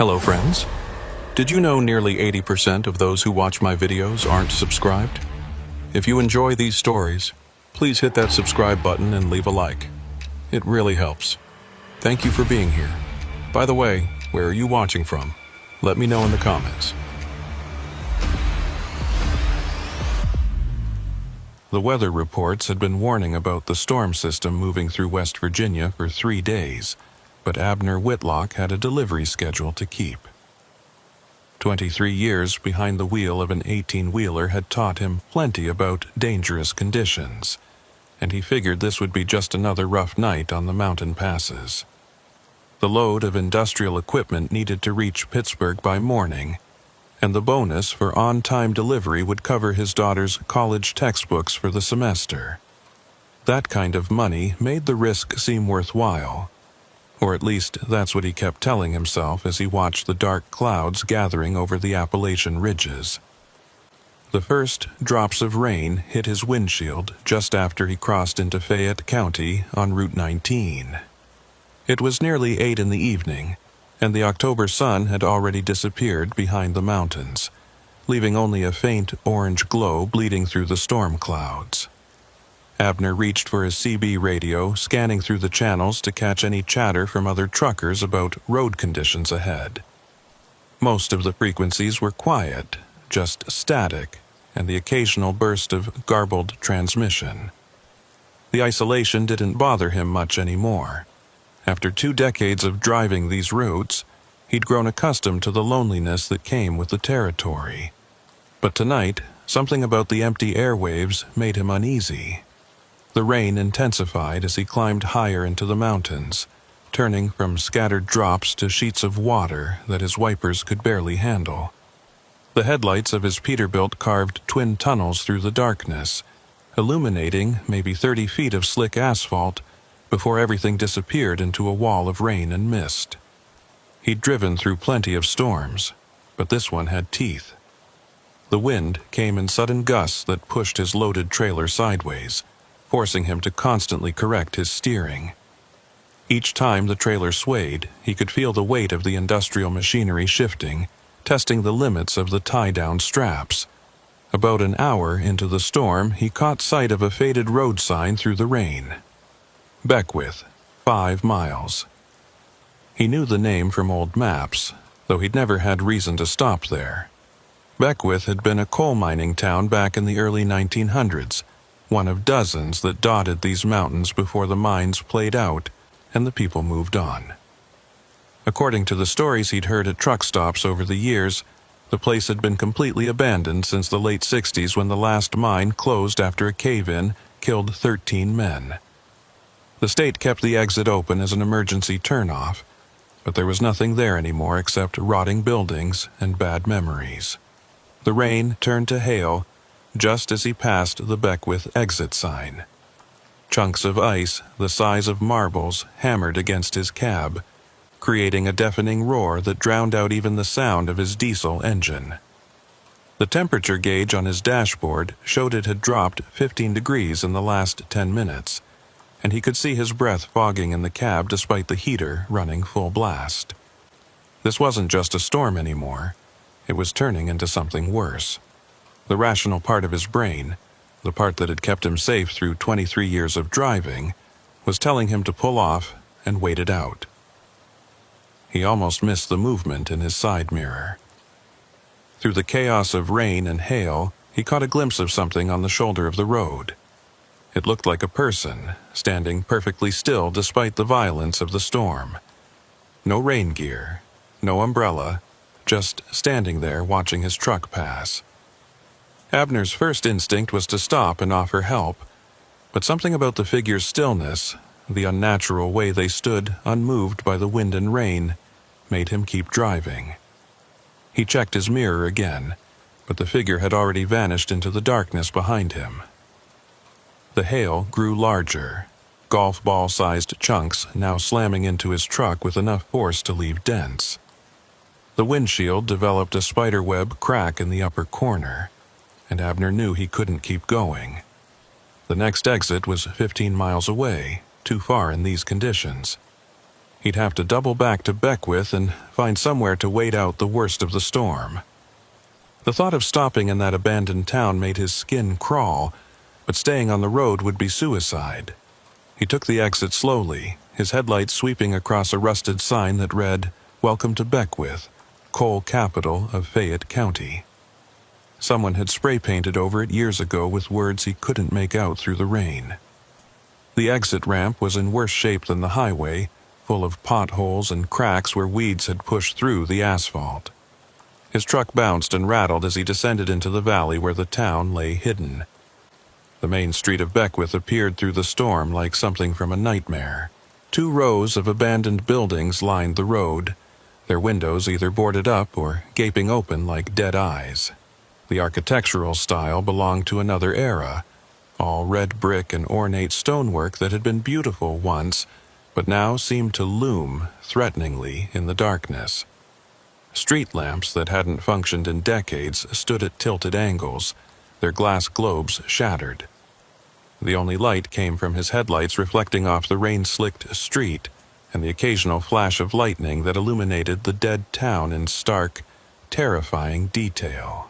Hello friends. Did you know nearly 80% of those who watch my videos aren't subscribed? If you enjoy these stories, please hit that subscribe button and leave a like. It really helps. Thank you for being here. By the way, where are you watching from? Let me know in the comments. The weather reports had been warning about the storm system moving through West Virginia for 3 days, but Abner Whitlock had a delivery schedule to keep. 23 years behind the wheel of an 18-wheeler had taught him plenty about dangerous conditions, and he figured this would be just another rough night on the mountain passes. The load of industrial equipment needed to reach Pittsburgh by morning, and the bonus for on-time delivery would cover his daughter's college textbooks for the semester. That kind of money made the risk seem worthwhile, or at least that's what he kept telling himself as he watched the dark clouds gathering over the Appalachian ridges. The first drops of rain hit his windshield just after he crossed into Fayette County on Route 19. It was nearly 8 in the evening, and the October sun had already disappeared behind the mountains, leaving only a faint orange glow bleeding through the storm clouds. Abner reached for his CB radio, scanning through the channels to catch any chatter from other truckers about road conditions ahead. Most of the frequencies were quiet, just static, and the occasional burst of garbled transmission. The isolation didn't bother him much anymore. After 2 decades of driving these routes, he'd grown accustomed to the loneliness that came with the territory. But tonight, something about the empty airwaves made him uneasy. The rain intensified as he climbed higher into the mountains, turning from scattered drops to sheets of water that his wipers could barely handle. The headlights of his Peterbilt carved twin tunnels through the darkness, illuminating maybe 30 feet of slick asphalt before everything disappeared into a wall of rain and mist. He'd driven through plenty of storms, but this one had teeth. The wind came in sudden gusts that pushed his loaded trailer sideways, forcing him to constantly correct his steering. Each time the trailer swayed, he could feel the weight of the industrial machinery shifting, testing the limits of the tie-down straps. About an hour into the storm, he caught sight of a faded road sign through the rain. Beckwith, 5 miles. He knew the name from old maps, though he'd never had reason to stop there. Beckwith had been a coal mining town back in the early 1900s, one of dozens that dotted these mountains before the mines played out and the people moved on. According to the stories he'd heard at truck stops over the years, the place had been completely abandoned since the late 60s when the last mine closed after a cave-in killed 13 men. The state kept the exit open as an emergency turnoff, but there was nothing there anymore except rotting buildings and bad memories. The rain turned to hail just as he passed the Beckwith exit sign. Chunks of ice the size of marbles hammered against his cab, creating a deafening roar that drowned out even the sound of his diesel engine. The temperature gauge on his dashboard showed it had dropped 15 degrees in the last 10 minutes, and he could see his breath fogging in the cab despite the heater running full blast. This wasn't just a storm anymore. It was turning into something worse. The rational part of his brain, the part that had kept him safe through 23 years of driving, was telling him to pull off and wait it out. He almost missed the movement in his side mirror. Through the chaos of rain and hail, he caught a glimpse of something on the shoulder of the road. It looked like a person, standing perfectly still despite the violence of the storm. No rain gear, no umbrella, just standing there watching his truck pass. Abner's first instinct was to stop and offer help, but something about the figure's stillness, the unnatural way they stood unmoved by the wind and rain, made him keep driving. He checked his mirror again, but the figure had already vanished into the darkness behind him. The hail grew larger, golf ball-sized chunks now slamming into his truck with enough force to leave dents. The windshield developed a spiderweb crack in the upper corner, and Abner knew he couldn't keep going. The next exit was 15 miles away, too far in these conditions. He'd have to double back to Beckwith and find somewhere to wait out the worst of the storm. The thought of stopping in that abandoned town made his skin crawl, but staying on the road would be suicide. He took the exit slowly, his headlights sweeping across a rusted sign that read, "Welcome to Beckwith, coal capital of Fayette County." Someone had spray-painted over it years ago with words he couldn't make out through the rain. The exit ramp was in worse shape than the highway, full of potholes and cracks where weeds had pushed through the asphalt. His truck bounced and rattled as he descended into the valley where the town lay hidden. The main street of Beckwith appeared through the storm like something from a nightmare. 2 rows of abandoned buildings lined the road, their windows either boarded up or gaping open like dead eyes. The architectural style belonged to another era, all red brick and ornate stonework that had been beautiful once, but now seemed to loom threateningly in the darkness. Street lamps that hadn't functioned in decades stood at tilted angles, their glass globes shattered. The only light came from his headlights reflecting off the rain-slicked street and the occasional flash of lightning that illuminated the dead town in stark, terrifying detail.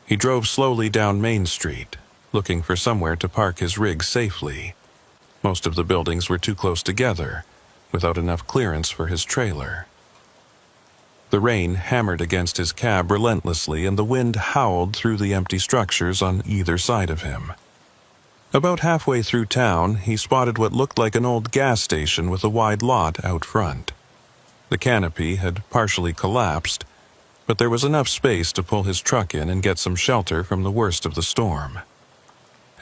He drove slowly down Main Street, looking for somewhere to park his rig safely. Most of the buildings were too close together, without enough clearance for his trailer. The rain hammered against his cab relentlessly, and the wind howled through the empty structures on either side of him. About halfway through town, he spotted what looked like an old gas station with a wide lot out front. The canopy had partially collapsed, but there was enough space to pull his truck in and get some shelter from the worst of the storm.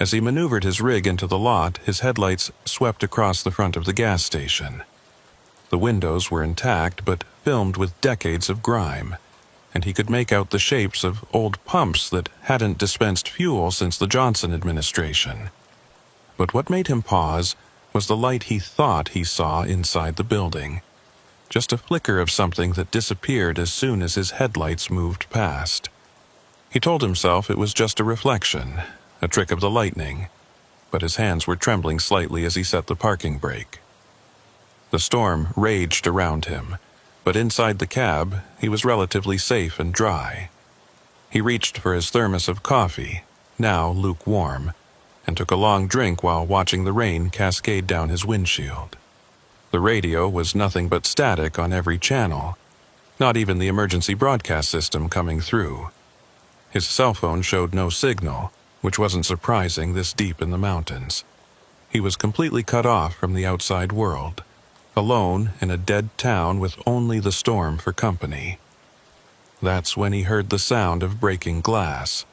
As he maneuvered his rig into the lot, his headlights swept across the front of the gas station. The windows were intact, but filmed with decades of grime, and he could make out the shapes of old pumps that hadn't dispensed fuel since the Johnson administration. But what made him pause was the light he thought he saw inside the building. Just a flicker of something that disappeared as soon as his headlights moved past. He told himself it was just a reflection, a trick of the lightning, but his hands were trembling slightly as he set the parking brake. The storm raged around him, but inside the cab, he was relatively safe and dry. He reached for his thermos of coffee, now lukewarm, and took a long drink while watching the rain cascade down his windshield. The radio was nothing but static on every channel, not even the emergency broadcast system coming through. His cell phone showed no signal, which wasn't surprising this deep in the mountains. He was completely cut off from the outside world, alone in a dead town with only the storm for company. That's when he heard the sound of breaking glass.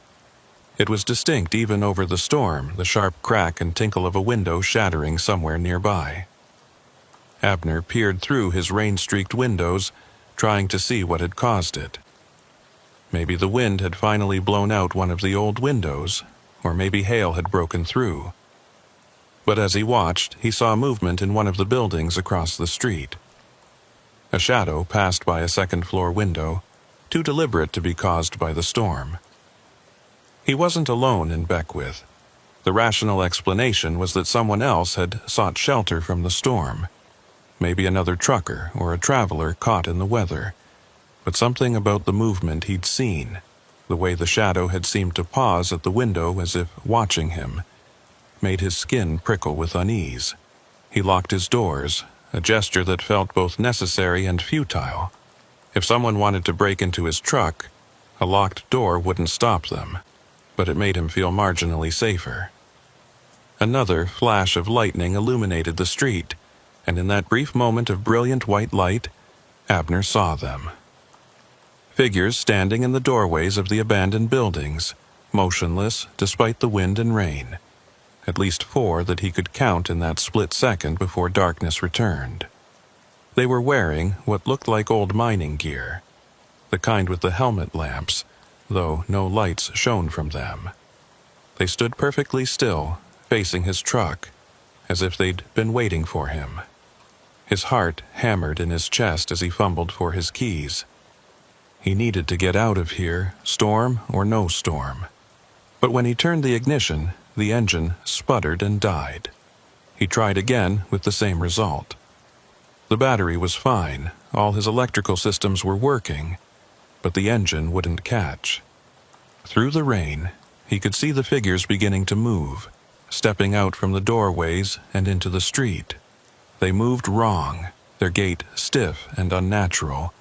It was distinct even over the storm, the sharp crack and tinkle of a window shattering somewhere nearby. Abner peered through his rain-streaked windows, trying to see what had caused it. Maybe the wind had finally blown out one of the old windows, or maybe hail had broken through. But as he watched, he saw movement in one of the buildings across the street. A shadow passed by a second-floor window, too deliberate to be caused by the storm. He wasn't alone in Beckwith. The rational explanation was that someone else had sought shelter from the storm. Maybe another trucker or a traveler caught in the weather. But something about the movement he'd seen, the way the shadow had seemed to pause at the window as if watching him, made his skin prickle with unease. He locked his doors, a gesture that felt both necessary and futile. If someone wanted to break into his truck, a locked door wouldn't stop them, but it made him feel marginally safer. Another flash of lightning illuminated the street, and in that brief moment of brilliant white light, Abner saw them. Figures standing in the doorways of the abandoned buildings, motionless despite the wind and rain. At least 4 that he could count in that split second before darkness returned. They were wearing what looked like old mining gear, the kind with the helmet lamps, though no lights shone from them. They stood perfectly still, facing his truck, as if they'd been waiting for him. His heart hammered in his chest as he fumbled for his keys. He needed to get out of here, storm or no storm. But when he turned the ignition, the engine sputtered and died. He tried again with the same result. The battery was fine, all his electrical systems were working, but the engine wouldn't catch. Through the rain, he could see the figures beginning to move, stepping out from the doorways and into the street. They moved wrong, their gait stiff and unnatural,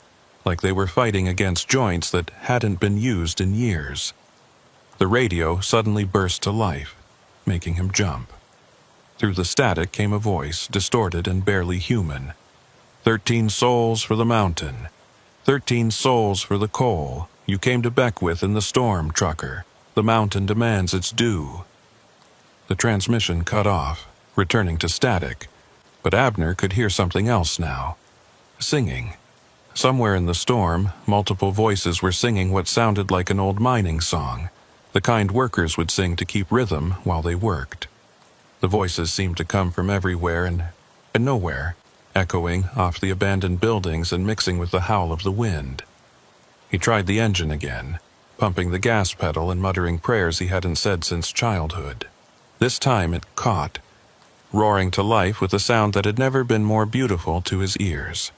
like they were fighting against joints that hadn't been used in years. The radio suddenly burst to life, making him jump. Through the static came a voice, distorted and barely human. 13 souls for the mountain. 13 souls for the coal. You came to Beckwith in the storm, trucker. The mountain demands its due. The transmission cut off, returning to static, but Abner could hear something else now. Singing. Somewhere in the storm, multiple voices were singing what sounded like an old mining song, the kind workers would sing to keep rhythm while they worked. The voices seemed to come from everywhere and nowhere, echoing off the abandoned buildings and mixing with the howl of the wind. He tried the engine again, pumping the gas pedal and muttering prayers he hadn't said since childhood. This time it caught, roaring to life with a sound that had never been more beautiful to his ears.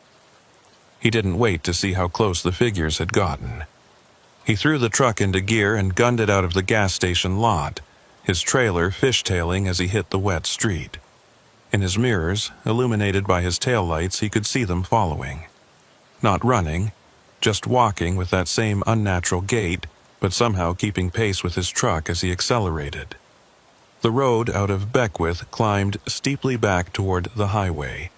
He didn't wait to see how close the figures had gotten. He threw the truck into gear and gunned it out of the gas station lot, his trailer fishtailing as he hit the wet street. In his mirrors, illuminated by his taillights, he could see them following. Not running, just walking with that same unnatural gait, but somehow keeping pace with his truck as he accelerated. The road out of Beckwith climbed steeply back toward the highway,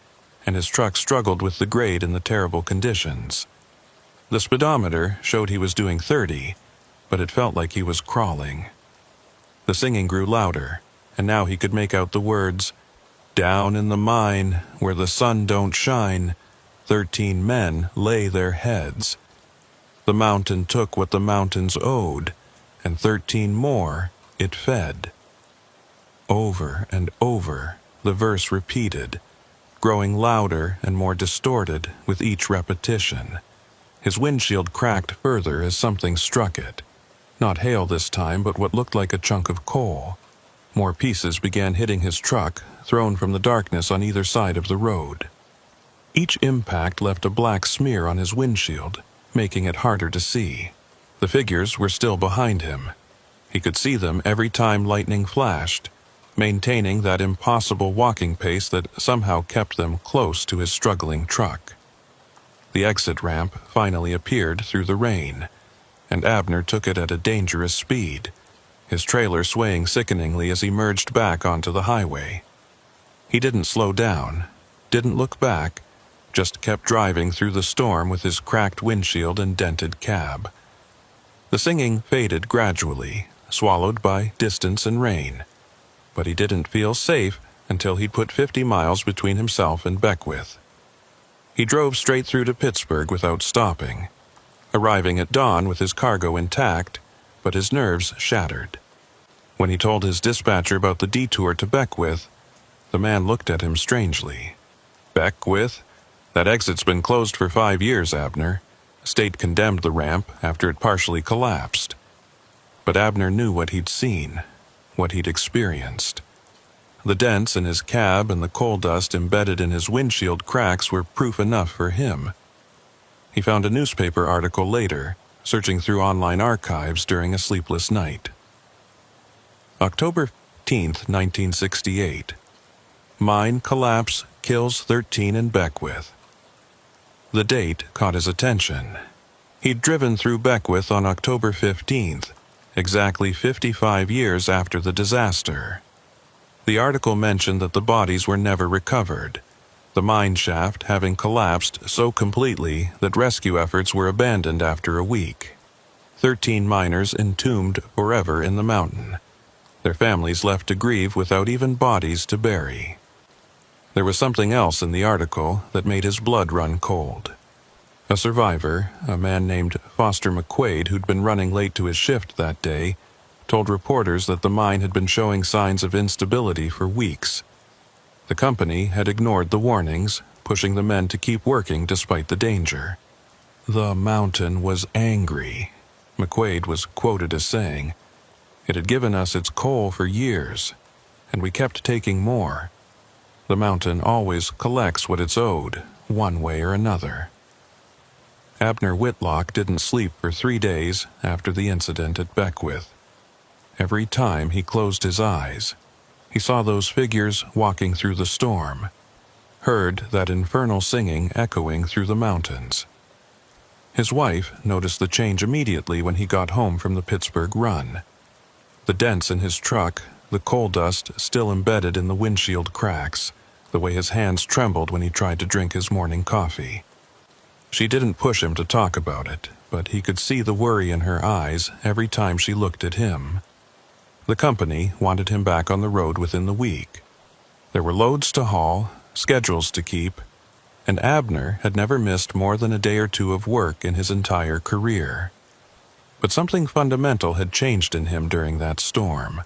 and his truck struggled with the grade in the terrible conditions. The speedometer showed he was doing 30, but it felt like he was crawling. The singing grew louder, and now he could make out the words, "Down in the mine, where the sun don't shine, 13 men lay their heads. The mountain took what the mountains owed, and 13 more it fed." Over and over, the verse repeated, growing louder and more distorted with each repetition. His windshield cracked further as something struck it. Not hail this time, but what looked like a chunk of coal. More pieces began hitting his truck, thrown from the darkness on either side of the road. Each impact left a black smear on his windshield, making it harder to see. The figures were still behind him. He could see them every time lightning flashed, maintaining that impossible walking pace that somehow kept them close to his struggling truck. The exit ramp finally appeared through the rain, and Abner took it at a dangerous speed, his trailer swaying sickeningly as he merged back onto the highway. He didn't slow down, didn't look back, just kept driving through the storm with his cracked windshield and dented cab. The singing faded gradually, swallowed by distance and rain, but he didn't feel safe until he'd put 50 miles between himself and Beckwith. He drove straight through to Pittsburgh without stopping, arriving at dawn with his cargo intact, but his nerves shattered. When he told his dispatcher about the detour to Beckwith, the man looked at him strangely. "Beckwith? That exit's been closed for 5 years, Abner. State condemned the ramp after it partially collapsed." But Abner knew what he'd seen, what he'd experienced. The dents in his cab and the coal dust embedded in his windshield cracks were proof enough for him. He found a newspaper article later, searching through online archives during a sleepless night. October 15th, 1968. Mine collapse kills 13 in Beckwith. The date caught his attention. He'd driven through Beckwith on October 15th, exactly 55 years after the disaster. The article mentioned that the bodies were never recovered, the mine shaft having collapsed so completely that rescue efforts were abandoned after a week. 13 miners entombed forever in the mountain, their families left to grieve without even bodies to bury. There was something else in the article that made his blood run cold. A survivor, a man named Foster McQuaid, who'd been running late to his shift that day, told reporters that the mine had been showing signs of instability for weeks. The company had ignored the warnings, pushing the men to keep working despite the danger. "The mountain was angry," McQuaid was quoted as saying. "It had given us its coal for years, and we kept taking more. The mountain always collects what it's owed, one way or another. Abner Whitlock didn't sleep for 3 days after the incident at Beckwith. Every time he closed his eyes, he saw those figures walking through the storm, heard that infernal singing echoing through the mountains. His wife noticed the change immediately when he got home from the Pittsburgh run. The dents in his truck, the coal dust still embedded in the windshield cracks, the way his hands trembled when he tried to drink his morning coffee. She didn't push him to talk about it, but he could see the worry in her eyes every time she looked at him. The company wanted him back on the road within the week. There were loads to haul, schedules to keep, and Abner had never missed more than a day or two of work in his entire career. But something fundamental had changed in him during that storm.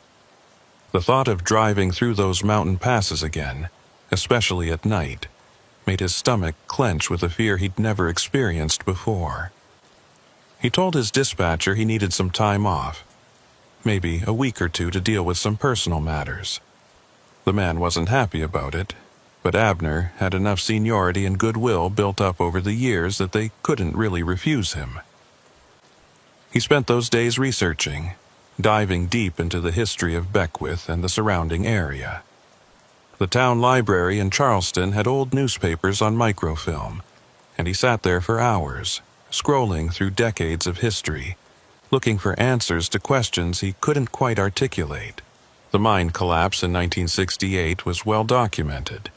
The thought of driving through those mountain passes again, especially at night, made his stomach clench with a fear he'd never experienced before. He told his dispatcher he needed some time off, maybe a week or two to deal with some personal matters. The man wasn't happy about it, but Abner had enough seniority and goodwill built up over the years that they couldn't really refuse him. He spent those days researching, diving deep into the history of Beckwith and the surrounding area. The town library in Charleston had old newspapers on microfilm, and he sat there for hours, scrolling through decades of history, looking for answers to questions he couldn't quite articulate. The mine collapse in 1968 was well documented,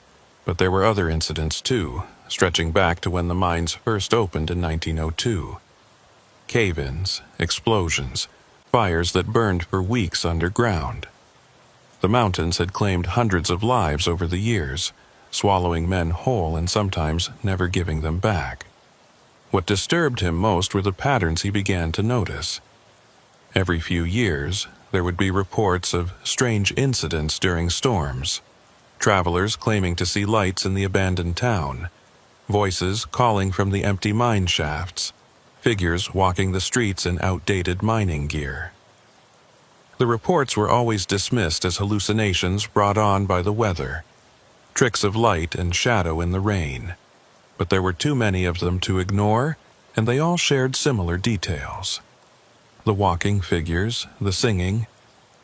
but there were other incidents too, stretching back to when the mines first opened in 1902. Cave-ins, explosions, fires that burned for weeks underground. The mountains had claimed hundreds of lives over the years, swallowing men whole and sometimes never giving them back. What disturbed him most were the patterns he began to notice. Every few years, there would be reports of strange incidents during storms. Travelers claiming to see lights in the abandoned town, voices calling from the empty mine shafts, figures walking the streets in outdated mining gear. The reports were always dismissed as hallucinations brought on by the weather, tricks of light and shadow in the rain, but there were too many of them to ignore, and they all shared similar details. The walking figures, the singing,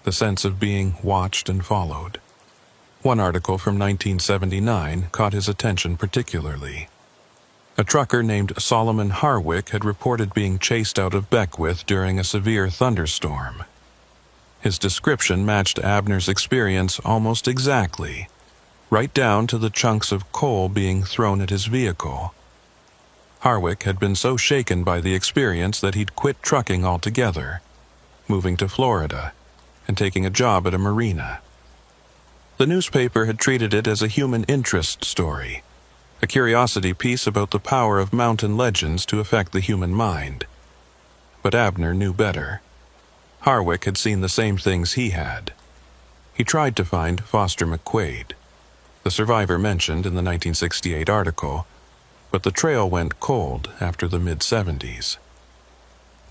the sense of being watched and followed. One article from 1979 caught his attention particularly. A trucker named Solomon Harwick had reported being chased out of Beckwith during a severe thunderstorm. His description matched Abner's experience almost exactly, right down to the chunks of coal being thrown at his vehicle. Harwick had been so shaken by the experience that he'd quit trucking altogether, moving to Florida and taking a job at a marina. The newspaper had treated it as a human interest story, a curiosity piece about the power of mountain legends to affect the human mind. But Abner knew better. Harwick had seen the same things he had. He tried to find Foster McQuaid, the survivor mentioned in the 1968 article, but the trail went cold after the mid-70s.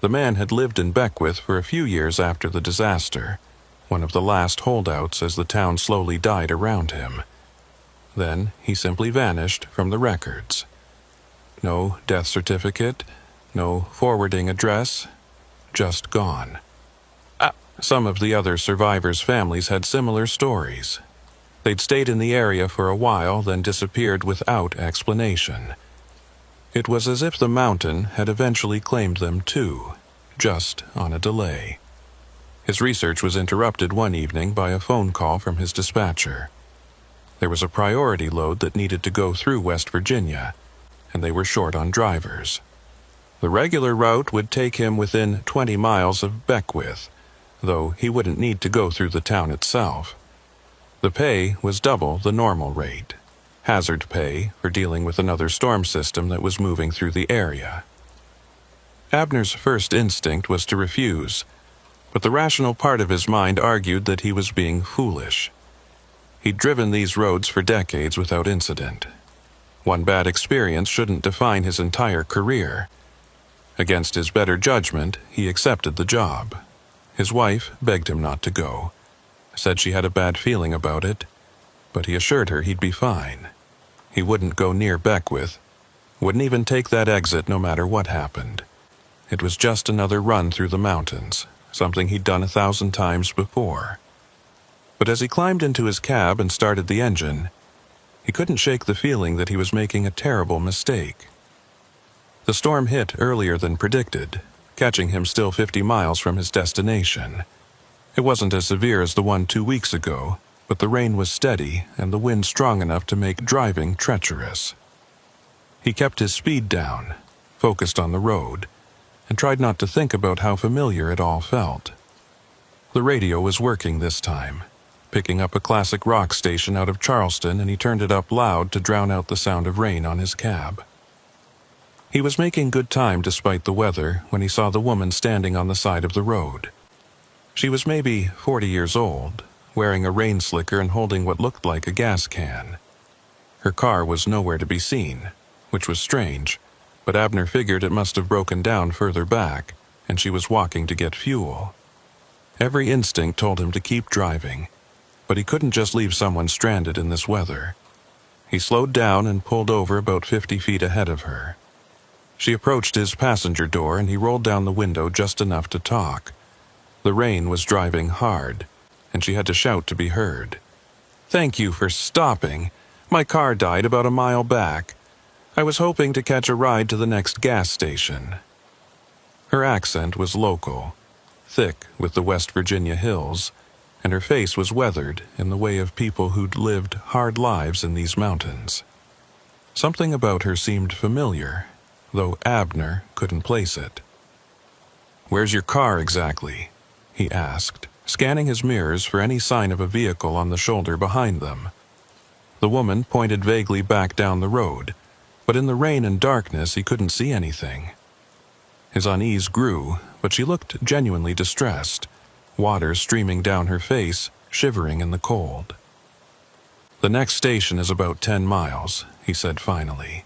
The man had lived in Beckwith for a few years after the disaster, one of the last holdouts as the town slowly died around him. Then he simply vanished from the records. No death certificate, no forwarding address, just gone. Some of the other survivors' families had similar stories. They'd stayed in the area for a while, then disappeared without explanation. It was as if the mountain had eventually claimed them too, just on a delay. His research was interrupted one evening by a phone call from his dispatcher. There was a priority load that needed to go through West Virginia, and they were short on drivers. The regular route would take him within 20 miles of Beckwith, though he wouldn't need to go through the town itself. The pay was double the normal rate, hazard pay for dealing with another storm system that was moving through the area. Abner's first instinct was to refuse, but the rational part of his mind argued that he was being foolish. He'd driven these roads for decades without incident. One bad experience shouldn't define his entire career. Against his better judgment, he accepted the job. His wife begged him not to go, said she had a bad feeling about it, but he assured her he'd be fine. He wouldn't go near Beckwith, wouldn't even take that exit no matter what happened. It was just another run through the mountains, something he'd done 1,000 times before. But as he climbed into his cab and started the engine, he couldn't shake the feeling that he was making a terrible mistake. The storm hit earlier than predicted, catching him still 50 miles from his destination. It wasn't as severe as the one 2 weeks ago, but the rain was steady and the wind strong enough to make driving treacherous. He kept his speed down, focused on the road, and tried not to think about how familiar it all felt. The radio was working this time, picking up a classic rock station out of Charleston, and he turned it up loud to drown out the sound of rain on his cab. He was making good time despite the weather when he saw the woman standing on the side of the road. She was maybe 40 years old, wearing a rain slicker and holding what looked like a gas can. Her car was nowhere to be seen, which was strange, but Abner figured it must have broken down further back, and she was walking to get fuel. Every instinct told him to keep driving, but he couldn't just leave someone stranded in this weather. He slowed down and pulled over about 50 feet ahead of her. She approached his passenger door and he rolled down the window just enough to talk. The rain was driving hard, and she had to shout to be heard. "Thank you for stopping. My car died about a mile back. I was hoping to catch a ride to the next gas station." Her accent was local, thick with the West Virginia hills, and her face was weathered in the way of people who'd lived hard lives in these mountains. Something about her seemed familiar, though Abner couldn't place it. "Where's your car exactly?" he asked, scanning his mirrors for any sign of a vehicle on the shoulder behind them. The woman pointed vaguely back down the road, but in the rain and darkness he couldn't see anything. His unease grew, but she looked genuinely distressed, water streaming down her face, shivering in the cold. "The next station is about 10 miles, he said finally.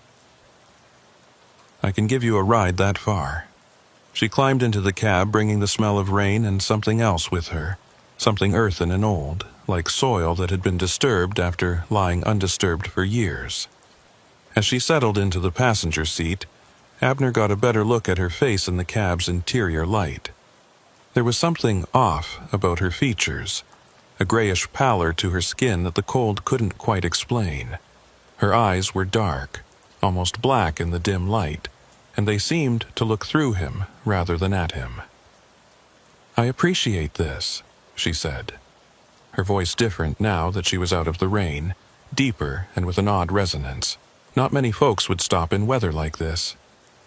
"I can give you a ride that far." She climbed into the cab, bringing the smell of rain and something else with her, something earthen and old, like soil that had been disturbed after lying undisturbed for years. As she settled into the passenger seat, Abner got a better look at her face in the cab's interior light. There was something off about her features, a grayish pallor to her skin that the cold couldn't quite explain. Her eyes were dark, almost black in the dim light, and they seemed to look through him rather than at him. "I appreciate this," she said, her voice different now that she was out of the rain, deeper and with an odd resonance. Not many folks would stop in weather like this,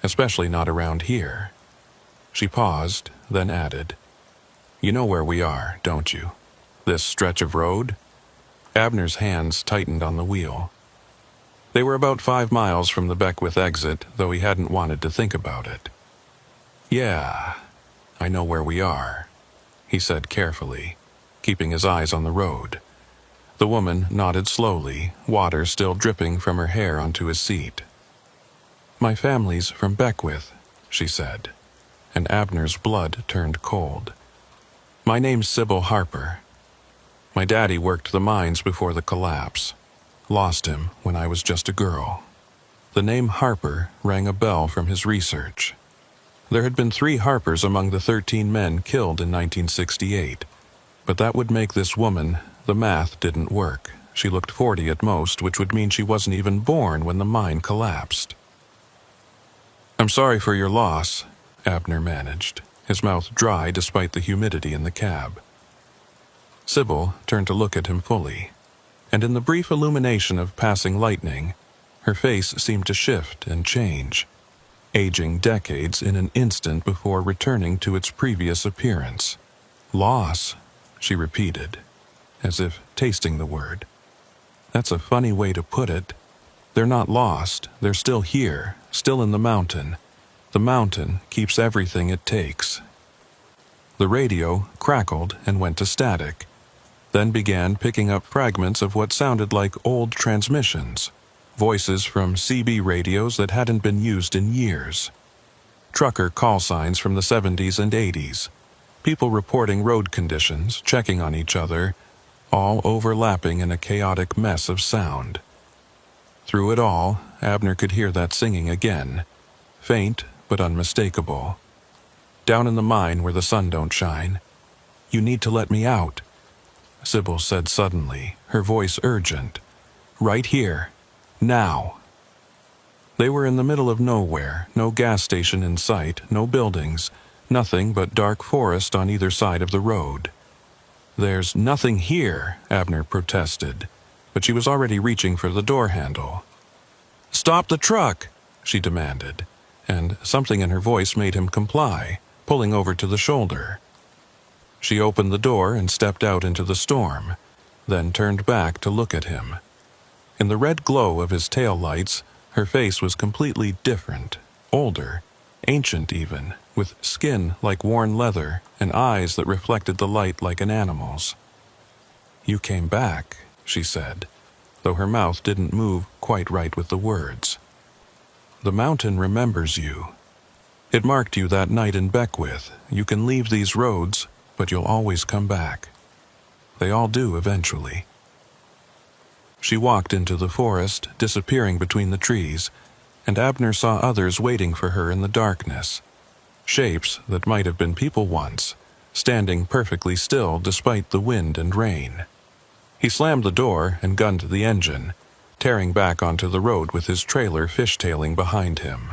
especially not around here. She paused, then added, "You know where we are, don't you? This stretch of road?" Abner's hands tightened on the wheel. They were about 5 miles from the Beckwith exit, though he hadn't wanted to think about it. "Yeah, I know where we are," he said carefully, keeping his eyes on the road. The woman nodded slowly, water still dripping from her hair onto his seat. "My family's from Beckwith," she said, and Abner's blood turned cold. "My name's Sybil Harper. My daddy worked the mines before the collapse. Lost him when I was just a girl." The name Harper rang a bell from his research. There had been 3 Harpers among the 13 men killed in 1968, but that would make this woman. The math didn't work. She looked 40 at most, which would mean she wasn't even born when the mine collapsed. "I'm sorry for your loss," Abner managed, his mouth dry despite the humidity in the cab. Sybil turned to look at him fully, and in the brief illumination of passing lightning, her face seemed to shift and change, aging decades in an instant before returning to its previous appearance. "Loss," she repeated, as if tasting the word. "That's a funny way to put it. They're not lost, they're still here, still in the mountain. The mountain keeps everything it takes." The radio crackled and went to static, then began picking up fragments of what sounded like old transmissions, voices from CB radios that hadn't been used in years. Trucker call signs from the 70s and 80s, people reporting road conditions, checking on each other, all overlapping in a chaotic mess of sound. Through it all, Abner could hear that singing again, faint but unmistakable. Down in the mine where the sun don't shine. You need to let me out, Sybil said suddenly, her voice urgent. Right here. Now. They were in the middle of nowhere, no gas station in sight, no buildings, nothing but dark forest on either side of the road. There's nothing here, Abner protested, but she was already reaching for the door handle. Stop the truck, she demanded, and something in her voice made him comply, pulling over to the shoulder. She opened the door and stepped out into the storm, then turned back to look at him. In the red glow of his tail lights, her face was completely different, older, ancient even, with skin like worn leather and eyes that reflected the light like an animal's. You came back, she said, though her mouth didn't move quite right with the words. The mountain remembers you. It marked you that night in Beckwith. You can leave these roads, but you'll always come back. They all do eventually. She walked into the forest, disappearing between the trees, and Abner saw others waiting for her in the darkness. Shapes that might have been people once, standing perfectly still despite the wind and rain. He slammed the door and gunned the engine, tearing back onto the road with his trailer fishtailing behind him.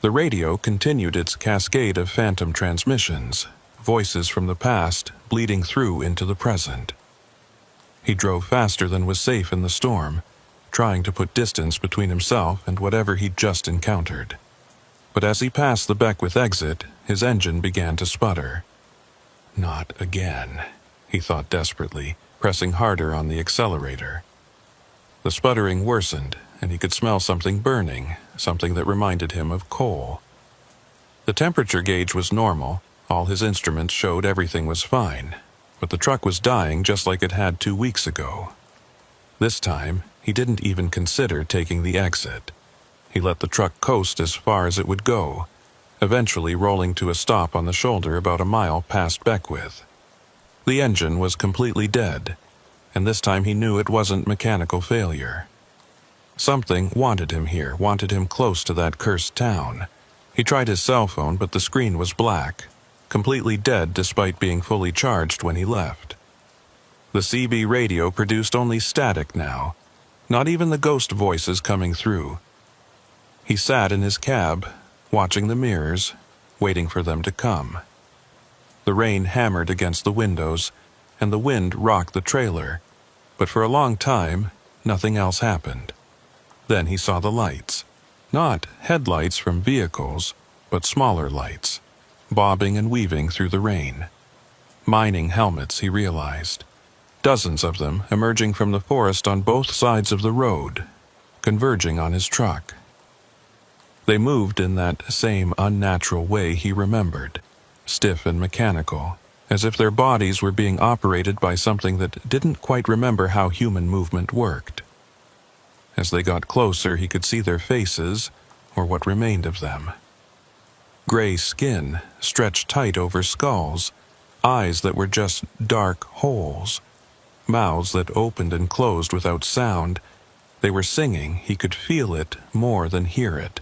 The radio continued its cascade of phantom transmissions, voices from the past bleeding through into the present. He drove faster than was safe in the storm, trying to put distance between himself and whatever he'd just encountered. But as he passed the Beckwith exit, his engine began to sputter. Not again, he thought desperately, pressing harder on the accelerator. The sputtering worsened, and he could smell something burning, something that reminded him of coal. The temperature gauge was normal, all his instruments showed everything was fine, but the truck was dying just like it had 2 weeks ago. This time, he didn't even consider taking the exit. He let the truck coast as far as it would go, eventually rolling to a stop on the shoulder about a mile past Beckwith. The engine was completely dead, and this time he knew it wasn't mechanical failure. Something wanted him here, wanted him close to that cursed town. He tried his cell phone, but the screen was black, completely dead despite being fully charged when he left. The CB radio produced only static now, not even the ghost voices coming through. He sat in his cab, watching the mirrors, waiting for them to come. The rain hammered against the windows, and the wind rocked the trailer, but for a long time, nothing else happened. Then he saw the lights. Not headlights from vehicles, but smaller lights, bobbing and weaving through the rain. Mining helmets, he realized. Dozens of them emerging from the forest on both sides of the road, converging on his truck. They moved in that same unnatural way he remembered, stiff and mechanical, as if their bodies were being operated by something that didn't quite remember how human movement worked. As they got closer, he could see their faces, or what remained of them. Gray skin stretched tight over skulls, eyes that were just dark holes, mouths that opened and closed without sound. They were singing, he could feel it more than hear it,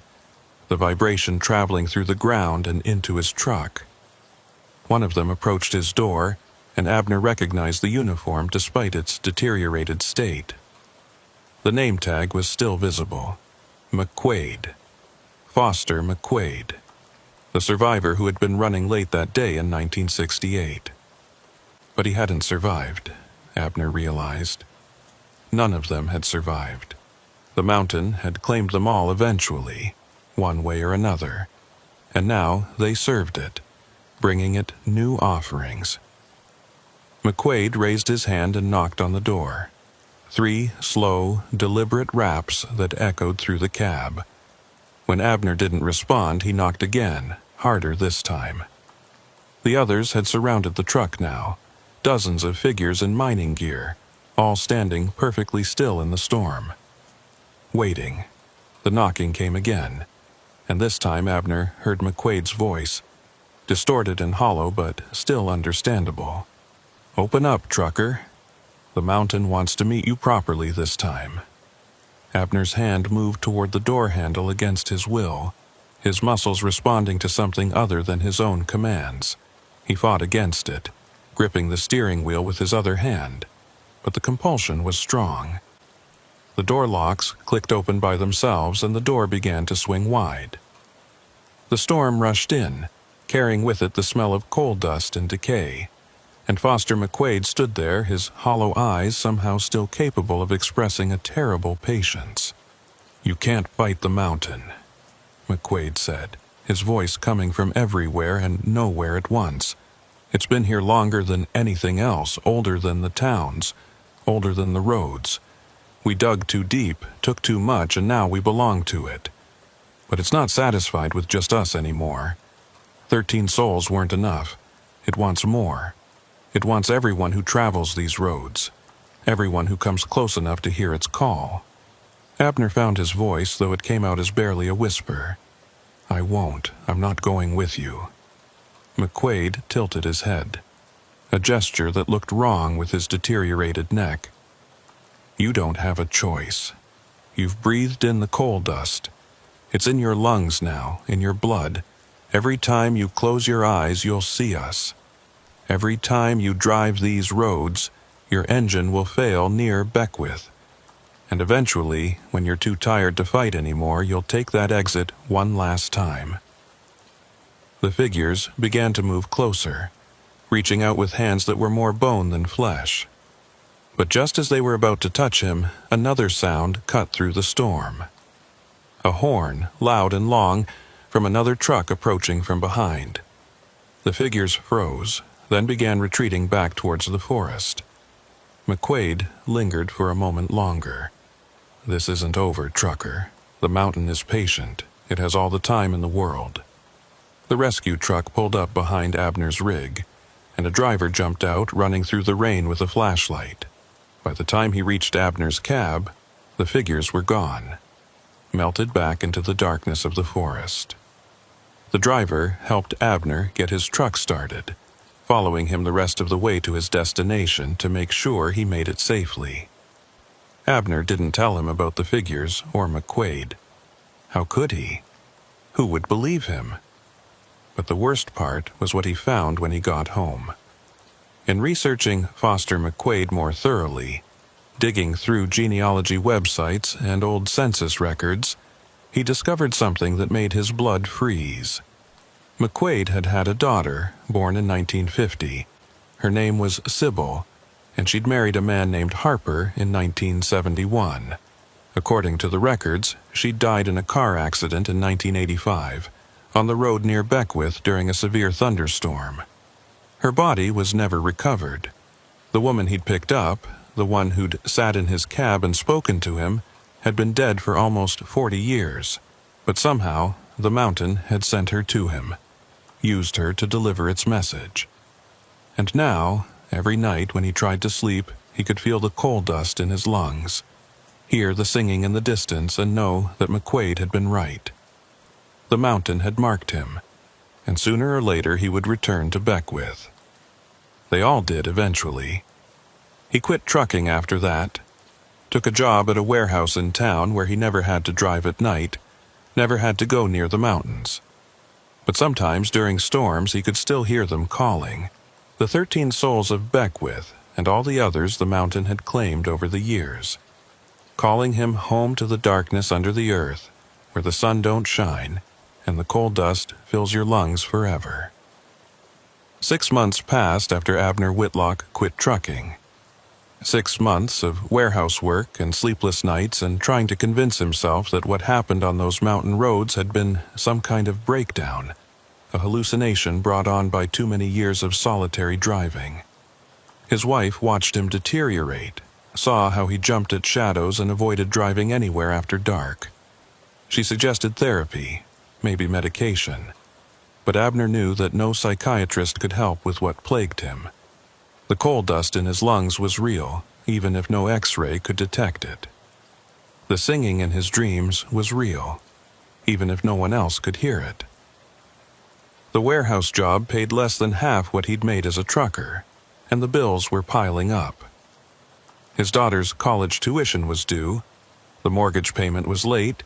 the vibration traveling through the ground and into his truck. One of them approached his door, and Abner recognized the uniform despite its deteriorated state. The name tag was still visible. McQuaid. Foster McQuaid. The survivor who had been running late that day in 1968. But he hadn't survived, Abner realized. None of them had survived. The mountain had claimed them all eventually, one way or another, and now they served it, bringing it new offerings. McQuaid raised his hand and knocked on the door. 3 slow, deliberate raps that echoed through the cab. When Abner didn't respond, he knocked again, harder this time. The others had surrounded the truck now, dozens of figures in mining gear, all standing perfectly still in the storm. Waiting. The knocking came again, and this time Abner heard McQuaid's voice, distorted and hollow but still understandable. "Open up, trucker. The mountain wants to meet you properly this time." Abner's hand moved toward the door handle against his will, his muscles responding to something other than his own commands. He fought against it, gripping the steering wheel with his other hand, but the compulsion was strong. The door locks clicked open by themselves and the door began to swing wide. The storm rushed in, carrying with it the smell of coal dust and decay, and Foster McQuaid stood there, his hollow eyes somehow still capable of expressing a terrible patience. "You can't fight the mountain," McQuaid said, his voice coming from everywhere and nowhere at once. "It's been here longer than anything else, older than the towns, older than the roads. We dug too deep, took too much, and now we belong to it. But it's not satisfied with just us anymore. 13 souls weren't enough. It wants more. It wants everyone who travels these roads, everyone who comes close enough to hear its call." Abner found his voice, though it came out as barely a whisper. "I won't. I'm not going with you." McQuaid tilted his head, a gesture that looked wrong with his deteriorated neck. "You don't have a choice. You've breathed in the coal dust. It's in your lungs now, in your blood. Every time you close your eyes, you'll see us. Every time you drive these roads, your engine will fail near Beckwith. And eventually, when you're too tired to fight anymore, you'll take that exit one last time." The figures began to move closer, reaching out with hands that were more bone than flesh. But just as they were about to touch him, another sound cut through the storm. A horn, loud and long, from another truck approaching from behind. The figures froze, then began retreating back towards the forest. McQuaid lingered for a moment longer. "This isn't over, trucker. The mountain is patient. It has all the time in the world." The rescue truck pulled up behind Abner's rig, and a driver jumped out, running through the rain with a flashlight. By the time he reached Abner's cab, the figures were gone, melted back into the darkness of the forest. The driver helped Abner get his truck started, following him the rest of the way to his destination to make sure he made it safely. Abner didn't tell him about the figures or McQuaid. How could he? Who would believe him? But the worst part was what he found when he got home. In researching Foster McQuaid more thoroughly, digging through genealogy websites and old census records, he discovered something that made his blood freeze. McQuaid had had a daughter, born in 1950. Her name was Sybil, and she'd married a man named Harper in 1971. According to the records, she died in a car accident in 1985, on the road near Beckwith during a severe thunderstorm. Her body was never recovered. The woman he'd picked up, the one who'd sat in his cab and spoken to him, had been dead for almost 40 years, but somehow the mountain had sent her to him, used her to deliver its message. And now, every night when he tried to sleep, he could feel the coal dust in his lungs, hear the singing in the distance, and know that McQuaid had been right. The mountain had marked him, and sooner or later he would return to Beckwith. They all did eventually. He quit trucking after that, took a job at a warehouse in town where he never had to drive at night, never had to go near the mountains. But sometimes during storms he could still hear them calling, the 13 souls of Beckwith and all the others the mountain had claimed over the years, calling him home to the darkness under the earth, where the sun don't shine and the coal dust fills your lungs forever. 6 months passed after Abner Whitlock quit trucking. 6 months of warehouse work and sleepless nights and trying to convince himself that what happened on those mountain roads had been some kind of breakdown, a hallucination brought on by too many years of solitary driving. His wife watched him deteriorate, saw how he jumped at shadows and avoided driving anywhere after dark. She suggested therapy, maybe medication, but Abner knew that no psychiatrist could help with what plagued him. The coal dust in his lungs was real, even if no X-ray could detect it. The singing in his dreams was real, even if no one else could hear it. The warehouse job paid less than half what he'd made as a trucker, and the bills were piling up. His daughter's college tuition was due, The mortgage payment was late,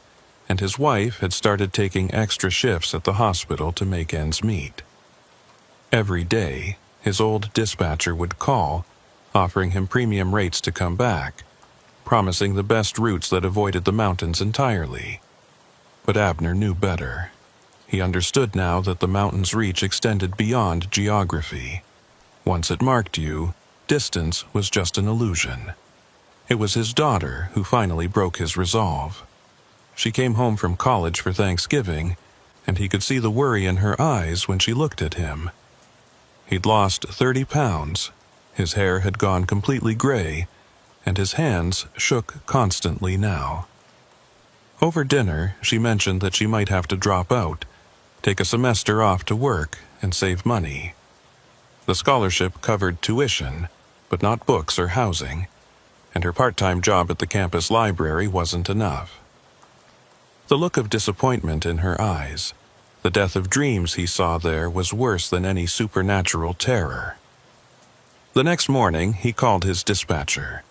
and his wife had started taking extra shifts at the hospital to make ends meet. Every day, his old dispatcher would call, offering him premium rates to come back, promising the best routes that avoided the mountains entirely. But Abner knew better. He understood now that the mountain's reach extended beyond geography. Once it marked you, distance was just an illusion. It was his daughter who finally broke his resolve. She came home from college for Thanksgiving, and he could see the worry in her eyes when she looked at him. He'd lost 30 pounds, his hair had gone completely gray, and his hands shook constantly now. Over dinner, she mentioned that she might have to drop out, take a semester off to work, and save money. The scholarship covered tuition, but not books or housing, and her part-time job at the campus library wasn't enough. The look of disappointment in her eyes, the death of dreams he saw there, was worse than any supernatural terror. The next morning, he called his dispatcher.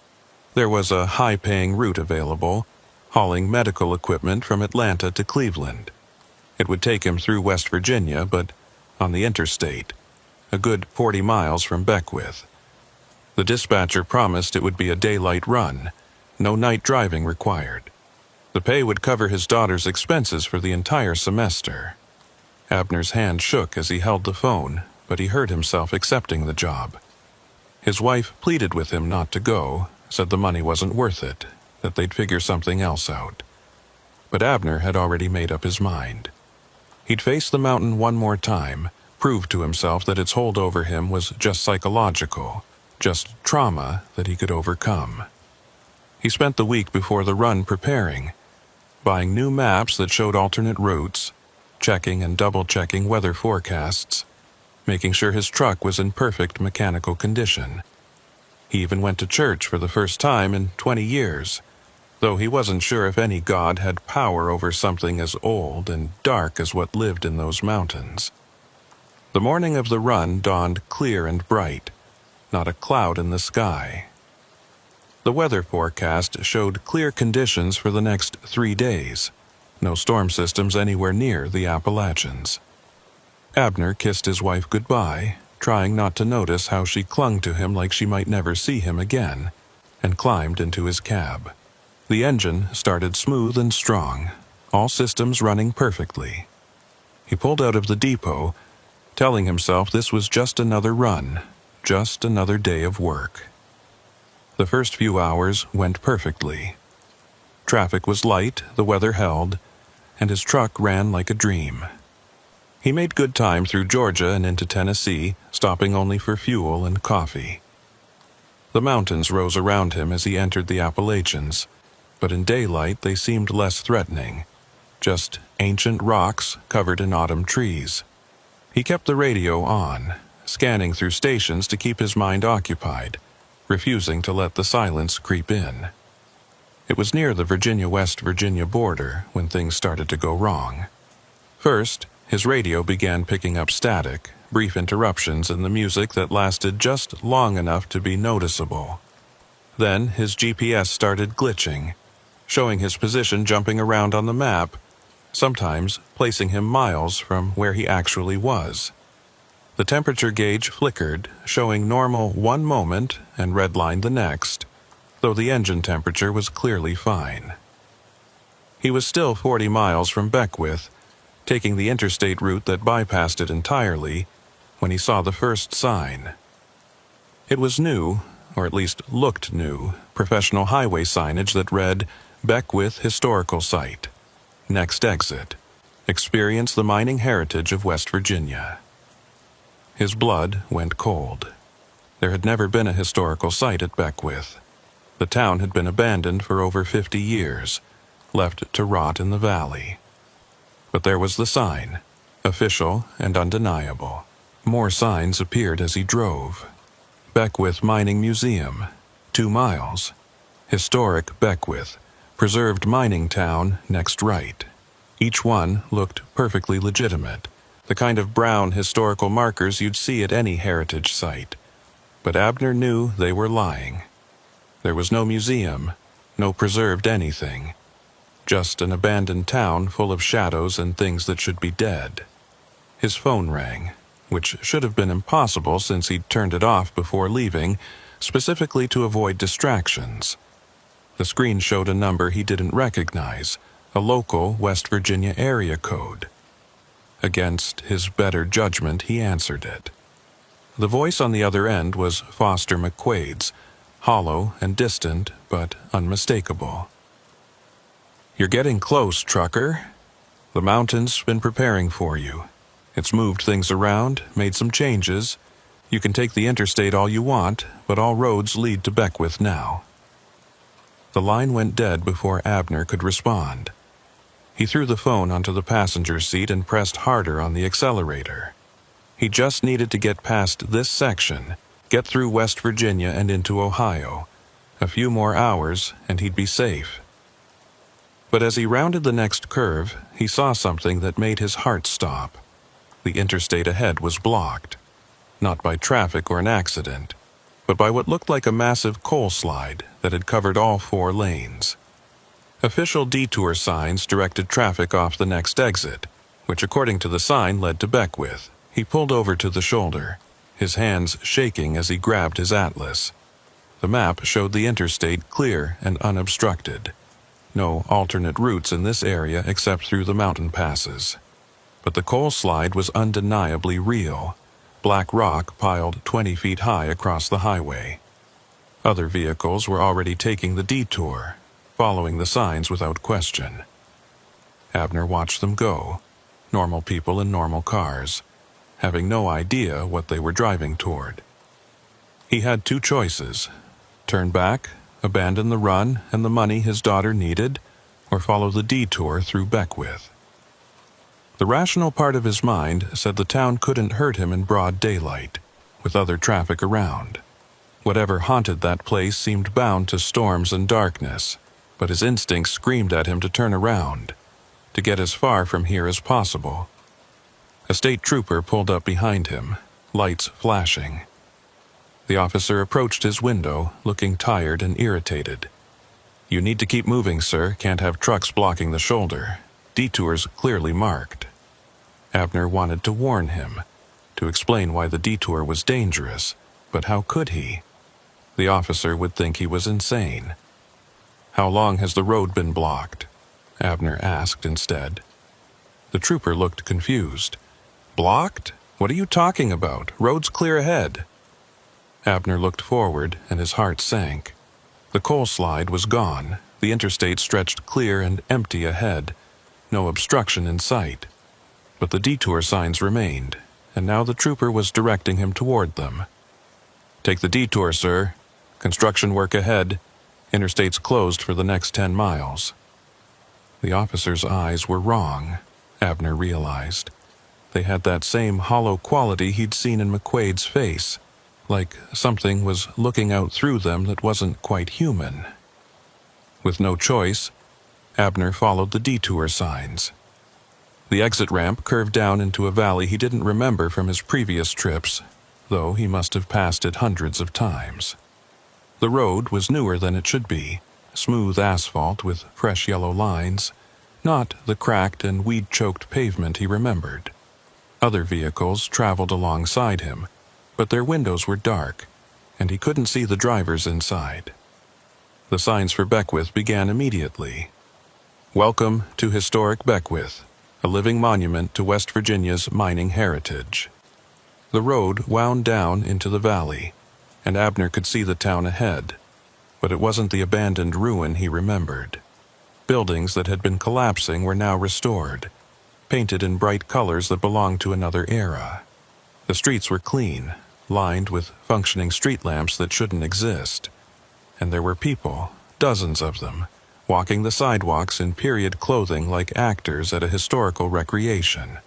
There was a high-paying route available, hauling medical equipment from Atlanta to Cleveland. It would take him through West Virginia, but on the interstate, a good 40 miles from Beckwith. The dispatcher promised it would be a daylight run, no night driving required. The pay would cover his daughter's expenses for the entire semester. Abner's hand shook as he held the phone, but he heard himself accepting the job. His wife pleaded with him not to go, said the money wasn't worth it, that they'd figure something else out. But Abner had already made up his mind. He'd face the mountain one more time, prove to himself that its hold over him was just psychological, just trauma that he could overcome. He spent the week before the run preparing, buying new maps that showed alternate routes, checking and double-checking weather forecasts, making sure his truck was in perfect mechanical condition. He even went to church for the first time in 20 years, though he wasn't sure if any god had power over something as old and dark as what lived in those mountains. The morning of the run dawned clear and bright, not a cloud in the sky. The weather forecast showed clear conditions for the next 3 days, no storm systems anywhere near the Appalachians. Abner kissed his wife goodbye, trying not to notice how she clung to him like she might never see him again, and climbed into his cab. The engine started smooth and strong, all systems running perfectly. He pulled out of the depot, telling himself this was just another run, just another day of work. The first few hours went perfectly. Traffic was light, the weather held, and his truck ran like a dream. He made good time through Georgia and into Tennessee, stopping only for fuel and coffee. The mountains rose around him as he entered the Appalachians, but in daylight they seemed less threatening, just ancient rocks covered in autumn trees. He kept the radio on, scanning through stations to keep his mind occupied, refusing to let the silence creep in. It was near the Virginia-West Virginia border when things started to go wrong. First, his radio began picking up static, brief interruptions in the music that lasted just long enough to be noticeable. Then his GPS started glitching, showing his position jumping around on the map, sometimes placing him miles from where he actually was. The temperature gauge flickered, showing normal one moment and redlined the next, though the engine temperature was clearly fine. He was still 40 miles from Beckwith, taking the interstate route that bypassed it entirely, when he saw the first sign. It was new, or at least looked new, professional highway signage that read, "Beckwith Historical Site. Next exit. Experience the mining heritage of West Virginia." His blood went cold. There had never been a historical site at Beckwith. The town had been abandoned for over 50 years, left to rot in the valley. But there was the sign, official and undeniable. More signs appeared as he drove. Beckwith Mining Museum, 2 miles. Historic Beckwith, preserved mining town next right. Each one looked perfectly legitimate, the kind of brown historical markers you'd see at any heritage site. But Abner knew they were lying. There was no museum, No preserved anything. Just an abandoned town full of shadows and things that should be dead. His phone rang, which should have been impossible since he'd turned it off before leaving, specifically to avoid distractions. The screen showed a number he didn't recognize, a local West Virginia area code. Against his better judgment, he answered it. The voice on the other end was Foster McQuaid's, hollow and distant, but unmistakable. "You're getting close, trucker. The mountain's been preparing for you. It's moved things around, made some changes. You can take the interstate all you want, but all roads lead to Beckwith now." The line went dead before Abner could respond. He threw the phone onto the passenger seat and pressed harder on the accelerator. He just needed to get past this section, get through West Virginia and into Ohio. A few more hours, and he'd be safe. But as he rounded the next curve, he saw something that made his heart stop. The interstate ahead was blocked. Not by traffic or an accident, but by what looked like a massive coal slide that had covered all 4 lanes. Official detour signs directed traffic off the next exit, which according to the sign led to Beckwith. He pulled over to the shoulder, his hands shaking as he grabbed his atlas. The map showed the interstate clear and unobstructed. No alternate routes in this area except through the mountain passes. But the coal slide was undeniably real. Black rock piled 20 feet high across the highway. Other vehicles were already taking the detour, following the signs without question. Abner watched them go, normal people in normal cars, having no idea what they were driving toward. He had 2 choices: turn back, abandon the run and the money his daughter needed, or follow the detour through Beckwith. The rational part of his mind said the town couldn't hurt him in broad daylight, with other traffic around. Whatever haunted that place seemed bound to storms and darkness, but his instincts screamed at him to turn around, to get as far from here as possible. A state trooper pulled up behind him, lights flashing. The officer approached his window, looking tired and irritated. "You need to keep moving, sir. Can't have trucks blocking the shoulder. Detours clearly marked." Abner wanted to warn him, to explain why the detour was dangerous, but how could he? The officer would think he was insane. "How long has the road been blocked?" Abner asked instead. The trooper looked confused. "Blocked? What are you talking about? Road's clear ahead." Abner looked forward, and his heart sank. The coal slide was gone. The interstate stretched clear and empty ahead. No obstruction in sight. But the detour signs remained, and now the trooper was directing him toward them. "Take the detour, sir. Construction work ahead. Interstate's closed for the next 10 miles. The officer's eyes were wrong, Abner realized. They had that same hollow quality he'd seen in McQuaid's face, like something was looking out through them that wasn't quite human. With no choice, Abner followed the detour signs. The exit ramp curved down into a valley he didn't remember from his previous trips, though he must have passed it hundreds of times. The road was newer than it should be, smooth asphalt with fresh yellow lines, not the cracked and weed-choked pavement he remembered. Other vehicles traveled alongside him, but their windows were dark, and he couldn't see the drivers inside. The signs for Beckwith began immediately. "Welcome to historic Beckwith, a living monument to West Virginia's mining heritage." The road wound down into the valley, and Abner could see the town ahead, but it wasn't the abandoned ruin he remembered. Buildings that had been collapsing were now restored, painted in bright colors that belonged to another era. The streets were clean, lined with functioning street lamps that shouldn't exist, and there were people, dozens of them, walking the sidewalks in period clothing like actors at a historical recreation.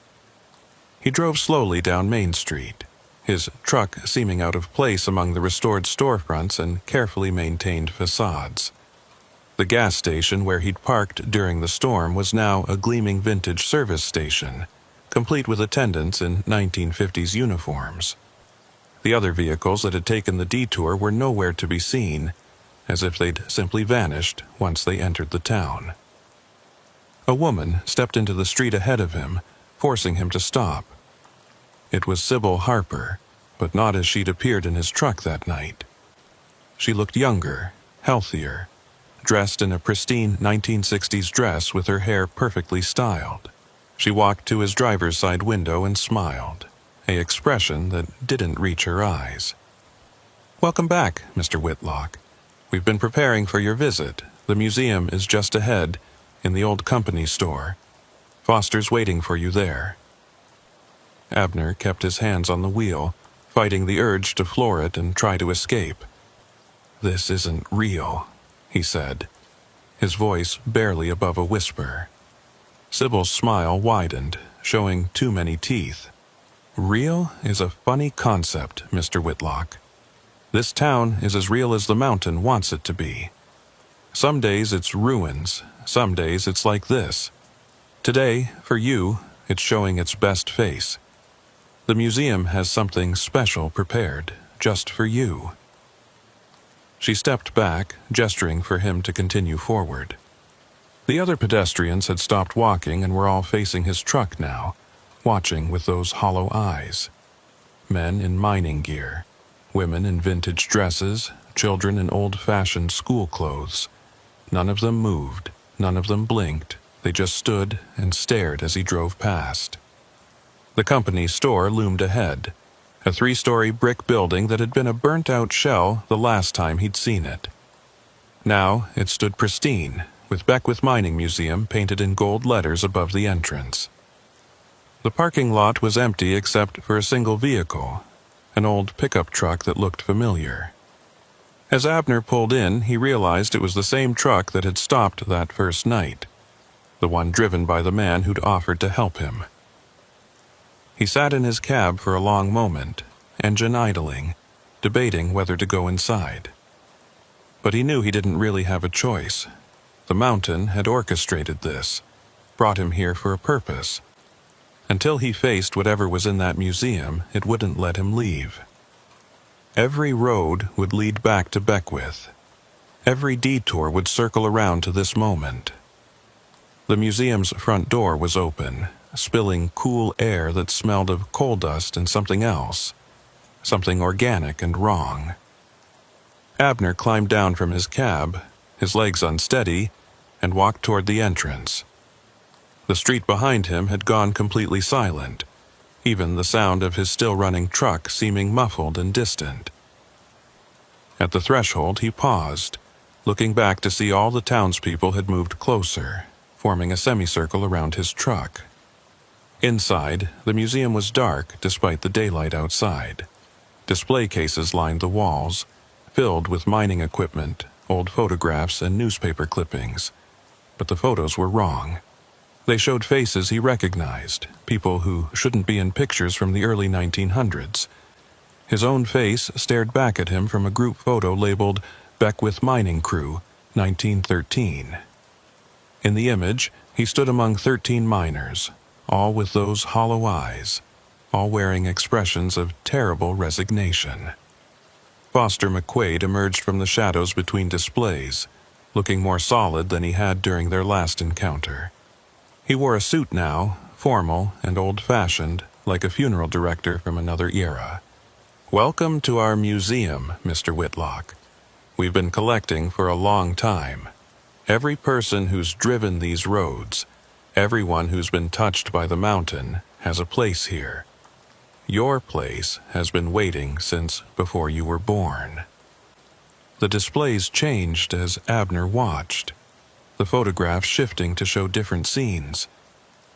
He drove slowly down Main Street, his truck seeming out of place among the restored storefronts and carefully maintained facades. The gas station where he'd parked during the storm was now a gleaming vintage service station, complete with attendants in 1950s uniforms. The other vehicles that had taken the detour were nowhere to be seen, as if they'd simply vanished once they entered the town. A woman stepped into the street ahead of him, forcing him to stop. It was Sybil Harper, but not as she'd appeared in his truck that night. She looked younger, healthier, dressed in a pristine 1960s dress with her hair perfectly styled. She walked to his driver's side window and smiled, an expression that didn't reach her eyes. "Welcome back, Mr. Whitlock. We've been preparing for your visit. The museum is just ahead, in the old company store. Foster's waiting for you there." Abner kept his hands on the wheel, fighting the urge to floor it and try to escape. "This isn't real," he said, his voice barely above a whisper. Sybil's smile widened, showing too many teeth. "Real is a funny concept, Mr. Whitlock. This town is as real as the mountain wants it to be. Some days it's ruins, some days it's like this. Today, for you, it's showing its best face. The museum has something special prepared, just for you." She stepped back, gesturing for him to continue forward. The other pedestrians had stopped walking and were all facing his truck now, watching with those hollow eyes. Men in mining gear, women in vintage dresses, children in old-fashioned school clothes. None of them moved, none of them blinked. They just stood and stared as he drove past. The company store loomed ahead, a 3-story brick building that had been a burnt-out shell the last time he'd seen it. Now it stood pristine, with Beckwith Mining Museum painted in gold letters above the entrance. The parking lot was empty except for a single vehicle, an old pickup truck that looked familiar. As Abner pulled in, he realized it was the same truck that had stopped that first night, the one driven by the man who'd offered to help him. He sat in his cab for a long moment, engine idling, debating whether to go inside. But he knew he didn't really have a choice. The mountain had orchestrated this, brought him here for a purpose. Until he faced whatever was in that museum, it wouldn't let him leave. Every road would lead back to Beckwith. Every detour would circle around to this moment. The museum's front door was open, spilling cool air that smelled of coal dust and something else, something organic and wrong. Abner climbed down from his cab, his legs unsteady, and walked toward the entrance. The street behind him had gone completely silent, even the sound of his still-running truck seeming muffled and distant. At the threshold he paused, looking back to see all the townspeople had moved closer, forming a semicircle around his truck. Inside, the museum was dark despite the daylight outside. Display cases lined the walls, filled with mining equipment, old photographs, and newspaper clippings. But the photos were wrong. They showed faces he recognized, people who shouldn't be in pictures from the early 1900s. His own face stared back at him from a group photo labeled Beckwith Mining Crew, 1913. In the image, he stood among 13 miners, all with those hollow eyes, all wearing expressions of terrible resignation. Foster McQuaid emerged from the shadows between displays, looking more solid than he had during their last encounter. He wore a suit now, formal and old-fashioned, like a funeral director from another era. "Welcome to our museum, Mr. Whitlock. We've been collecting for a long time. Every person who's driven these roads, everyone who's been touched by the mountain, has a place here. Your place has been waiting since before you were born." The displays changed as Abner watched, the photographs shifting to show different scenes.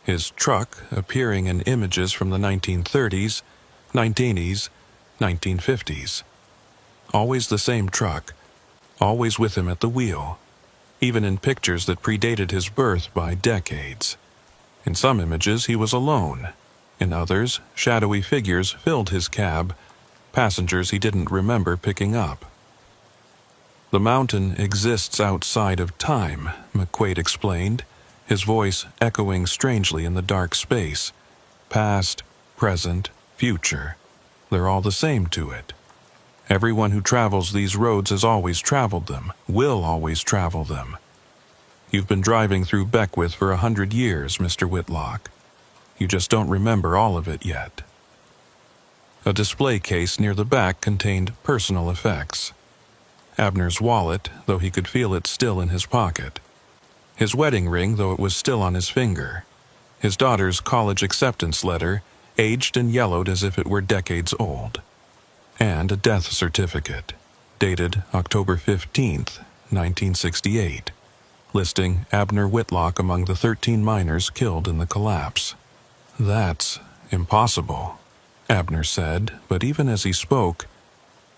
His truck appearing in images from the 1930s, 1980s, 1950s. Always the same truck, always with him at the wheel, even in pictures that predated his birth by decades. In some images he was alone. In others, shadowy figures filled his cab, passengers he didn't remember picking up. "The mountain exists outside of time," McQuaid explained, his voice echoing strangely in the dark space. "Past, present, future. They're all the same to it. Everyone who travels these roads has always traveled them, will always travel them. You've been driving through Beckwith for 100 years, Mr. Whitlock. You just don't remember all of it yet. A display case near the back contained personal effects. Abner's wallet, though he could feel it still in his pocket. His wedding ring, though it was still on his finger. His daughter's college acceptance letter, aged and yellowed as if it were decades old. And a death certificate, dated October 15th, 1968, listing Abner Whitlock among the 13 miners killed in the collapse. That's impossible, Abner said, but even as he spoke,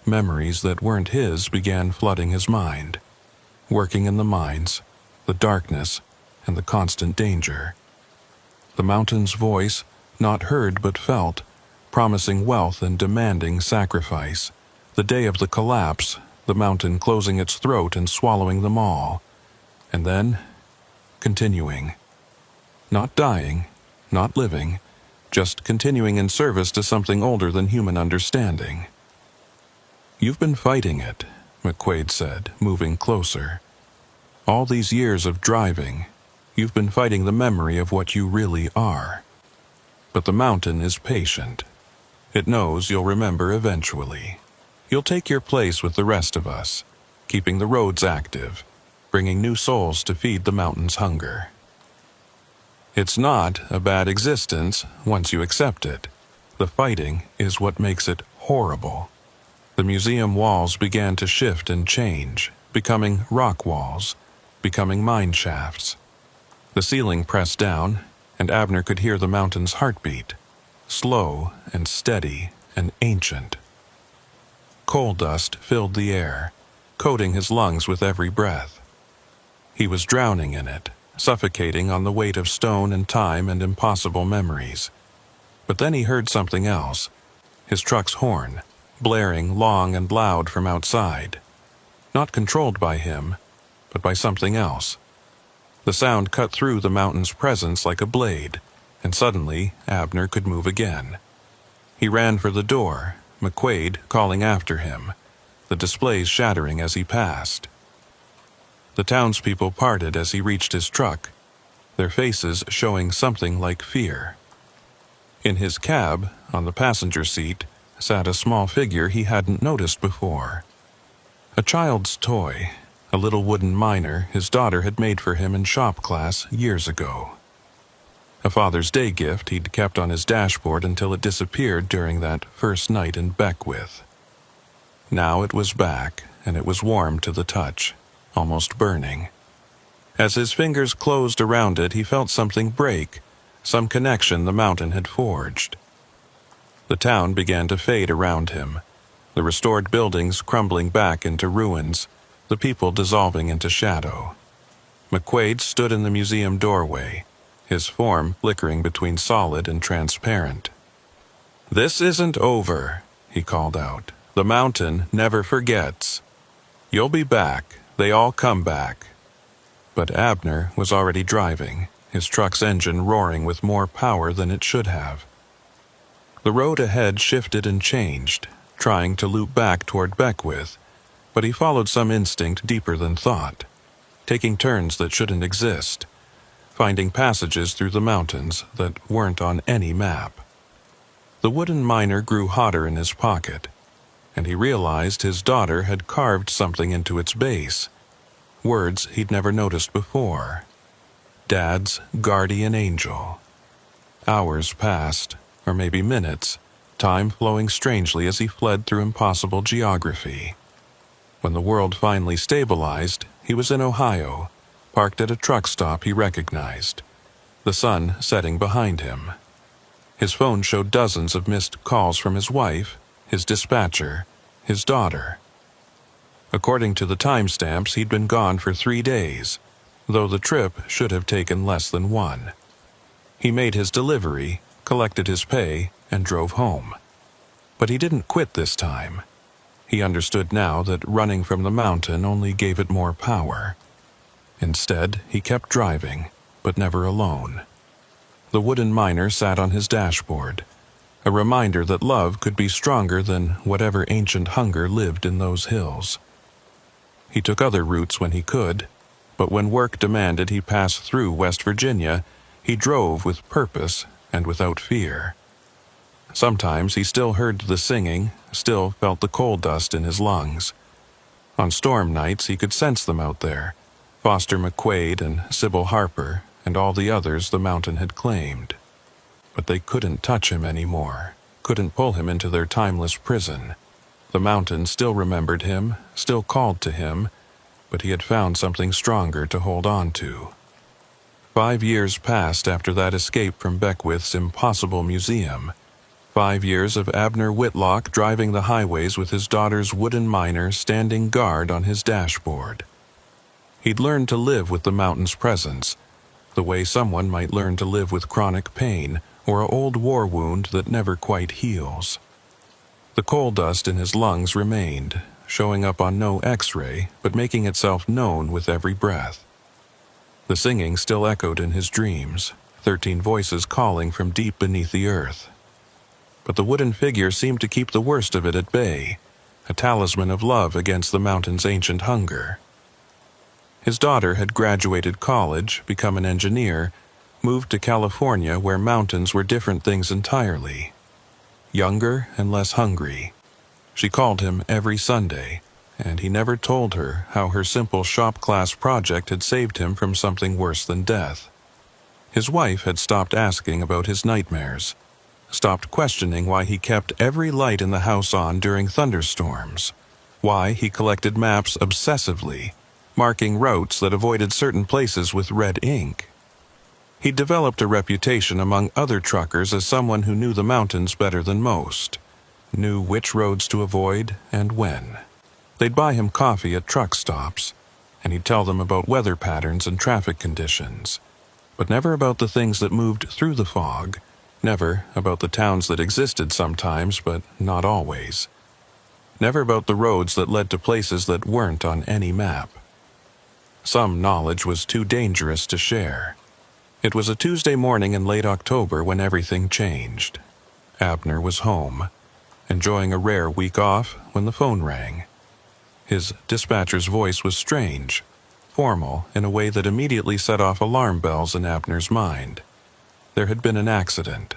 memories that weren't his began flooding his mind, working in the mines, the darkness, and the constant danger. The mountain's voice, not heard but felt, promising wealth and demanding sacrifice. The day of the collapse, the mountain closing its throat and swallowing them all. And then, continuing. Not dying, not living, just continuing in service to something older than human understanding. You've been fighting it, McQuaid said, moving closer. All these years of driving, you've been fighting the memory of what you really are. But the mountain is patient. It knows you'll remember eventually. You'll take your place with the rest of us, keeping the roads active, bringing new souls to feed the mountain's hunger. It's not a bad existence once you accept it. The fighting is what makes it horrible. The museum walls began to shift and change, becoming rock walls, becoming mine shafts. The ceiling pressed down, and Abner could hear the mountain's heartbeat, slow and steady and ancient. Coal dust filled the air, coating his lungs with every breath. He was drowning in it, suffocating on the weight of stone and time and impossible memories. But then he heard something else, his truck's horn, blaring long and loud from outside. Not controlled by him, but by something else. The sound cut through the mountain's presence like a blade, and suddenly Abner could move again. He ran for the door, McQuaid calling after him, the displays shattering as he passed. The townspeople parted as he reached his truck, their faces showing something like fear. In his cab, on the passenger seat, sat a small figure he hadn't noticed before. A child's toy, a little wooden miner his daughter had made for him in shop class years ago. A Father's Day gift he'd kept on his dashboard until it disappeared during that first night in Beckwith. Now it was back, and it was warm to the touch, almost burning. As his fingers closed around it, he felt something break, some connection the mountain had forged. The town began to fade around him, the restored buildings crumbling back into ruins, the people dissolving into shadow. McQuaid stood in the museum doorway, his form flickering between solid and transparent. "This isn't over," he called out. "The mountain never forgets. You'll be back. They all come back." But Abner was already driving, his truck's engine roaring with more power than it should have. The road ahead shifted and changed, trying to loop back toward Beckwith, but he followed some instinct deeper than thought, taking turns that shouldn't exist, finding passages through the mountains that weren't on any map. The wooden miner grew hotter in his pocket, and he realized his daughter had carved something into its base, words he'd never noticed before. Dad's guardian angel. Hours passed, or maybe minutes, time flowing strangely as he fled through impossible geography. When the world finally stabilized, he was in Ohio, parked at a truck stop he recognized, the sun setting behind him. His phone showed dozens of missed calls from his wife, his dispatcher, his daughter. According to the timestamps, he'd been gone for 3 days, though the trip should have taken less than 1. He made his delivery, collected his pay, and drove home. But he didn't quit this time. He understood now that running from the mountain only gave it more power. Instead, he kept driving, but never alone. The wooden miner sat on his dashboard, a reminder that love could be stronger than whatever ancient hunger lived in those hills. He took other routes when he could, but when work demanded he pass through West Virginia, he drove with purpose and without fear. Sometimes he still heard the singing, still felt the coal dust in his lungs. On storm nights he could sense them out there, Foster McQuaid and Sybil Harper and all the others the mountain had claimed. But they couldn't touch him anymore, couldn't pull him into their timeless prison. The mountain still remembered him, still called to him, but he had found something stronger to hold on to. 5 years passed after that escape from Beckwith's impossible museum. 5 years of Abner Whitlock driving the highways with his daughter's wooden miner standing guard on his dashboard. He'd learned to live with the mountain's presence, the way someone might learn to live with chronic pain or an old war wound that never quite heals. The coal dust in his lungs remained, showing up on no X-ray, but making itself known with every breath. The singing still echoed in his dreams, 13 voices calling from deep beneath the earth. But the wooden figure seemed to keep the worst of it at bay, a talisman of love against the mountain's ancient hunger. His daughter had graduated college, become an engineer, moved to California where mountains were different things entirely. Younger and less hungry. She called him every Sunday, and he never told her how her simple shop-class project had saved him from something worse than death. His wife had stopped asking about his nightmares, stopped questioning why he kept every light in the house on during thunderstorms, why he collected maps obsessively, marking routes that avoided certain places with red ink. He'd developed a reputation among other truckers as someone who knew the mountains better than most, knew which roads to avoid and when. They'd buy him coffee at truck stops, and he'd tell them about weather patterns and traffic conditions, but never about the things that moved through the fog, never about the towns that existed sometimes but not always, never about the roads that led to places that weren't on any map. Some knowledge was too dangerous to share. It was a Tuesday morning in late October when everything changed. Abner was home, enjoying a rare week off when the phone rang. His dispatcher's voice was strange, formal in a way that immediately set off alarm bells in Abner's mind. There had been an accident.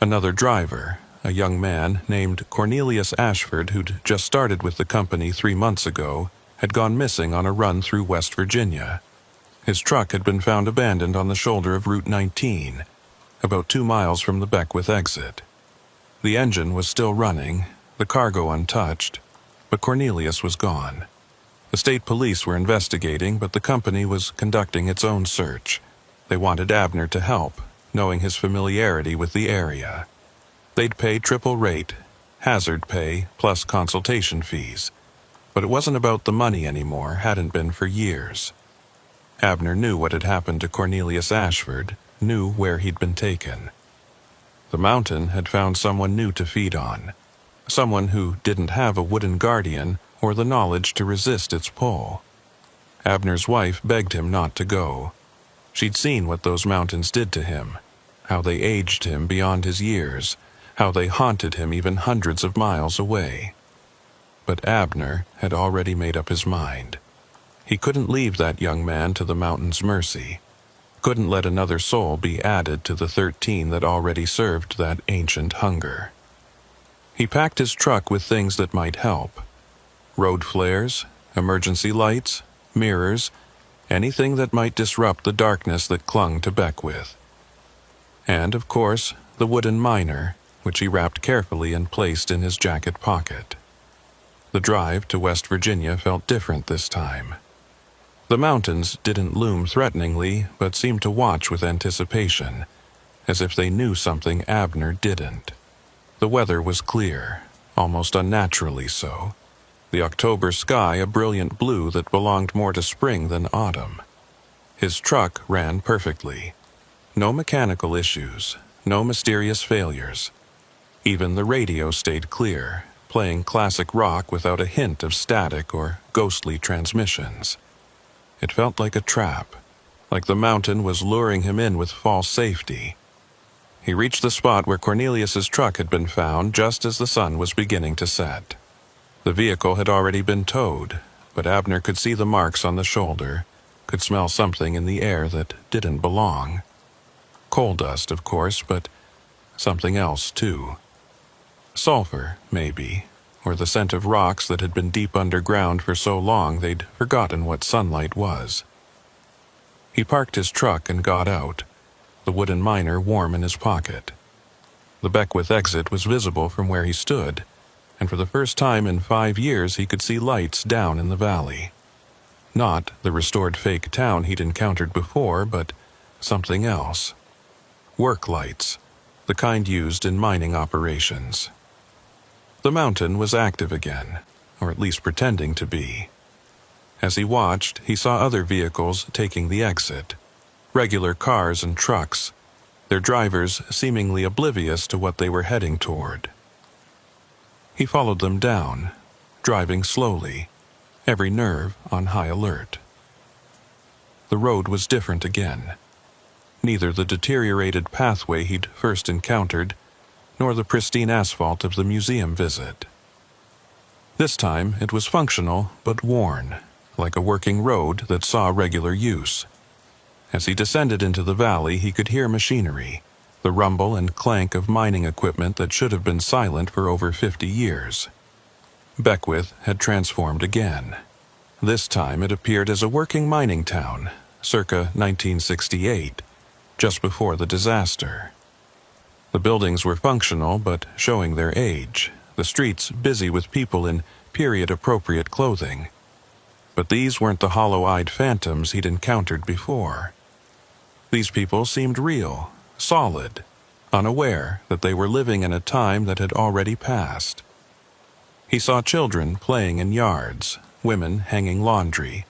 Another driver, a young man named Cornelius Ashford who'd just started with the company 3 months ago, had gone missing on a run through West Virginia. His truck had been found abandoned on the shoulder of Route 19, about 2 miles from the Beckwith exit. The engine was still running, the cargo untouched, but Cornelius was gone. The state police were investigating, but the company was conducting its own search. They wanted Abner to help, knowing his familiarity with the area. They'd pay triple rate, hazard pay, plus consultation fees. But it wasn't about the money anymore, hadn't been for years. Abner knew what had happened to Cornelius Ashford, knew where he'd been taken. The mountain had found someone new to feed on, someone who didn't have a wooden guardian or the knowledge to resist its pull. Abner's wife begged him not to go. She'd seen what those mountains did to him, how they aged him beyond his years, how they haunted him even hundreds of miles away. But Abner had already made up his mind. He couldn't leave that young man to the mountain's mercy, couldn't let another soul be added to the 13 that already served that ancient hunger. He packed his truck with things that might help. Road flares, emergency lights, mirrors, anything that might disrupt the darkness that clung to Beckwith. And, of course, the wooden miner, which he wrapped carefully and placed in his jacket pocket. The drive to West Virginia felt different this time. The mountains didn't loom threateningly, but seemed to watch with anticipation, as if they knew something Abner didn't. The weather was clear, almost unnaturally so. The October sky a brilliant blue that belonged more to spring than autumn. His truck ran perfectly. No mechanical issues, no mysterious failures. Even the radio stayed clear, playing classic rock without a hint of static or ghostly transmissions. It felt like a trap, like the mountain was luring him in with false safety. He reached the spot where Cornelius's truck had been found just as the sun was beginning to set. The vehicle had already been towed, but Abner could see the marks on the shoulder, could smell something in the air that didn't belong. Coal dust, of course, but something else, too. Sulfur, maybe, or the scent of rocks that had been deep underground for so long they'd forgotten what sunlight was. He parked his truck and got out, the wooden miner warm in his pocket. The Beckwith exit was visible from where he stood, and for the first time in 5 years he could see lights down in the valley. Not the restored fake town he'd encountered before, but something else. Work lights, the kind used in mining operations. The mountain was active again, or at least pretending to be. As he watched, he saw other vehicles taking the exit. Regular cars and trucks, their drivers seemingly oblivious to what they were heading toward. He followed them down, driving slowly, every nerve on high alert. The road was different again. Neither the deteriorated pathway he'd first encountered, nor the pristine asphalt of the museum visit. This time it was functional but worn, like a working road that saw regular use. As he descended into the valley, he could hear machinery, the rumble and clank of mining equipment that should have been silent for over 50 years. Beckwith had transformed again. This time it appeared as a working mining town, circa 1968, just before the disaster. The buildings were functional but showing their age, the streets busy with people in period-appropriate clothing. But these weren't the hollow-eyed phantoms he'd encountered before. These people seemed real, solid, unaware that they were living in a time that had already passed. He saw children playing in yards, women hanging laundry,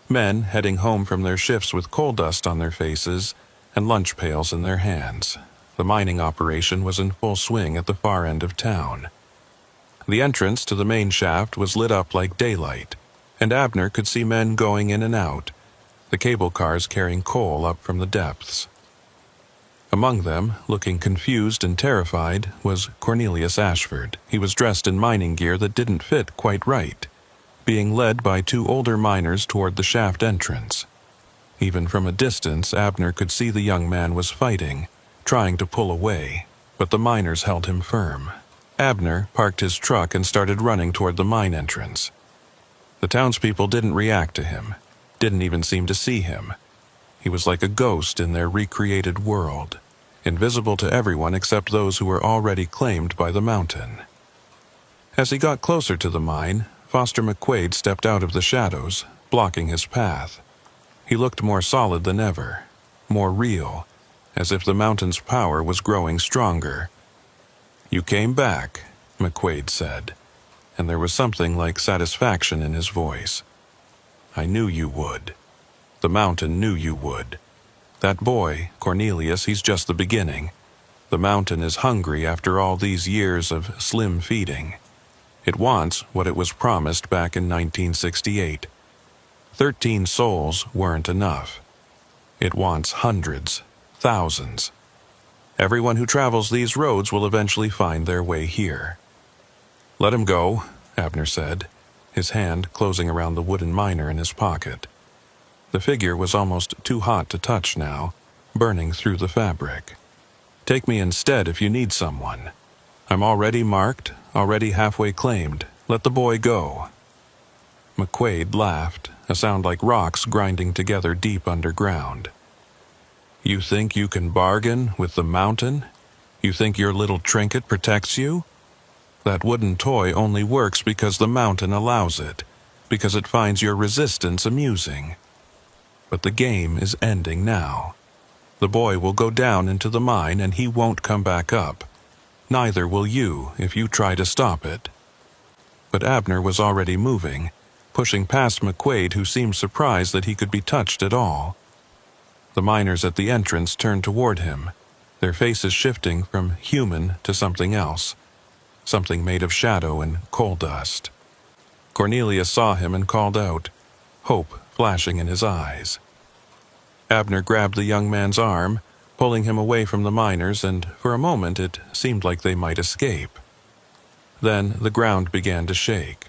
men heading home from their shifts with coal dust on their faces and lunch pails in their hands. The mining operation was in full swing at the far end of town. The entrance to the main shaft was lit up like daylight, and Abner could see men going in and out, the cable cars carrying coal up from the depths. Among them, looking confused and terrified, was Cornelius Ashford. He was dressed in mining gear that didn't fit quite right, being led by 2 older miners toward the shaft entrance. Even from a distance, Abner could see the young man was fighting, trying to pull away, but the miners held him firm. Abner parked his truck and started running toward the mine entrance. The townspeople didn't react to him, didn't even seem to see him. He was like a ghost in their recreated world, invisible to everyone except those who were already claimed by the mountain. As he got closer to the mine, Foster McQuaid stepped out of the shadows, blocking his path. He looked more solid than ever, more real, as if the mountain's power was growing stronger. "You came back," McQuaid said, and there was something like satisfaction in his voice. "I knew you would. The mountain knew you would. That boy, Cornelius, he's just the beginning. The mountain is hungry after all these years of slim feeding. It wants what it was promised back in 1968. 13 souls weren't enough. It wants hundreds, thousands. Everyone who travels these roads will eventually find their way here." "Let him go," Abner said, his hand closing around the wooden miner in his pocket. The figure was almost too hot to touch now, burning through the fabric. "Take me instead if you need someone. I'm already marked, already halfway claimed. Let the boy go." McQuaid laughed, a sound like rocks grinding together deep underground. "You think you can bargain with the mountain? You think your little trinket protects you? That wooden toy only works because the mountain allows it, because it finds your resistance amusing. But the game is ending now. The boy will go down into the mine and he won't come back up. Neither will you if you try to stop it." But Abner was already moving, pushing past McQuaid, who seemed surprised that he could be touched at all. The miners at the entrance turned toward him, their faces shifting from human to something else, something made of shadow and coal dust. Cornelius saw him and called out, hope flashing in his eyes. Abner grabbed the young man's arm, pulling him away from the miners, and for a moment it seemed like they might escape. Then the ground began to shake.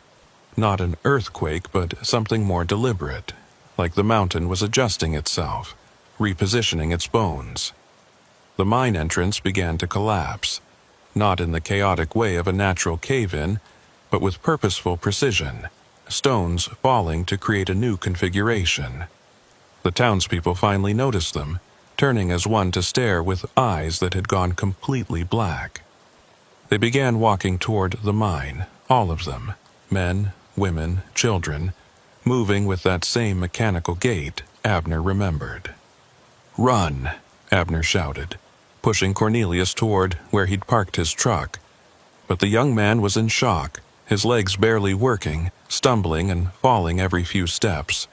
Not an earthquake, but something more deliberate, like the mountain was adjusting itself, repositioning its bones. The mine entrance began to collapse, not in the chaotic way of a natural cave-in, but with purposeful precision, stones falling to create a new configuration. The townspeople finally noticed them, turning as one to stare with eyes that had gone completely black. They began walking toward the mine, all of them, men, women, children, moving with that same mechanical gait Abner remembered. "Run!" Abner shouted, pushing Cornelius toward where he'd parked his truck. But the young man was in shock, his legs barely working, stumbling and falling every few steps.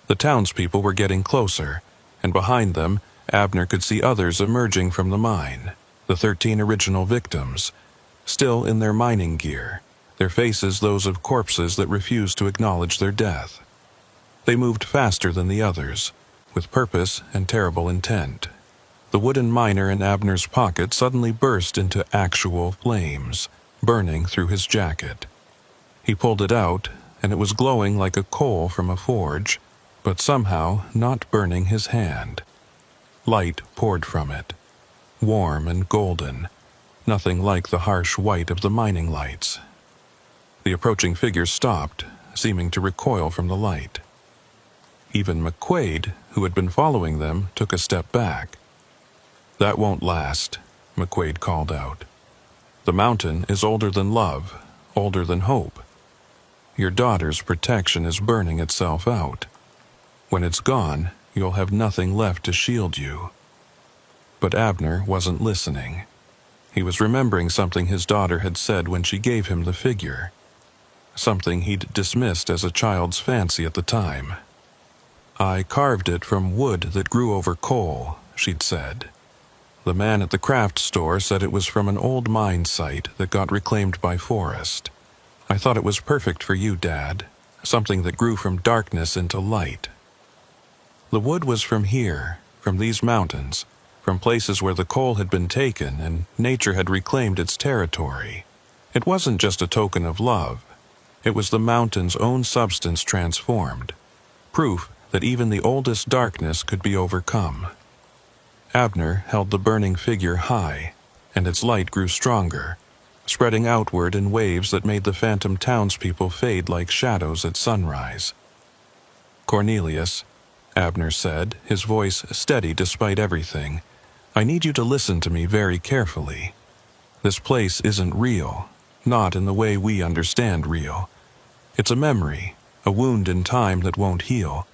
The townspeople were getting closer, and behind them, Abner could see others emerging from the mine, the 13 original victims, still in their mining gear, their faces those of corpses that refused to acknowledge their death. They moved faster than the others, with purpose and terrible intent. The wooden miner in Abner's pocket suddenly burst into actual flames, burning through his jacket. He pulled it out, and it was glowing like a coal from a forge, but somehow not burning his hand. Light poured from it, warm and golden, nothing like the harsh white of the mining lights. The approaching figure stopped, seeming to recoil from the light. Even McQuaid, who had been following them, took a step back. "That won't last," McQuaid called out. "The mountain is older than love, older than hope. Your daughter's protection is burning itself out. When it's gone, you'll have nothing left to shield you." But Abner wasn't listening. He was remembering something his daughter had said when she gave him the figure, something he'd dismissed as a child's fancy at the time. "I carved it from wood that grew over coal," she'd said. "The man at the craft store said it was from an old mine site that got reclaimed by forest. I thought it was perfect for you, Dad, something that grew from darkness into light." The wood was from here, from these mountains, from places where the coal had been taken and nature had reclaimed its territory. It wasn't just a token of love. It was the mountain's own substance transformed, proof that even the oldest darkness could be overcome. Abner held the burning figure high, and its light grew stronger, spreading outward in waves that made the phantom townspeople fade like shadows at sunrise. "Cornelius," Abner said, his voice steady despite everything, "I need you to listen to me very carefully. This place isn't real, not in the way we understand real. It's a memory, a wound in time that won't heal.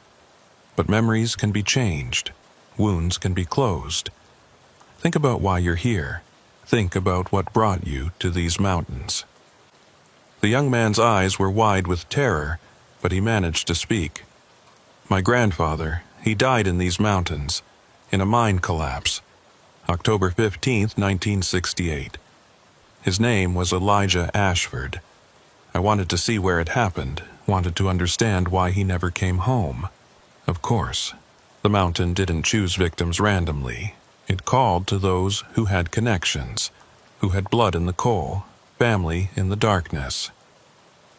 But memories can be changed. Wounds can be closed. Think about why you're here. Think about what brought you to these mountains." The young man's eyes were wide with terror, but he managed to speak. "My grandfather, he died in these mountains, in a mine collapse, October 15th, 1968. His name was Elijah Ashford. I wanted to see where it happened, wanted to understand why he never came home. Of course, the mountain didn't choose victims randomly. It called to those who had connections, who had blood in the coal, family in the darkness.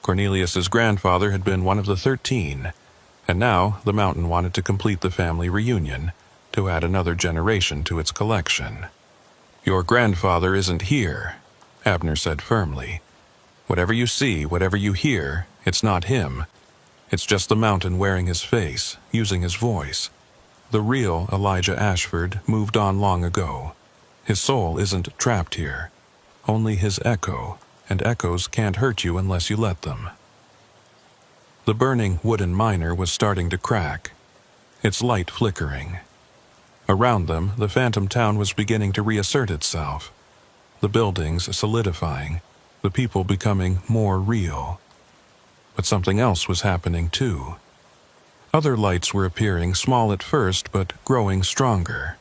Cornelius's grandfather had been one of the 13, and now the mountain wanted to complete the family reunion, to add another generation to its collection. "Your grandfather isn't here," Abner said firmly. "Whatever you see, whatever you hear, it's not him. It's just the mountain wearing his face, using his voice. The real Elijah Ashford moved on long ago. His soul isn't trapped here. Only his echo, and echoes can't hurt you unless you let them." The burning wooden miner was starting to crack, its light flickering. Around them, the phantom town was beginning to reassert itself, the buildings solidifying, the people becoming more real. But something else was happening too. Other lights were appearing, small at first, but growing stronger.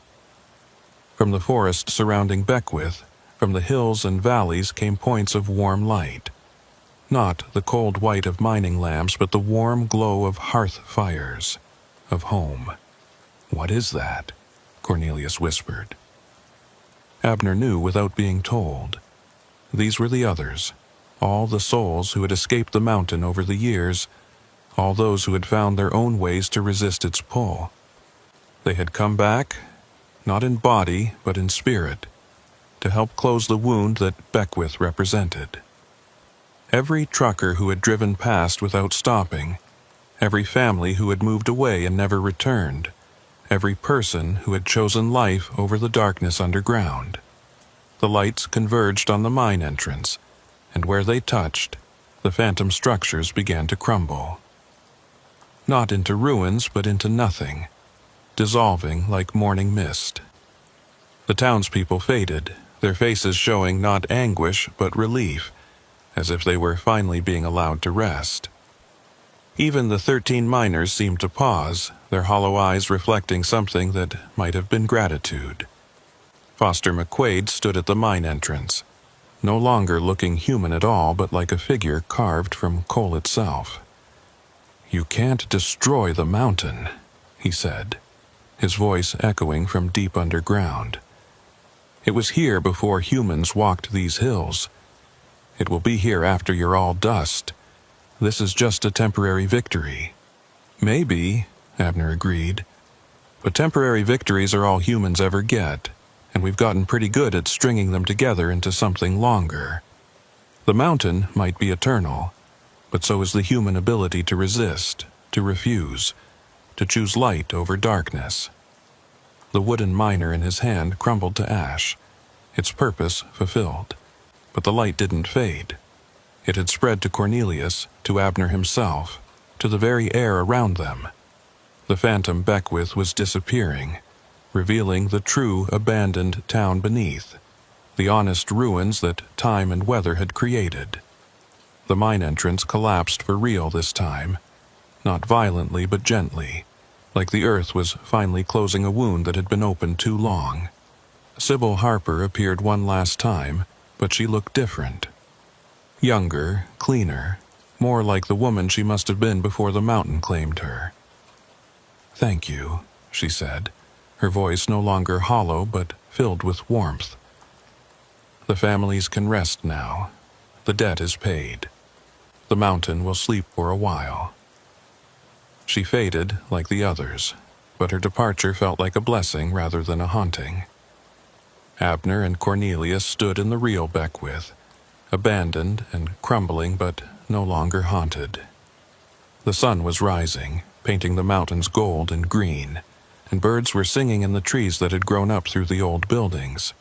From the forest surrounding Beckwith, from the hills and valleys came points of warm light. Not the cold white of mining lamps, but the warm glow of hearth fires, of home. "What is that?" Cornelius whispered. Abner knew without being told. These were the others, all the souls who had escaped the mountain over the years, all those who had found their own ways to resist its pull. They had come back, not in body but in spirit, to help close the wound that Beckwith represented. Every trucker who had driven past without stopping, every family who had moved away and never returned, every person who had chosen life over the darkness underground. The lights converged on the mine entrance, and where they touched, the phantom structures began to crumble. Not into ruins, but into nothing, dissolving like morning mist. The townspeople faded, their faces showing not anguish but relief, as if they were finally being allowed to rest. Even the 13 miners seemed to pause, their hollow eyes reflecting something that might have been gratitude. Foster McQuaid stood at the mine entrance, no longer looking human at all but like a figure carved from coal itself. "You can't destroy the mountain," he said, his voice echoing from deep underground. "It was here before humans walked these hills. It will be here after you're all dust. This is just a temporary victory." "Maybe," Abner agreed, "but temporary victories are all humans ever get, and we've gotten pretty good at stringing them together into something longer. The mountain might be eternal, but so is the human ability to resist, to refuse, to choose light over darkness." The wooden miner in his hand crumbled to ash, its purpose fulfilled, but the light didn't fade. It had spread to Cornelius, to Abner himself, to the very air around them. The phantom Beckwith was disappearing, revealing the true abandoned town beneath, the honest ruins that time and weather had created. The mine entrance collapsed for real this time, not violently but gently, like the earth was finally closing a wound that had been open too long. Sybil Harper appeared one last time, but she looked different. Younger, cleaner, more like the woman she must have been before the mountain claimed her. "Thank you," she said, her voice no longer hollow but filled with warmth. "The families can rest now. The debt is paid. The mountain will sleep for a while." She faded like the others, but her departure felt like a blessing rather than a haunting. Abner and Cornelius stood in the real Beckwith, abandoned and crumbling but no longer haunted. The sun was rising, painting the mountains gold and green, and birds were singing in the trees that had grown up through the old buildings.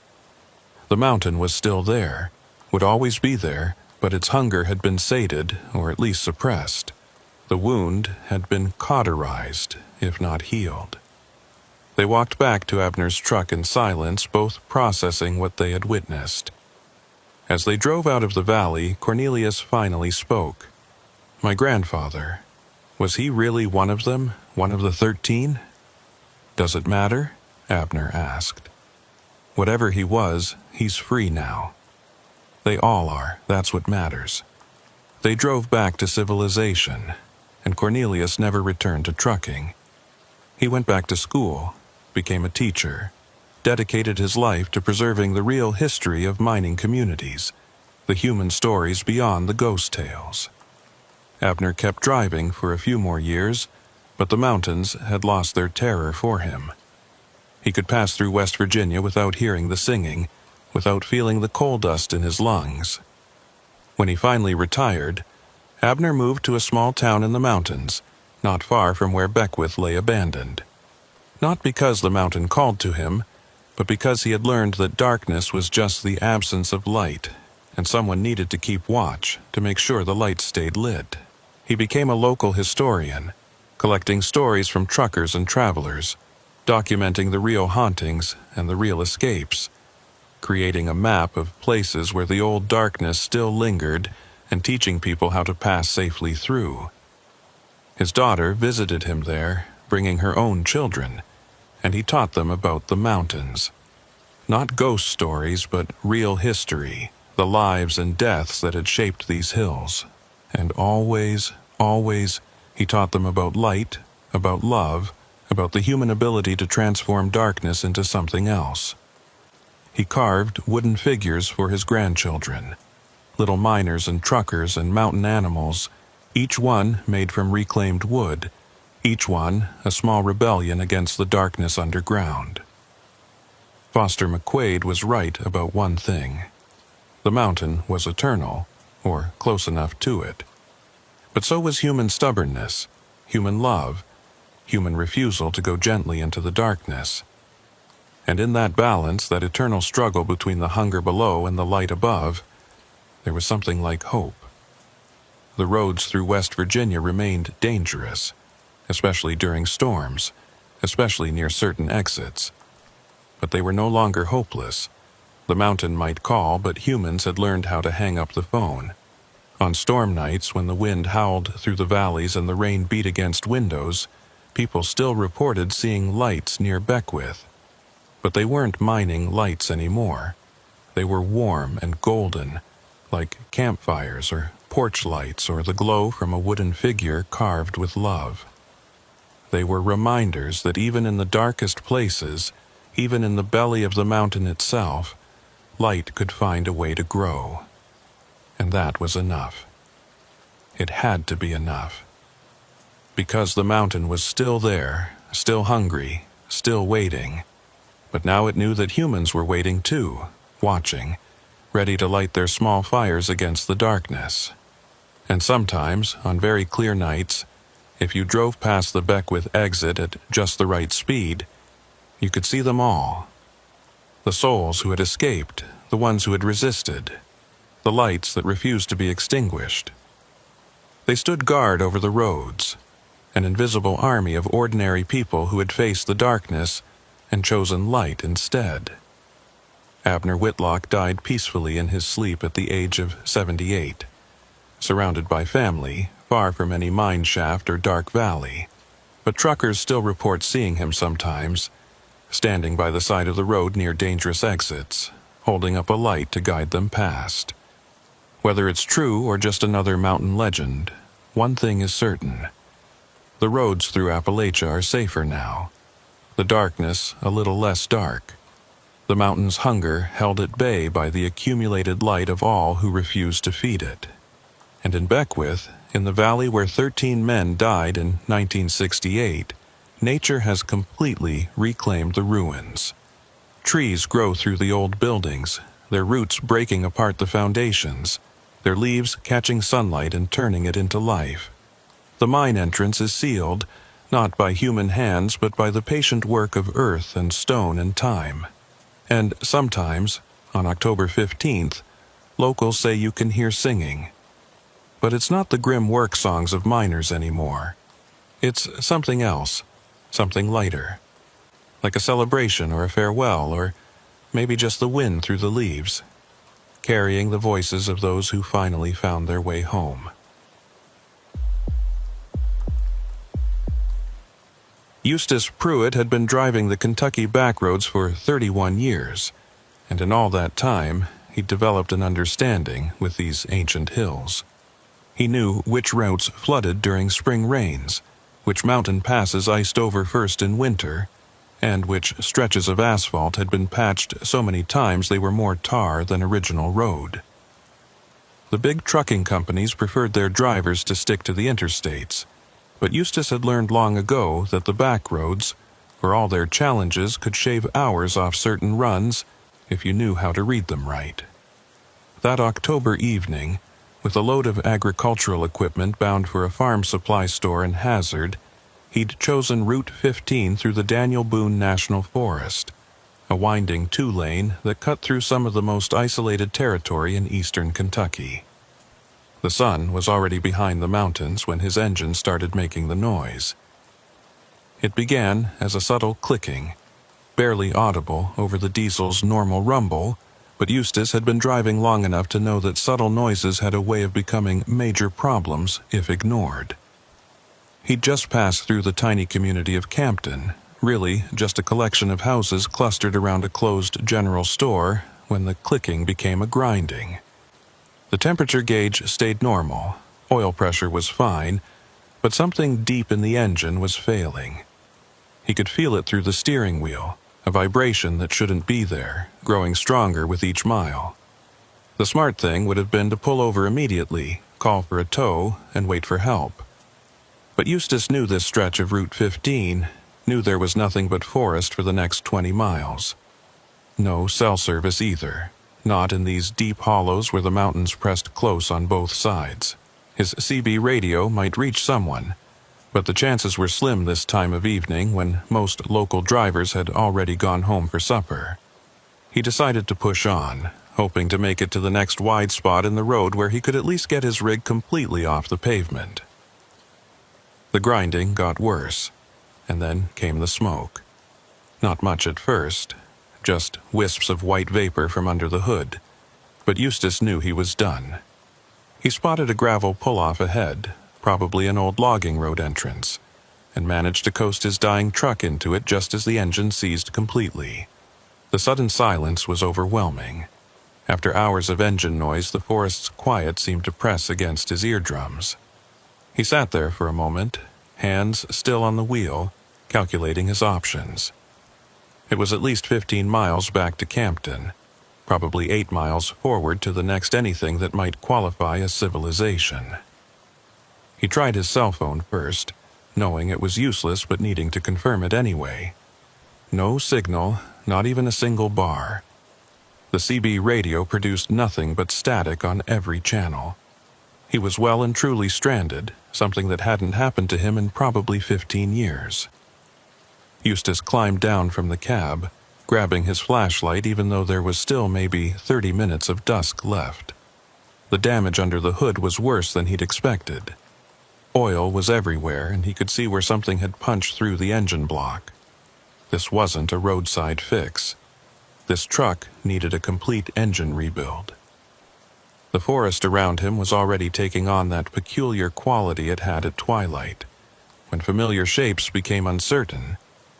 The mountain was still there, would always be there, but its hunger had been sated, or at least suppressed. The wound had been cauterized, if not healed. They walked back to Abner's truck in silence, both processing what they had witnessed. As they drove out of the valley, Cornelius finally spoke. "My grandfather, was he really one of them, one of the 13? "Does it matter?" Abner asked. "Whatever he was, he's free now. They all are, that's what matters." They drove back to civilization, and Cornelius never returned to trucking. He went back to school, became a teacher, dedicated his life to preserving the real history of mining communities, the human stories beyond the ghost tales. Abner kept driving for a few more years, but the mountains had lost their terror for him. He could pass through West Virginia without hearing the singing, without feeling the coal dust in his lungs. When he finally retired, Abner moved to a small town in the mountains, not far from where Beckwith lay abandoned. Not because the mountain called to him, but because he had learned that darkness was just the absence of light, and someone needed to keep watch to make sure the light stayed lit. He became a local historian, collecting stories from truckers and travelers, documenting the real hauntings and the real escapes, creating a map of places where the old darkness still lingered and teaching people how to pass safely through. His daughter visited him there, bringing her own children, and he taught them about the mountains. Not ghost stories, but real history, the lives and deaths that had shaped these hills. And always, he taught them about light, about love, about the human ability to transform darkness into something else. He carved wooden figures for his grandchildren, little miners and truckers and mountain animals, each one made from reclaimed wood, each one a small rebellion against the darkness underground. Foster McQuaid was right about one thing. The mountain was eternal, or close enough to it. But so was human stubbornness, human love, human refusal to go gently into the darkness. And in that balance, that eternal struggle between the hunger below and the light above, there was something like hope. The roads through West Virginia remained dangerous, especially during storms, especially near certain exits. But they were no longer hopeless. The mountain might call, but humans had learned how to hang up the phone. On storm nights, when the wind howled through the valleys and the rain beat against windows, people still reported seeing lights near Beckwith. But they weren't mining lights anymore. They were warm and golden, like campfires or porch lights or the glow from a wooden figure carved with love. They were reminders that even in the darkest places, even in the belly of the mountain itself, light could find a way to grow. And that was enough. It had to be enough. Because the mountain was still there, still hungry, still waiting. But now it knew that humans were waiting too, watching, ready to light their small fires against the darkness. And sometimes, on very clear nights, if you drove past the Beckwith exit at just the right speed, you could see them all. The souls who had escaped, the ones who had resisted, the lights that refused to be extinguished. They stood guard over the roads, an invisible army of ordinary people who had faced the darkness and chosen light instead. Abner Whitlock died peacefully in his sleep at the age of 78, surrounded by family, far from any mine shaft or dark valley. But truckers still report seeing him sometimes, standing by the side of the road near dangerous exits, holding up a light to guide them past. Whether it's true or just another mountain legend, one thing is certain. The roads through Appalachia are safer now. The darkness a little less dark. The mountain's hunger held at bay by the accumulated light of all who refused to feed it. And in Beckwith, in the valley where 13 men died in 1968, nature has completely reclaimed the ruins. Trees grow through the old buildings, their roots breaking apart the foundations, their leaves catching sunlight and turning it into life. The mine entrance is sealed, not by human hands but by the patient work of earth and stone and time. And sometimes, on October 15th, locals say you can hear singing. But it's not the grim work songs of miners anymore. It's something else, something lighter. Like a celebration or a farewell, or maybe just the wind through the leaves, carrying the voices of those who finally found their way home. Eustace Pruitt had been driving the Kentucky backroads for 31 years, and in all that time, he'd developed an understanding with these ancient hills. He knew which routes flooded during spring rains, which mountain passes iced over first in winter, and which stretches of asphalt had been patched so many times they were more tar than original road. The big trucking companies preferred their drivers to stick to the interstates, but Eustace had learned long ago that the back roads, for all their challenges, could shave hours off certain runs if you knew how to read them right. That October evening, with a load of agricultural equipment bound for a farm supply store in Hazard, he'd chosen Route 15 through the Daniel Boone National Forest, a winding two-lane that cut through some of the most isolated territory in eastern Kentucky. The sun was already behind the mountains when his engine started making the noise. It began as a subtle clicking, barely audible over the diesel's normal rumble, but Eustace had been driving long enough to know that subtle noises had a way of becoming major problems if ignored. He'd just passed through the tiny community of Campton, really just a collection of houses clustered around a closed general store, when the clicking became a grinding. The temperature gauge stayed normal, oil pressure was fine, but something deep in the engine was failing. He could feel it through the steering wheel, a vibration that shouldn't be there, growing stronger with each mile. The smart thing would have been to pull over immediately, call for a tow, and wait for help. But Eustace knew this stretch of Route 15, knew there was nothing but forest for the next 20 miles. No cell service either, not in these deep hollows where the mountains pressed close on both sides. His CB radio might reach someone, but the chances were slim this time of evening when most local drivers had already gone home for supper. He decided to push on, hoping to make it to the next wide spot in the road where he could at least get his rig completely off the pavement. The grinding got worse, and then came the smoke. Not much at first, just wisps of white vapor from under the hood, but Eustace knew he was done. He spotted a gravel pull-off ahead, probably an old logging road entrance, and managed to coast his dying truck into it just as the engine seized completely. The sudden silence was overwhelming. After hours of engine noise, the forest's quiet seemed to press against his eardrums. He sat there for a moment, hands still on the wheel, calculating his options. It was at least 15 miles back to Campton, probably 8 miles forward to the next anything that might qualify as civilization. He tried his cell phone first, knowing it was useless but needing to confirm it anyway. No signal, not even a single bar. The CB radio produced nothing but static on every channel. He was well and truly stranded, something that hadn't happened to him in probably 15 years. Eustace climbed down from the cab, grabbing his flashlight even though there was still maybe 30 minutes of dusk left. The damage under the hood was worse than he'd expected. Oil was everywhere, and he could see where something had punched through the engine block. This wasn't a roadside fix. This truck needed a complete engine rebuild. The forest around him was already taking on that peculiar quality it had at twilight, when familiar shapes became uncertain,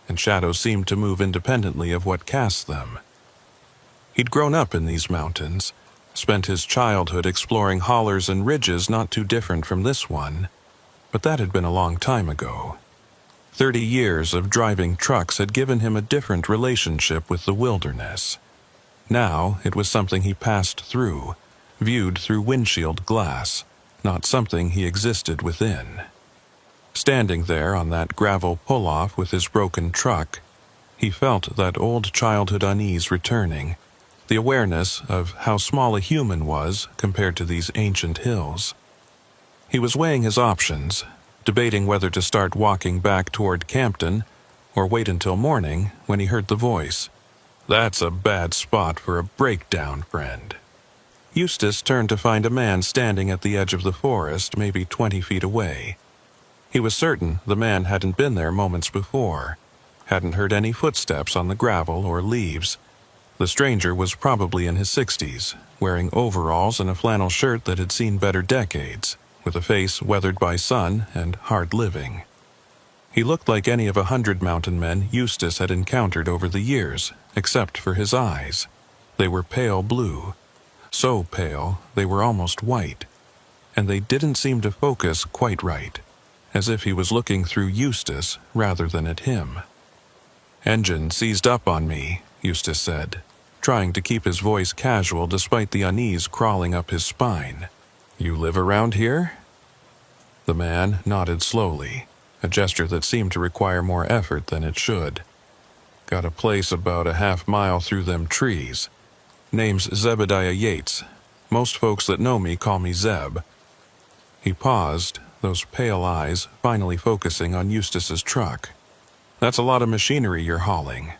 and shadows seemed to move independently of what cast them. He'd grown up in these mountains, spent his childhood exploring hollers and ridges not too different from this one, but that had been a long time ago. 30 years of driving trucks had given him a different relationship with the wilderness. Now it was something he passed through, viewed through windshield glass, not something he existed within. Standing there on that gravel pull-off with his broken truck, he felt that old childhood unease returning, the awareness of how small a human was compared to these ancient hills. He was weighing his options, debating whether to start walking back toward Campton or wait until morning when he heard the voice. "That's a bad spot for a breakdown, friend." Eustace turned to find a man standing at the edge of the forest, maybe 20 feet away. He was certain the man hadn't been there moments before, hadn't heard any footsteps on the gravel or leaves. The stranger was probably in his 60s, wearing overalls and a flannel shirt that had seen better decades, with a face weathered by sun and hard living. He looked like any of 100 mountain men Eustace had encountered over the years, except for his eyes. They were pale blue, so pale they were almost white, and they didn't seem to focus quite right, as if he was looking through Eustace rather than at him. "Engine seized up on me," Eustace said, trying to keep his voice casual despite the unease crawling up his spine. "You live around here?" The man nodded slowly, a gesture that seemed to require more effort than it should. "Got a place about a half-mile through them trees. Name's Zebediah Yates. Most folks that know me call me Zeb." He paused, those pale eyes finally focusing on Eustace's truck. "That's a lot of machinery you're hauling.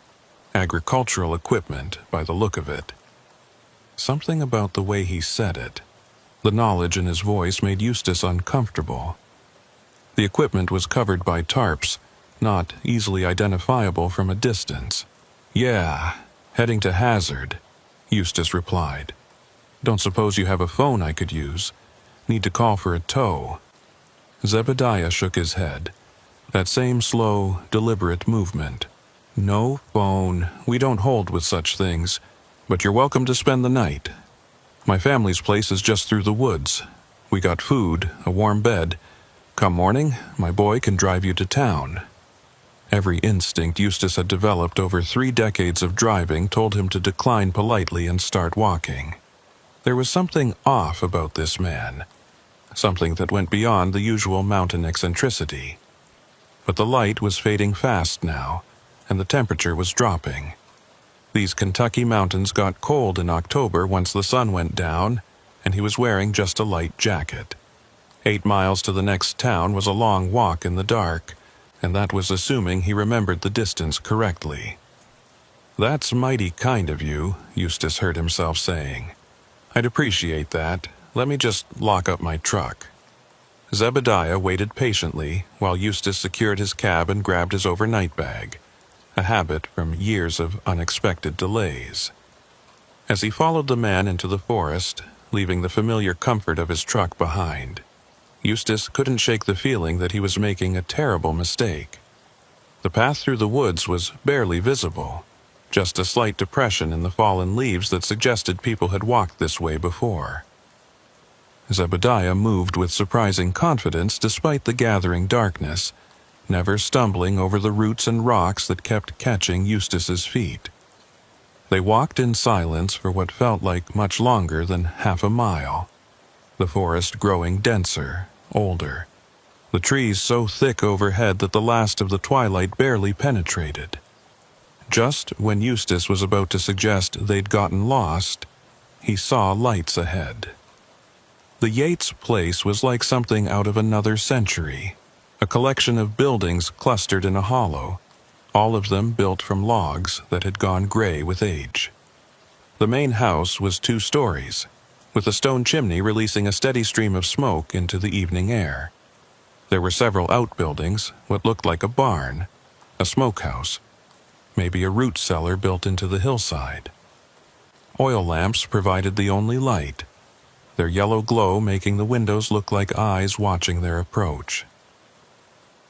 Agricultural equipment, by the look of it." Something about the way he said it, the knowledge in his voice, made Eustace uncomfortable. The equipment was covered by tarps, not easily identifiable from a distance. "Yeah, heading to Hazard," Eustace replied. "Don't suppose you have a phone I could use? Need to call for a tow." Zebediah shook his head. That same slow, deliberate movement. "No phone, we don't hold with such things, but you're welcome to spend the night. My family's place is just through the woods. We got food, a warm bed. Come morning, my boy can drive you to town." Every instinct Eustace had developed over 3 decades of driving told him to decline politely and start walking. There was something off about this man, something that went beyond the usual mountain eccentricity. But the light was fading fast now, and the temperature was dropping. These Kentucky mountains got cold in October once the sun went down, and he was wearing just a light jacket. 8 miles to the next town was a long walk in the dark, and that was assuming he remembered the distance correctly. "That's mighty kind of you," Eustace heard himself saying. "I'd appreciate that. Let me just lock up my truck." Zebediah waited patiently while Eustace secured his cab and grabbed his overnight bag, a habit from years of unexpected delays. As he followed the man into the forest, leaving the familiar comfort of his truck behind, Eustace couldn't shake the feeling that he was making a terrible mistake. The path through the woods was barely visible, just a slight depression in the fallen leaves that suggested people had walked this way before. Zebediah moved with surprising confidence despite the gathering darkness, never stumbling over the roots and rocks that kept catching Eustace's feet. They walked in silence for what felt like much longer than half a mile, the forest growing denser, older, the trees so thick overhead that the last of the twilight barely penetrated. Just when Eustace was about to suggest they'd gotten lost, he saw lights ahead. The Yates place was like something out of another century, a collection of buildings clustered in a hollow, all of them built from logs that had gone gray with age. The main house was 2 stories, with a stone chimney releasing a steady stream of smoke into the evening air. There were several outbuildings, what looked like a barn, a smokehouse, maybe a root cellar built into the hillside. Oil lamps provided the only light, their yellow glow making the windows look like eyes watching their approach.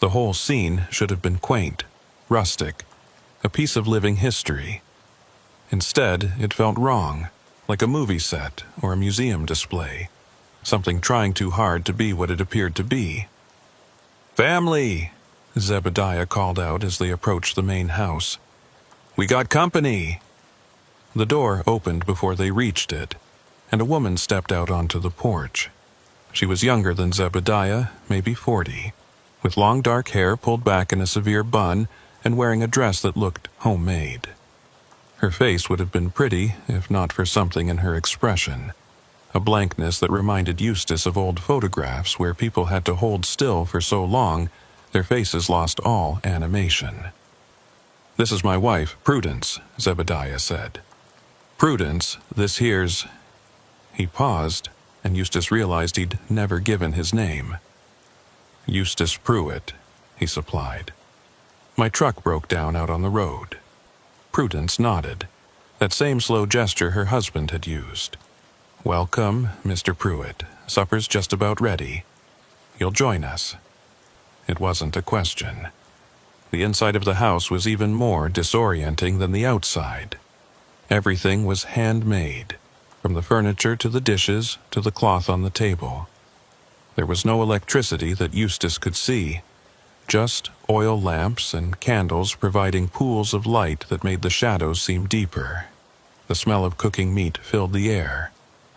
The whole scene should have been quaint, rustic, a piece of living history. Instead, it felt wrong, like a movie set or a museum display, something trying too hard to be what it appeared to be. "Family!" Zebediah called out as they approached the main house. "We got company!" The door opened before they reached it, and a woman stepped out onto the porch. She was younger than Zebediah, maybe 40, with long dark hair pulled back in a severe bun and wearing a dress that looked homemade. Her face would have been pretty if not for something in her expression, a blankness that reminded Eustace of old photographs where people had to hold still for so long their faces lost all animation. "This is my wife, Prudence," Zebediah said. "Prudence, this here's—" He paused, and Eustace realized he'd never given his name. "Eustace Pruitt," he supplied. "My truck broke down out on the road." Prudence nodded, that same slow gesture her husband had used. "Welcome, Mr. Pruitt. Supper's just about ready. You'll join us." It wasn't a question. The inside of the house was even more disorienting than the outside. Everything was handmade, from the furniture to the dishes to the cloth on the table. There was no electricity that Eustace could see, just oil lamps and candles providing pools of light that made the shadows seem deeper. The smell of cooking meat filled the air,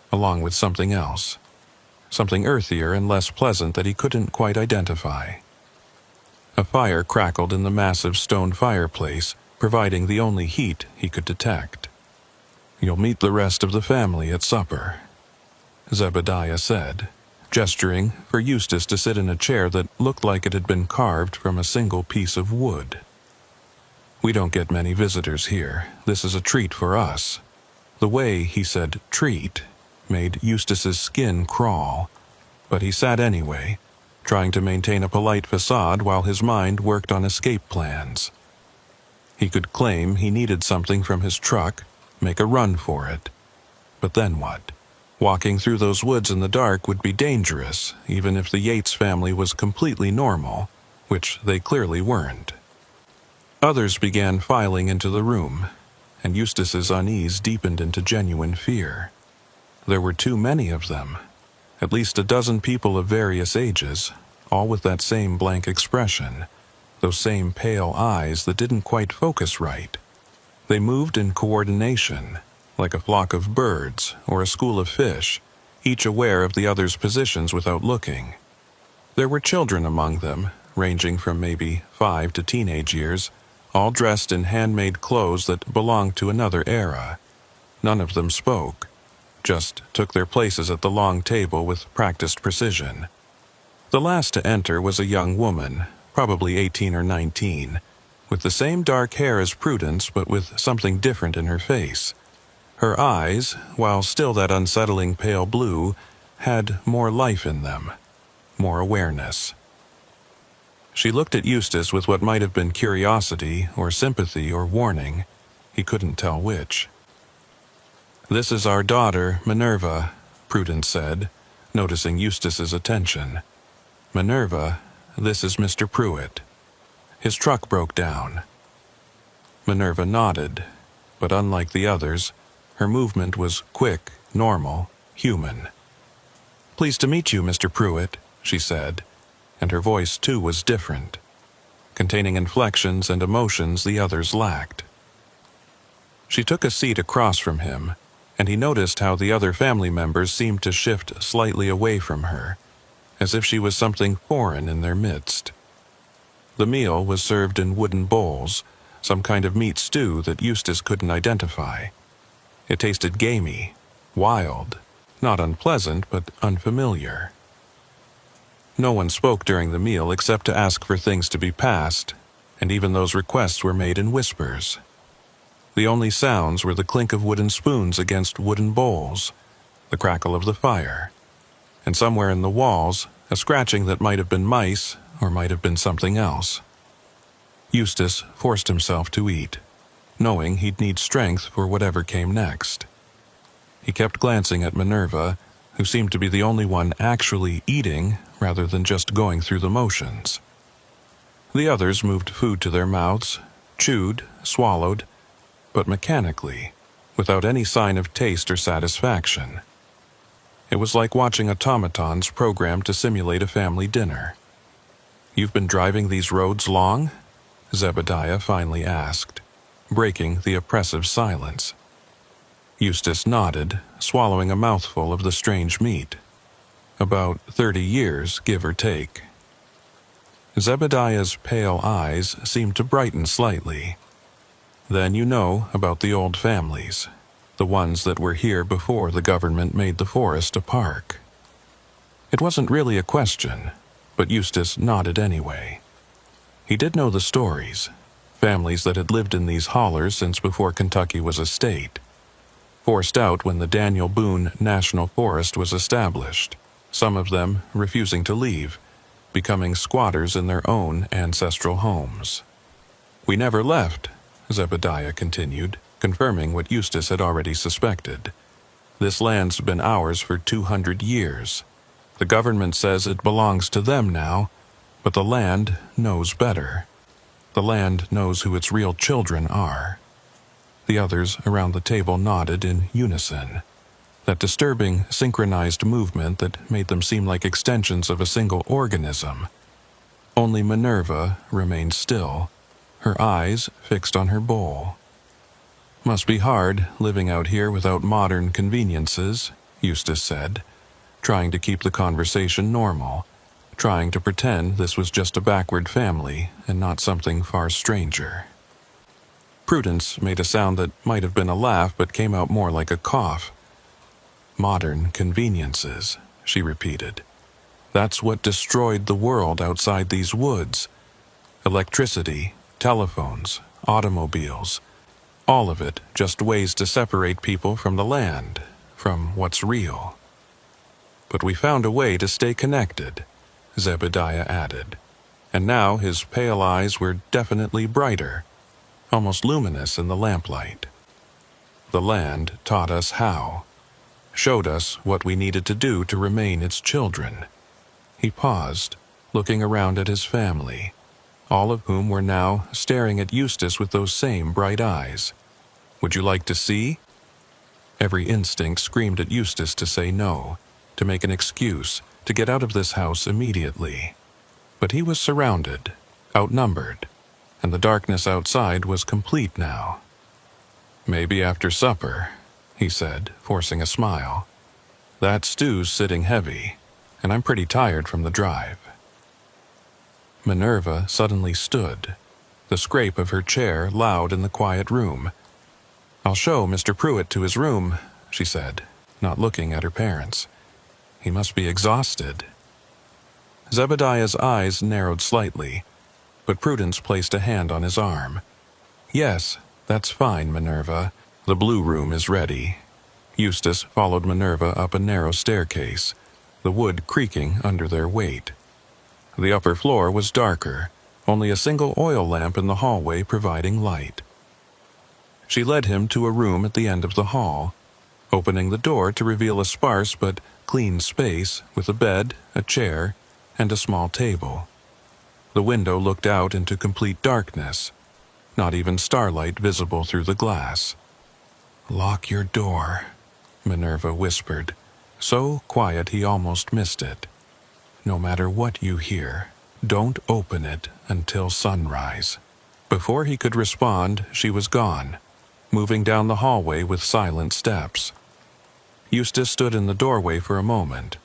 along with something else, something earthier and less pleasant that he couldn't quite identify. A fire crackled in the massive stone fireplace, providing the only heat he could detect. "You'll meet the rest of the family at supper," Zebediah said, gesturing for Eustace to sit in a chair that looked like it had been carved from a single piece of wood. "We don't get many visitors here. This is a treat for us." The way he said "treat" made Eustace's skin crawl, but he sat anyway, trying to maintain a polite facade while his mind worked on escape plans. He could claim he needed something from his truck, make a run for it. But then what? Walking through those woods in the dark would be dangerous, even if the Yates family was completely normal, which they clearly weren't. Others began filing into the room, and Eustace's unease deepened into genuine fear. There were too many of them, at least a dozen people of various ages, all with that same blank expression, those same pale eyes that didn't quite focus right. They moved in coordination, like a flock of birds or a school of fish, each aware of the other's positions without looking. There were children among them, ranging from maybe 5 to teenage years, all dressed in handmade clothes that belonged to another era. None of them spoke, just took their places at the long table with practiced precision. The last to enter was a young woman, probably 18 or 19, with the same dark hair as Prudence but with something different in her face. Her eyes, while still that unsettling pale blue, had more life in them, more awareness. She looked at Eustace with what might have been curiosity or sympathy or warning. He couldn't tell which. "This is our daughter, Minerva," Prudence said, noticing Eustace's attention. "Minerva, this is Mr. Pruitt. His truck broke down." Minerva nodded, but unlike the others, her movement was quick, normal, human. "Pleased to meet you, Mr. Pruitt," she said, and her voice too was different, containing inflections and emotions the others lacked. She took a seat across from him, and he noticed how the other family members seemed to shift slightly away from her, as if she was something foreign in their midst. The meal was served in wooden bowls, some kind of meat stew that Eustace couldn't identify. It tasted gamey, wild, not unpleasant but unfamiliar. No one spoke during the meal except to ask for things to be passed, and even those requests were made in whispers. The only sounds were the clink of wooden spoons against wooden bowls, the crackle of the fire, and somewhere in the walls, a scratching that might have been mice or might have been something else. Eustace forced himself to eat, knowing he'd need strength for whatever came next. He kept glancing at Minerva, who seemed to be the only one actually eating rather than just going through the motions. The others moved food to their mouths, chewed, swallowed, but mechanically, without any sign of taste or satisfaction. It was like watching automatons programmed to simulate a family dinner. "You've been driving these roads long?" Zebediah finally asked, breaking the oppressive silence. Eustace nodded, swallowing a mouthful of the strange meat. "About 30 years, give or take." Zebediah's pale eyes seemed to brighten slightly. "Then you know about the old families, the ones that were here before the government made the forest a park." It wasn't really a question, but Eustace nodded anyway. He did know the stories, families that had lived in these hollers since before Kentucky was a state. Forced out when the Daniel Boone National Forest was established, some of them refusing to leave, becoming squatters in their own ancestral homes. "We never left," Zebediah continued, confirming what Eustace had already suspected. "This land's been ours for 200 years. The government says it belongs to them now, but the land knows better. The land knows who its real children are." The others around the table nodded in unison, that disturbing synchronized movement that made them seem like extensions of a single organism. Only Minerva remained still, her eyes fixed on her bowl. "Must be hard living out here without modern conveniences," Eustace said, trying to keep the conversation normal, trying to pretend this was just a backward family and not something far stranger. Prudence made a sound that might have been a laugh but came out more like a cough. "Modern conveniences," she repeated. "That's what destroyed the world outside these woods. Electricity, telephones, automobiles, all of it just ways to separate people from the land, from what's real. But we found a way to stay connected," Zebediah added, and now his pale eyes were definitely brighter, almost luminous in the lamplight. "The land taught us how, showed us what we needed to do to remain its children." He paused, looking around at his family, all of whom were now staring at Eustace with those same bright eyes. "Would you like to see?" Every instinct screamed at Eustace to say no, to make an excuse, to get out of this house immediately. But he was surrounded, outnumbered, and the darkness outside was complete now. "Maybe after supper," he said, forcing a smile. "That stew's sitting heavy, and I'm pretty tired from the drive." Minerva suddenly stood, the scrape of her chair loud in the quiet room. "I'll show Mr. Pruitt to his room," she said, not looking at her parents. "He must be exhausted." Zebediah's eyes narrowed slightly, but Prudence placed a hand on his arm. "Yes, that's fine, Minerva. The blue room is ready." Eustace followed Minerva up a narrow staircase, the wood creaking under their weight. The upper floor was darker, only a single oil lamp in the hallway providing light. She led him to a room at the end of the hall, opening the door to reveal a sparse but clean space with a bed, a chair, and a small table. The window looked out into complete darkness, not even starlight visible through the glass. "Lock your door," Minerva whispered, so quiet he almost missed it. "No matter what you hear, don't open it until sunrise." Before he could respond, she was gone, moving down the hallway with silent steps. Eustace stood in the doorway for a moment,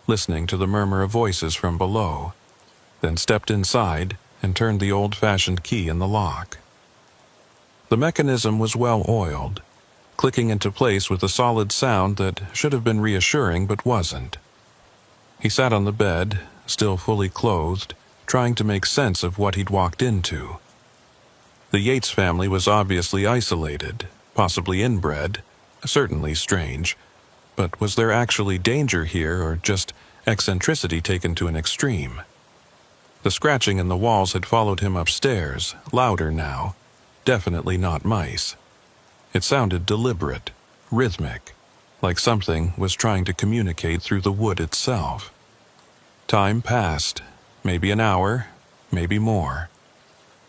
listening to the murmur of voices from below, then stepped inside and turned the old-fashioned key in the lock. The mechanism was well oiled, clicking into place with a solid sound that should have been reassuring but wasn't. He sat on the bed, still fully clothed, trying to make sense of what he'd walked into. The Yates family was obviously isolated, possibly inbred, certainly strange, but was there actually danger here or just eccentricity taken to an extreme? The scratching in the walls had followed him upstairs, louder now, definitely not mice. It sounded deliberate, rhythmic, like something was trying to communicate through the wood itself. Time passed, maybe an hour, maybe more.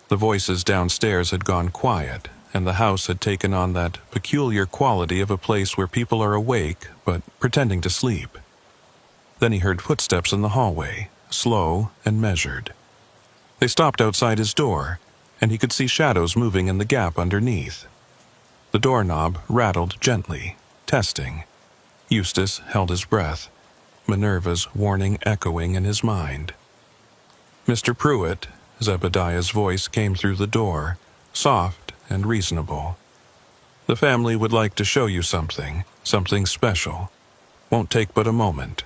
The voices downstairs had gone quiet, and the house had taken on that peculiar quality of a place where people are awake but pretending to sleep. Then he heard footsteps in the hallway, slow and measured. They stopped outside his door, and he could see shadows moving in the gap underneath. The doorknob rattled gently, testing. Eustace held his breath, Minerva's warning echoing in his mind. "Mr. Pruitt," Zebediah's voice came through the door, soft and reasonable. "The family would like to show you something special. Won't take but a moment."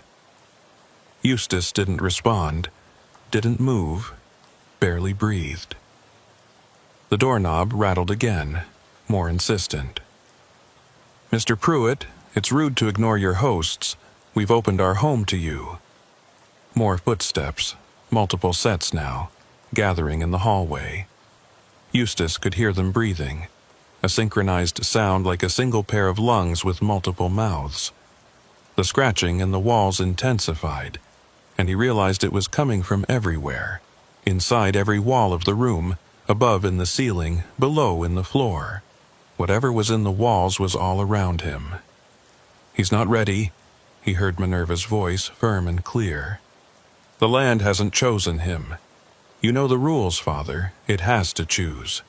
Eustace didn't respond, didn't move, barely breathed. The doorknob rattled again, more insistent. "Mr. Pruitt, it's rude to ignore your hosts. We've opened our home to you." More footsteps, multiple sets now, gathering in the hallway. Eustace could hear them breathing, a synchronized sound like a single pair of lungs with multiple mouths. The scratching in the walls intensified, and he realized it was coming from everywhere, inside every wall of the room, above in the ceiling, below in the floor. Whatever was in the walls was all around him. "He's not ready," he heard Minerva's voice, firm and clear. "The land hasn't chosen him. You know the rules, Father. It has to choose."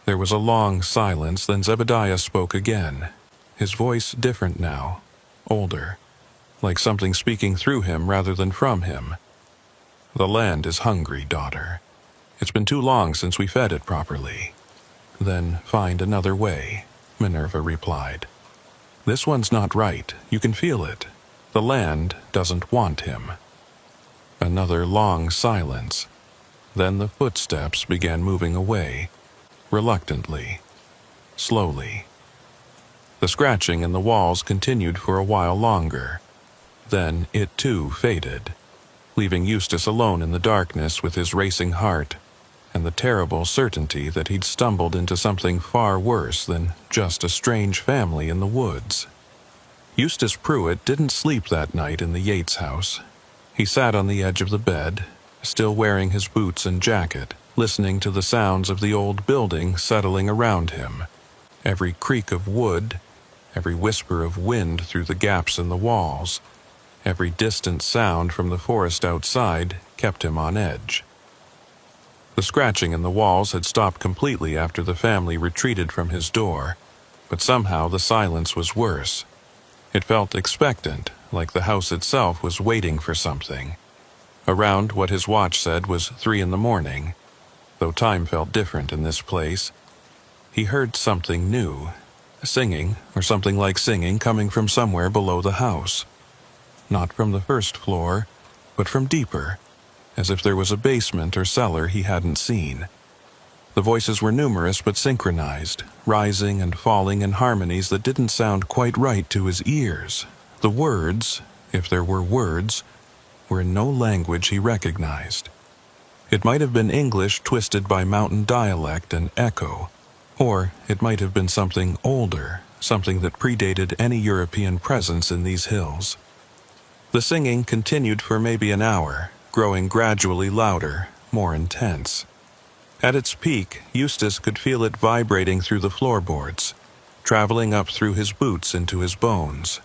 There was a long silence, then Zebediah spoke again, his voice different now, older, like something speaking through him rather than from him. "The land is hungry, daughter. It's been too long since we fed it properly." "Then find another way," Minerva replied. "This one's not right. You can feel it. The land doesn't want him." Another long silence. Then the footsteps began moving away, reluctantly, slowly. The scratching in the walls continued for a while longer. Then it too faded, leaving Eustace alone in the darkness with his racing heart and the terrible certainty that he'd stumbled into something far worse than just a strange family in the woods. Eustace Pruitt didn't sleep that night in the Yates house. He sat on the edge of the bed, still wearing his boots and jacket, listening to the sounds of the old building settling around him. Every creak of wood, every whisper of wind through the gaps in the walls, every distant sound from the forest outside kept him on edge. The scratching in the walls had stopped completely after the family retreated from his door, but somehow the silence was worse. It felt expectant, like the house itself was waiting for something. Around what his watch said was 3 a.m, though time felt different in this place. He heard something new, singing, or something like singing, coming from somewhere below the house. Not from the first floor, but from deeper, as if there was a basement or cellar he hadn't seen. The voices were numerous but synchronized, rising and falling in harmonies that didn't sound quite right to his ears. The words, if there were words, were in no language he recognized. It might have been English twisted by mountain dialect and echo, or it might have been something older, something that predated any European presence in these hills. The singing continued for maybe an hour, growing gradually louder, more intense. At its peak, Eustace could feel it vibrating through the floorboards, traveling up through his boots into his bones.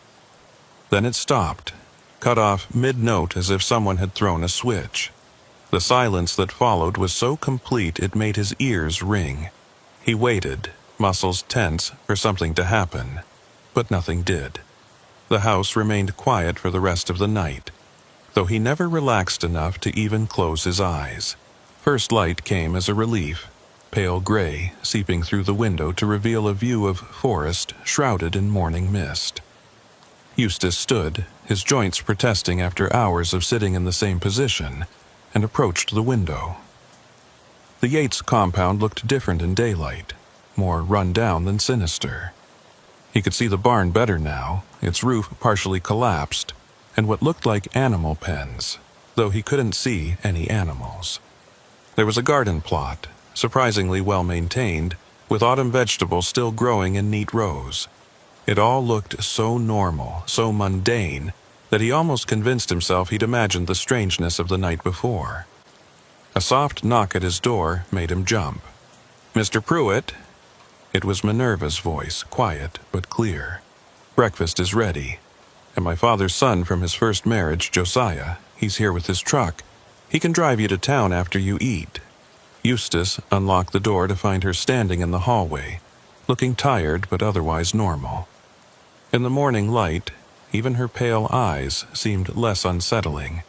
Then it stopped, cut off mid-note as if someone had thrown a switch. The silence that followed was so complete it made his ears ring. He waited, muscles tense, for something to happen, but nothing did. The house remained quiet for the rest of the night, though he never relaxed enough to even close his eyes. First light came as a relief, pale gray, seeping through the window to reveal a view of forest shrouded in morning mist. Eustace stood, his joints protesting after hours of sitting in the same position, and approached the window. The Yates compound looked different in daylight, more run down than sinister. He could see the barn better now, its roof partially collapsed, and what looked like animal pens, though he couldn't see any animals. There was a garden plot, surprisingly well maintained, with autumn vegetables still growing in neat rows. It all looked so normal, so mundane, that he almost convinced himself he'd imagined the strangeness of the night before. A soft knock at his door made him jump. "Mr. Pruitt?" It was Minerva's voice, quiet but clear. "Breakfast is ready. And my father's son from his first marriage, Josiah, he's here with his truck. He can drive you to town after you eat." Eustace unlocked the door to find her standing in the hallway, looking tired but otherwise normal. In the morning light, even her pale eyes seemed less unsettling,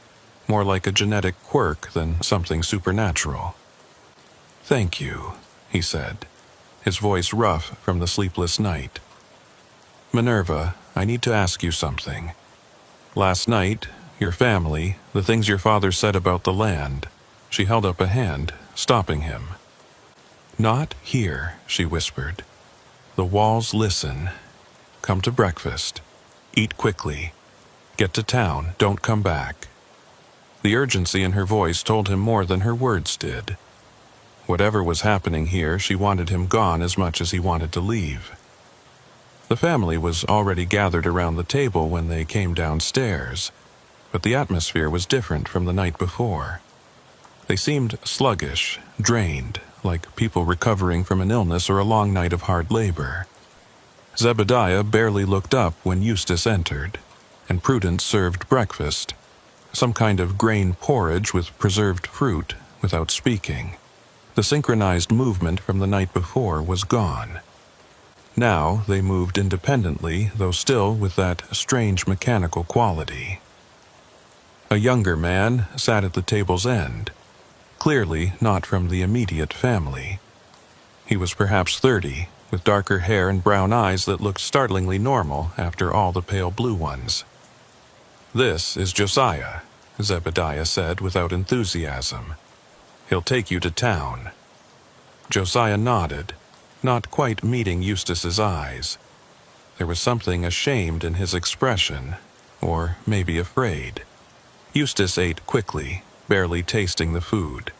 more like a genetic quirk than something supernatural. "Thank you," he said, his voice rough from the sleepless night. "Minerva, I need to ask you something. Last night, your family, the things your father said about the land," she held up a hand, stopping him. "Not here," she whispered. "The walls listen. Come to breakfast. Eat quickly. Get to town, don't come back." The urgency in her voice told him more than her words did. Whatever was happening here, she wanted him gone as much as he wanted to leave. The family was already gathered around the table when they came downstairs, but the atmosphere was different from the night before. They seemed sluggish, drained, like people recovering from an illness or a long night of hard labor. Zebediah barely looked up when Eustace entered, and Prudence served breakfast, some kind of grain porridge with preserved fruit, without speaking. The synchronized movement from the night before was gone. Now they moved independently, though still with that strange mechanical quality. A younger man sat at the table's end, clearly not from the immediate family. He was perhaps 30, with darker hair and brown eyes that looked startlingly normal after all the pale blue ones. "This is Josiah," Zebediah said without enthusiasm. "He'll take you to town." Josiah nodded, not quite meeting Eustace's eyes. There was something ashamed in his expression, or maybe afraid. Eustace ate quickly, barely tasting the food.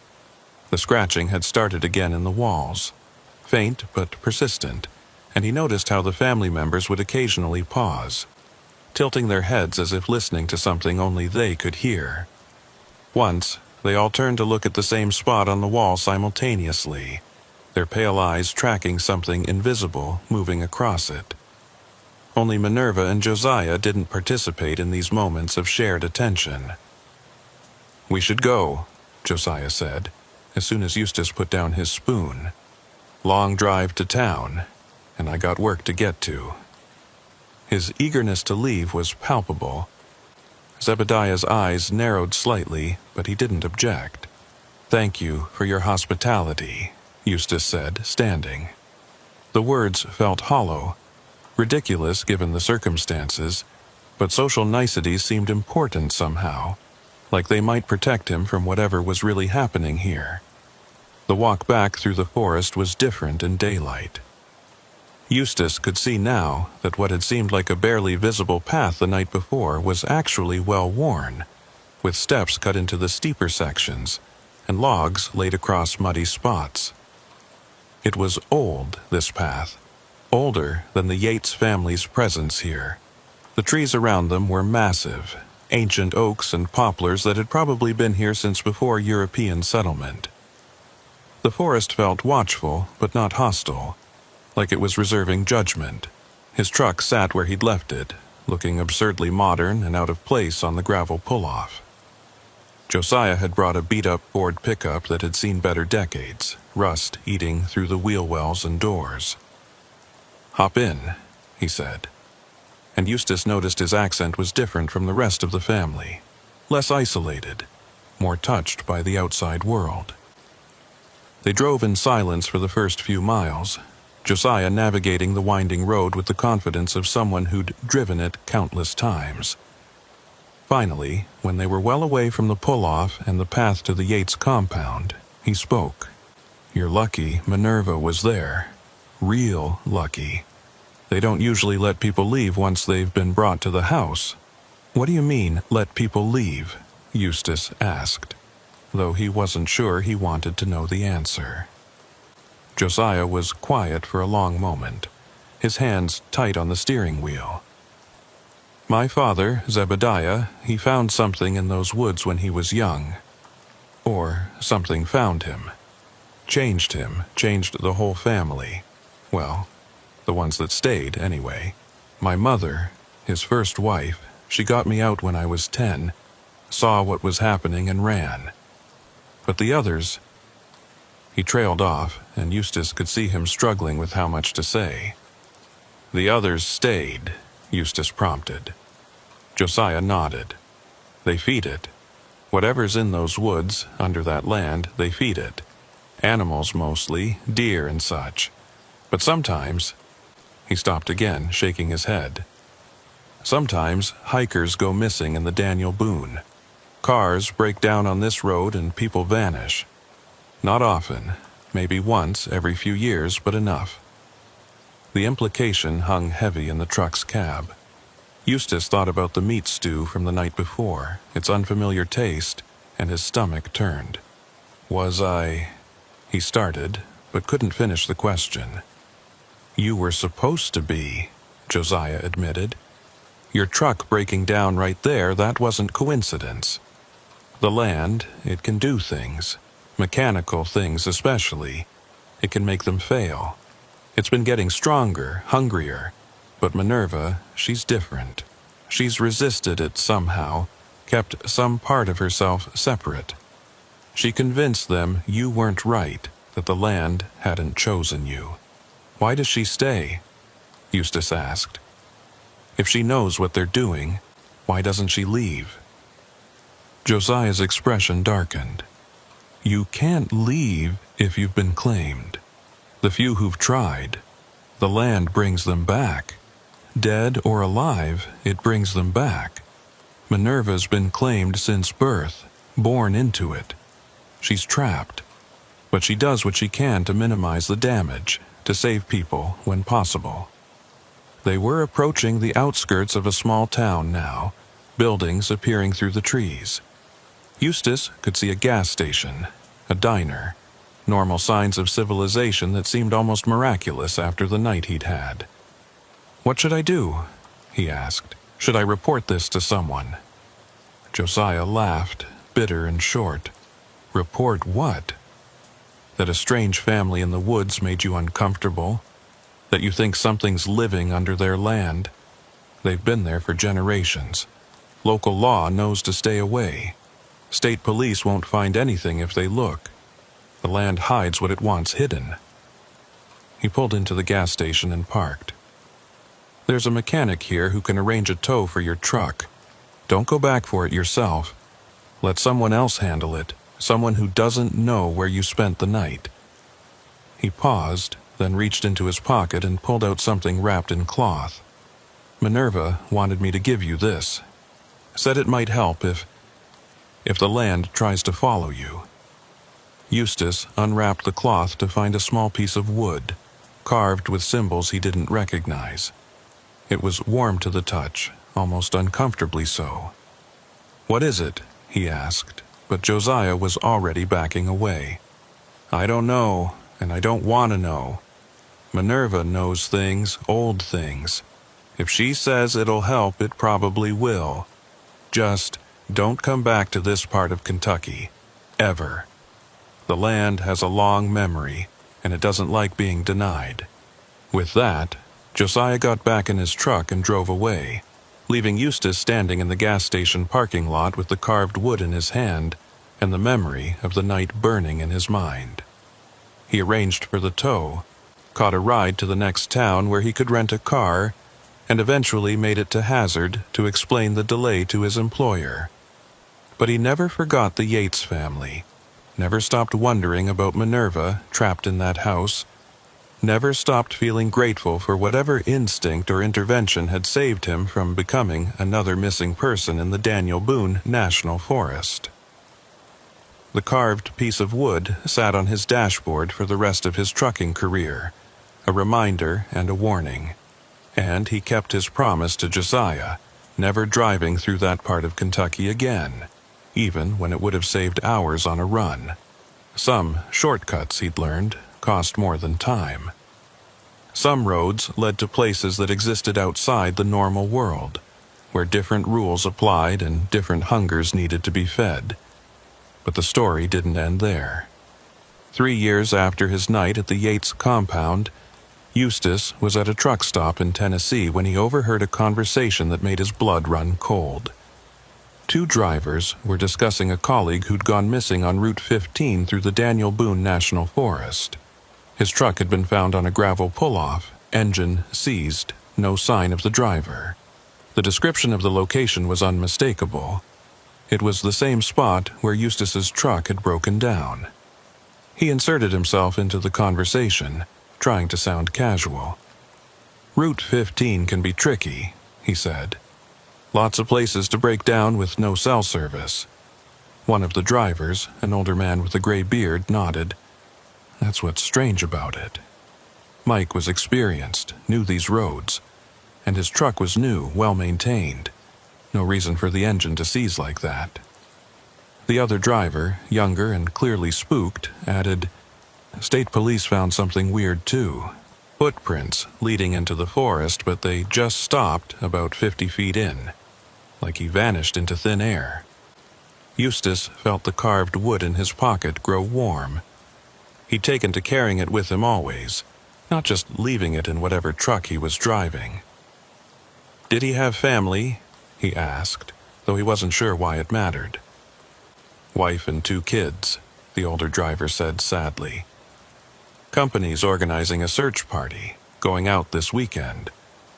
The scratching had started again in the walls, faint but persistent, and he noticed how the family members would occasionally pause, tilting their heads as if listening to something only they could hear. Once, they all turned to look at the same spot on the wall simultaneously, their pale eyes tracking something invisible moving across it. Only Minerva and Josiah didn't participate in these moments of shared attention. "We should go," Josiah said, as soon as Eustace put down his spoon. "Long drive to town, and I got work to get to." His eagerness to leave was palpable. Zebediah's eyes narrowed slightly, but he didn't object. "Thank you for your hospitality," Eustace said, standing. The words felt hollow, ridiculous given the circumstances, but social niceties seemed important somehow, like they might protect him from whatever was really happening here. The walk back through the forest was different in daylight. Eustace could see now that what had seemed like a barely visible path the night before was actually well worn, with steps cut into the steeper sections and logs laid across muddy spots. It was old, this path, older than the Yates family's presence here. The trees around them were massive, ancient oaks and poplars that had probably been here since before European settlement. The forest felt watchful, but not hostile, like it was reserving judgment. His truck sat where he'd left it, looking absurdly modern and out of place on the gravel pull-off. Josiah had brought a beat-up Ford pickup that had seen better decades, rust eating through the wheel wells and doors. "Hop in," he said. And Eustace noticed his accent was different from the rest of the family, less isolated, more touched by the outside world. They drove in silence for the first few miles, Josiah navigating the winding road with the confidence of someone who'd driven it countless times. Finally, when they were well away from the pull-off and the path to the Yates compound, he spoke. "You're lucky Minerva was there. Real lucky. They don't usually let people leave once they've been brought to the house." "What do you mean, let people leave?" Eustace asked, though he wasn't sure he wanted to know the answer. Josiah was quiet for a long moment, his hands tight on the steering wheel. "My father, Zebediah, he found something in those woods when he was young. Or something found him. Changed him, changed the whole family. Well, the ones that stayed, anyway. My mother, his first wife, she got me out when I was 10, saw what was happening and ran. But the others..." He trailed off, and Eustace could see him struggling with how much to say. "The others stayed," Eustace prompted. Josiah nodded. "They feed it. Whatever's in those woods, under that land, they feed it. Animals mostly, deer and such. But sometimes..." He stopped again, shaking his head. "Sometimes hikers go missing in the Daniel Boone. Cars break down on this road and people vanish. Not often, maybe once every few years, but enough." The implication hung heavy in the truck's cab. Eustace thought about the meat stew from the night before, its unfamiliar taste, and his stomach turned. "Was I..." He started, but couldn't finish the question. "You were supposed to be," Josiah admitted. "Your truck breaking down right there, that wasn't coincidence. The land, it can do things, mechanical things especially. It can make them fail. It's been getting stronger, hungrier, but Minerva, she's different. She's resisted it somehow, kept some part of herself separate. She convinced them you weren't right, that the land hadn't chosen you." "Why does she stay?" Eustace asked. "If she knows what they're doing, why doesn't she leave?" Josiah's expression darkened. "You can't leave if you've been claimed. The few who've tried, the land brings them back. Dead or alive, it brings them back. Minerva's been claimed since birth, born into it. She's trapped, but she does what she can to minimize the damage, to save people when possible." They were approaching the outskirts of a small town now, buildings appearing through the trees. Eustace could see a gas station, a diner, normal signs of civilization that seemed almost miraculous after the night he'd had. "What should I do?" he asked. "Should I report this to someone?" Josiah laughed, bitter and short. "Report what? That a strange family in the woods made you uncomfortable? That you think something's living under their land? They've been there for generations. Local law knows to stay away. State police won't find anything if they look. The land hides what it wants hidden. He pulled into the gas station and parked. There's a mechanic here who can arrange a tow for your truck. Don't go back for it yourself. Let someone else handle it, someone who doesn't know where you spent the night. He paused, then reached into his pocket and pulled out something wrapped in cloth. Minerva wanted me to give you this. Said it might help if the land tries to follow you. Eustace unwrapped the cloth to find a small piece of wood, carved with symbols he didn't recognize. It was warm to the touch, almost uncomfortably so. "What is it?" he asked, but Josiah was already backing away. "I don't know, and I don't want to know. Minerva knows things, old things. If she says it'll help, it probably will. Just don't come back to this part of Kentucky. Ever. The land has a long memory, and it doesn't like being denied." With that, Josiah got back in his truck and drove away, leaving Eustace standing in the gas station parking lot with the carved wood in his hand and the memory of the night burning in his mind. He arranged for the tow, caught a ride to the next town where he could rent a car, and eventually made it to Hazard to explain the delay to his employer. But he never forgot the Yates family, never stopped wondering about Minerva trapped in that house, never stopped feeling grateful for whatever instinct or intervention had saved him from becoming another missing person in the Daniel Boone National Forest. The carved piece of wood sat on his dashboard for the rest of his trucking career, a reminder and a warning. And he kept his promise to Josiah, never driving through that part of Kentucky again, even when it would have saved hours on a run. Some shortcuts, he'd learned, cost more than time. Some roads led to places that existed outside the normal world, where different rules applied and different hungers needed to be fed. But the story didn't end there. 3 years after his night at the Yates compound, Eustace was at a truck stop in Tennessee when he overheard a conversation that made his blood run cold. 2 drivers were discussing a colleague who'd gone missing on Route 15 through the Daniel Boone National Forest. His truck had been found on a gravel pull-off, engine seized, no sign of the driver. The description of the location was unmistakable. It was the same spot where Eustace's truck had broken down. He inserted himself into the conversation, trying to sound casual. "Route 15 can be tricky," he said. "Lots of places to break down with no cell service." One of the drivers, an older man with a gray beard, nodded. "That's what's strange about it." Mike was experienced, knew these roads, and his truck was new, well-maintained. No reason for the engine to seize like that. The other driver, younger and clearly spooked, added, "State police found something weird too. Footprints leading into the forest, but they just stopped about 50 feet in, like he vanished into thin air." Eustace felt the carved wood in his pocket grow warm. He'd taken to carrying it with him always, not just leaving it in whatever truck he was driving. "Did he have family?" he asked, though he wasn't sure why it mattered. "Wife and 2 kids," the older driver said sadly. "Company's organizing a search party, going out this weekend.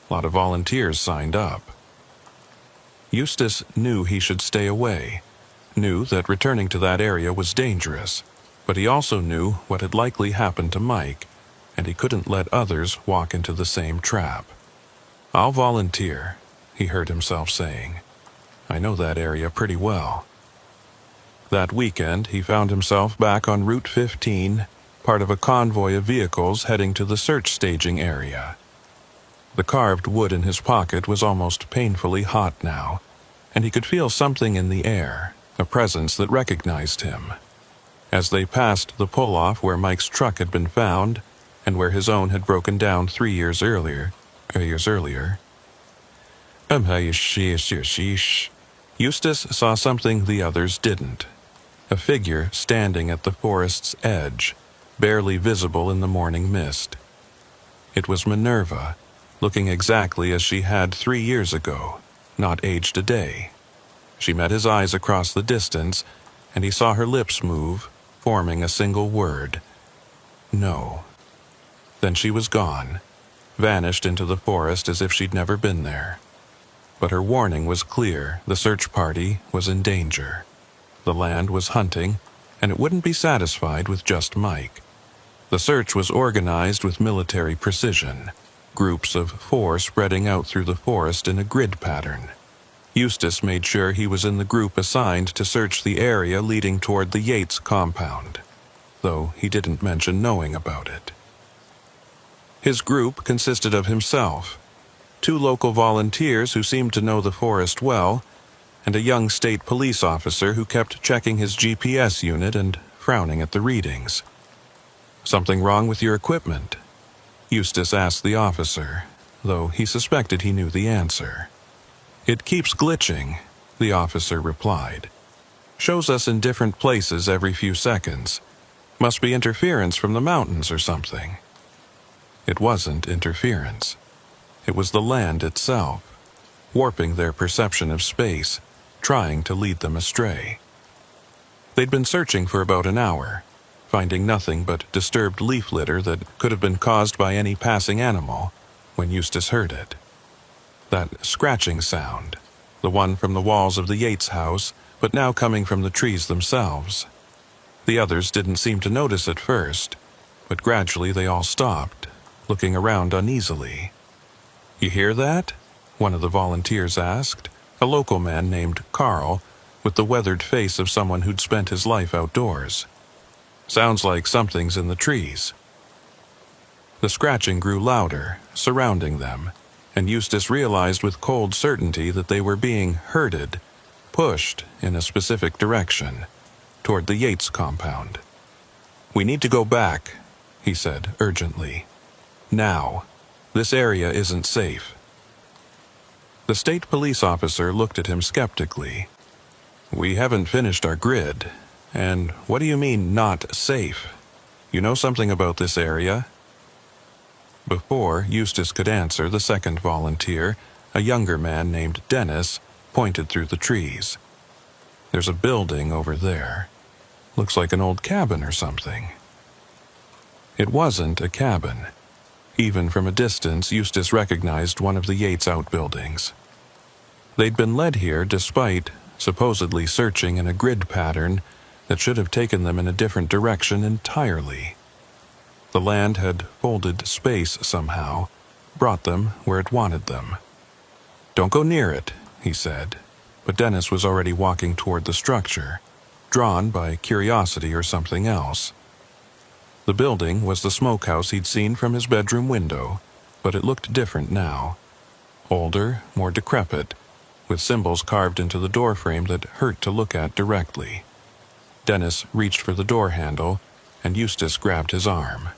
A lot of volunteers signed up." Eustace knew he should stay away, knew that returning to that area was dangerous, but he also knew what had likely happened to Mike, and he couldn't let others walk into the same trap. "I'll volunteer," he heard himself saying. "I know that area pretty well." That weekend, he found himself back on Route 15, part of a convoy of vehicles heading to the search staging area. The carved wood in his pocket was almost painfully hot now, and he could feel something in the air, a presence that recognized him. As they passed the pull-off where Mike's truck had been found, and where his own had broken down 3 years earlier, Eustace saw something the others didn't. A figure standing at the forest's edge, barely visible in the morning mist. It was Minerva, looking exactly as she had 3 years ago, not aged a day. She met his eyes across the distance, and he saw her lips move, forming a single word. No. Then she was gone, vanished into the forest as if she'd never been there. But her warning was clear. The search party was in danger. The land was hunting, and it wouldn't be satisfied with just Mike. The search was organized with military precision, groups of 4 spreading out through the forest in a grid pattern. Eustace made sure he was in the group assigned to search the area leading toward the Yates compound, though he didn't mention knowing about it. His group consisted of himself, 2 local volunteers who seemed to know the forest well, and a young state police officer who kept checking his GPS unit and frowning at the readings. "Something wrong with your equipment?" Eustace asked the officer, though he suspected he knew the answer. "It keeps glitching," the officer replied. "Shows us in different places every few seconds. Must be interference from the mountains or something." It wasn't interference. It was the land itself, warping their perception of space, trying to lead them astray. They'd been searching for about an hour, finding nothing but disturbed leaf litter that could have been caused by any passing animal, when Eustace heard it. That scratching sound, the one from the walls of the Yates house, but now coming from the trees themselves. The others didn't seem to notice at first, but gradually they all stopped, looking around uneasily. "You hear that?" one of the volunteers asked, a local man named Carl, with the weathered face of someone who'd spent his life outdoors. "Sounds like something's in the trees." The scratching grew louder, surrounding them, and Eustace realized with cold certainty that they were being herded, pushed in a specific direction, toward the Yates compound. "We need to go back," he said urgently. "Now. This area isn't safe." The state police officer looked at him skeptically. "We haven't finished our grid. And what do you mean, not safe? You know something about this area?" Before Eustace could answer, the second volunteer, a younger man named Dennis, pointed through the trees. "There's a building over there. Looks like an old cabin or something." It wasn't a cabin. Even from a distance, Eustace recognized one of the Yates outbuildings. They'd been led here despite supposedly searching in a grid pattern that should have taken them in a different direction entirely. The land had folded space somehow, brought them where it wanted them. "Don't go near it," he said, but Dennis was already walking toward the structure, drawn by curiosity or something else. The building was the smokehouse he'd seen from his bedroom window, but it looked different now. Older, more decrepit, with symbols carved into the doorframe that hurt to look at directly. Dennis reached for the door handle, and Eustace grabbed his arm.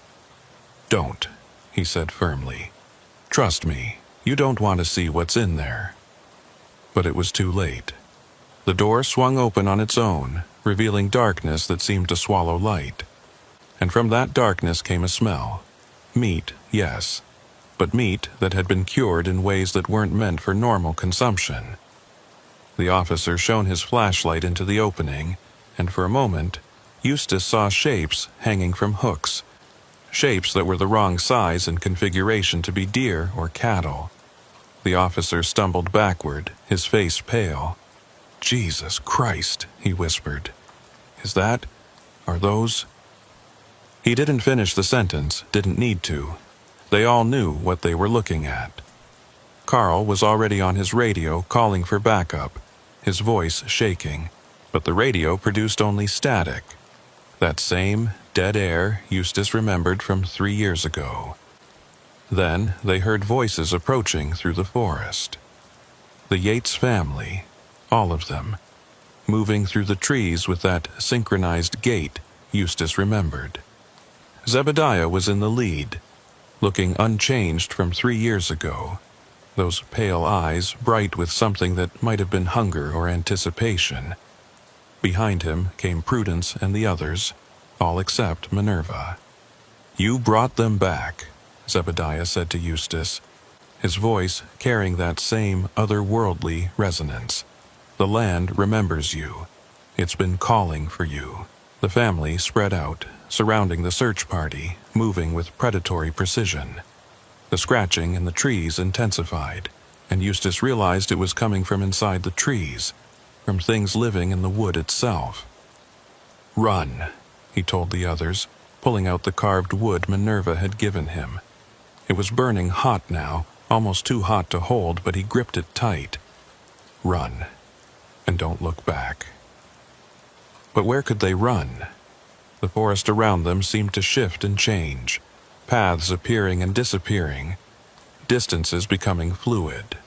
"Don't," he said firmly. "Trust me, you don't want to see what's in there." But it was too late. The door swung open on its own, revealing darkness that seemed to swallow light. And from that darkness came a smell. Meat, yes, but meat that had been cured in ways that weren't meant for normal consumption. The officer shone his flashlight into the opening, and for a moment, Eustace saw shapes hanging from hooks. Shapes that were the wrong size and configuration to be deer or cattle. The officer stumbled backward, his face pale. "Jesus Christ," he whispered. Are those?" He didn't finish the sentence, didn't need to. They all knew what they were looking at. Carl was already on his radio calling for backup, his voice shaking, but the radio produced only static. That same dead air Eustace remembered from 3 years ago. Then they heard voices approaching through the forest. The Yates family, all of them, moving through the trees with that synchronized gait Eustace remembered. Zebediah was in the lead, looking unchanged from 3 years ago, those pale eyes bright with something that might have been hunger or anticipation. Behind him came Prudence and the others, all except Minerva. "You brought them back," Zebediah said to Eustace, his voice carrying that same otherworldly resonance. "The land remembers you. It's been calling for you. The family spread out, surrounding the search party, moving with predatory precision. The scratching in the trees intensified, and Eustace realized it was coming from inside the trees, from things living in the wood itself. "Run," he told the others, pulling out the carved wood Minerva had given him. It was burning hot now, almost too hot to hold, but he gripped it tight. "Run, and don't look back." But where could they run? The forest around them seemed to shift and change, paths appearing and disappearing, distances becoming fluid.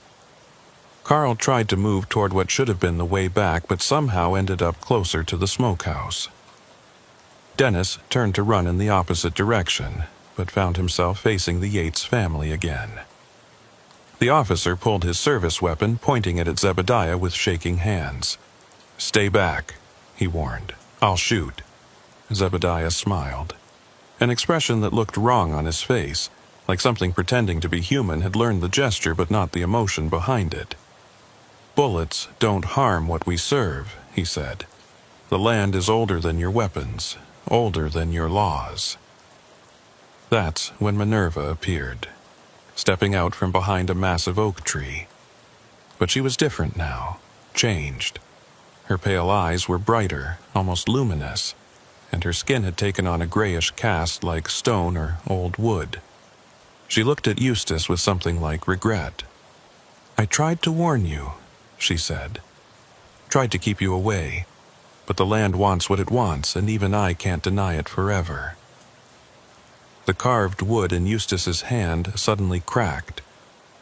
Carl tried to move toward what should have been the way back, but somehow ended up closer to the smokehouse. Dennis turned to run in the opposite direction, but found himself facing the Yates family again. The officer pulled his service weapon, pointing it at Zebediah with shaking hands. "Stay back," he warned. "I'll shoot." Zebediah smiled. An expression that looked wrong on his face, like something pretending to be human had learned the gesture but not the emotion behind it. "Bullets don't harm what we serve," he said. "The land is older than your weapons, older than your laws." That's when Minerva appeared, stepping out from behind a massive oak tree. But she was different now, changed. Her pale eyes were brighter, almost luminous, and her skin had taken on a grayish cast like stone or old wood. She looked at Eustace with something like regret. "I tried to warn you," she said. "Tried to keep you away, but the land wants what it wants, and even I can't deny it forever." The carved wood in Eustace's hand suddenly cracked,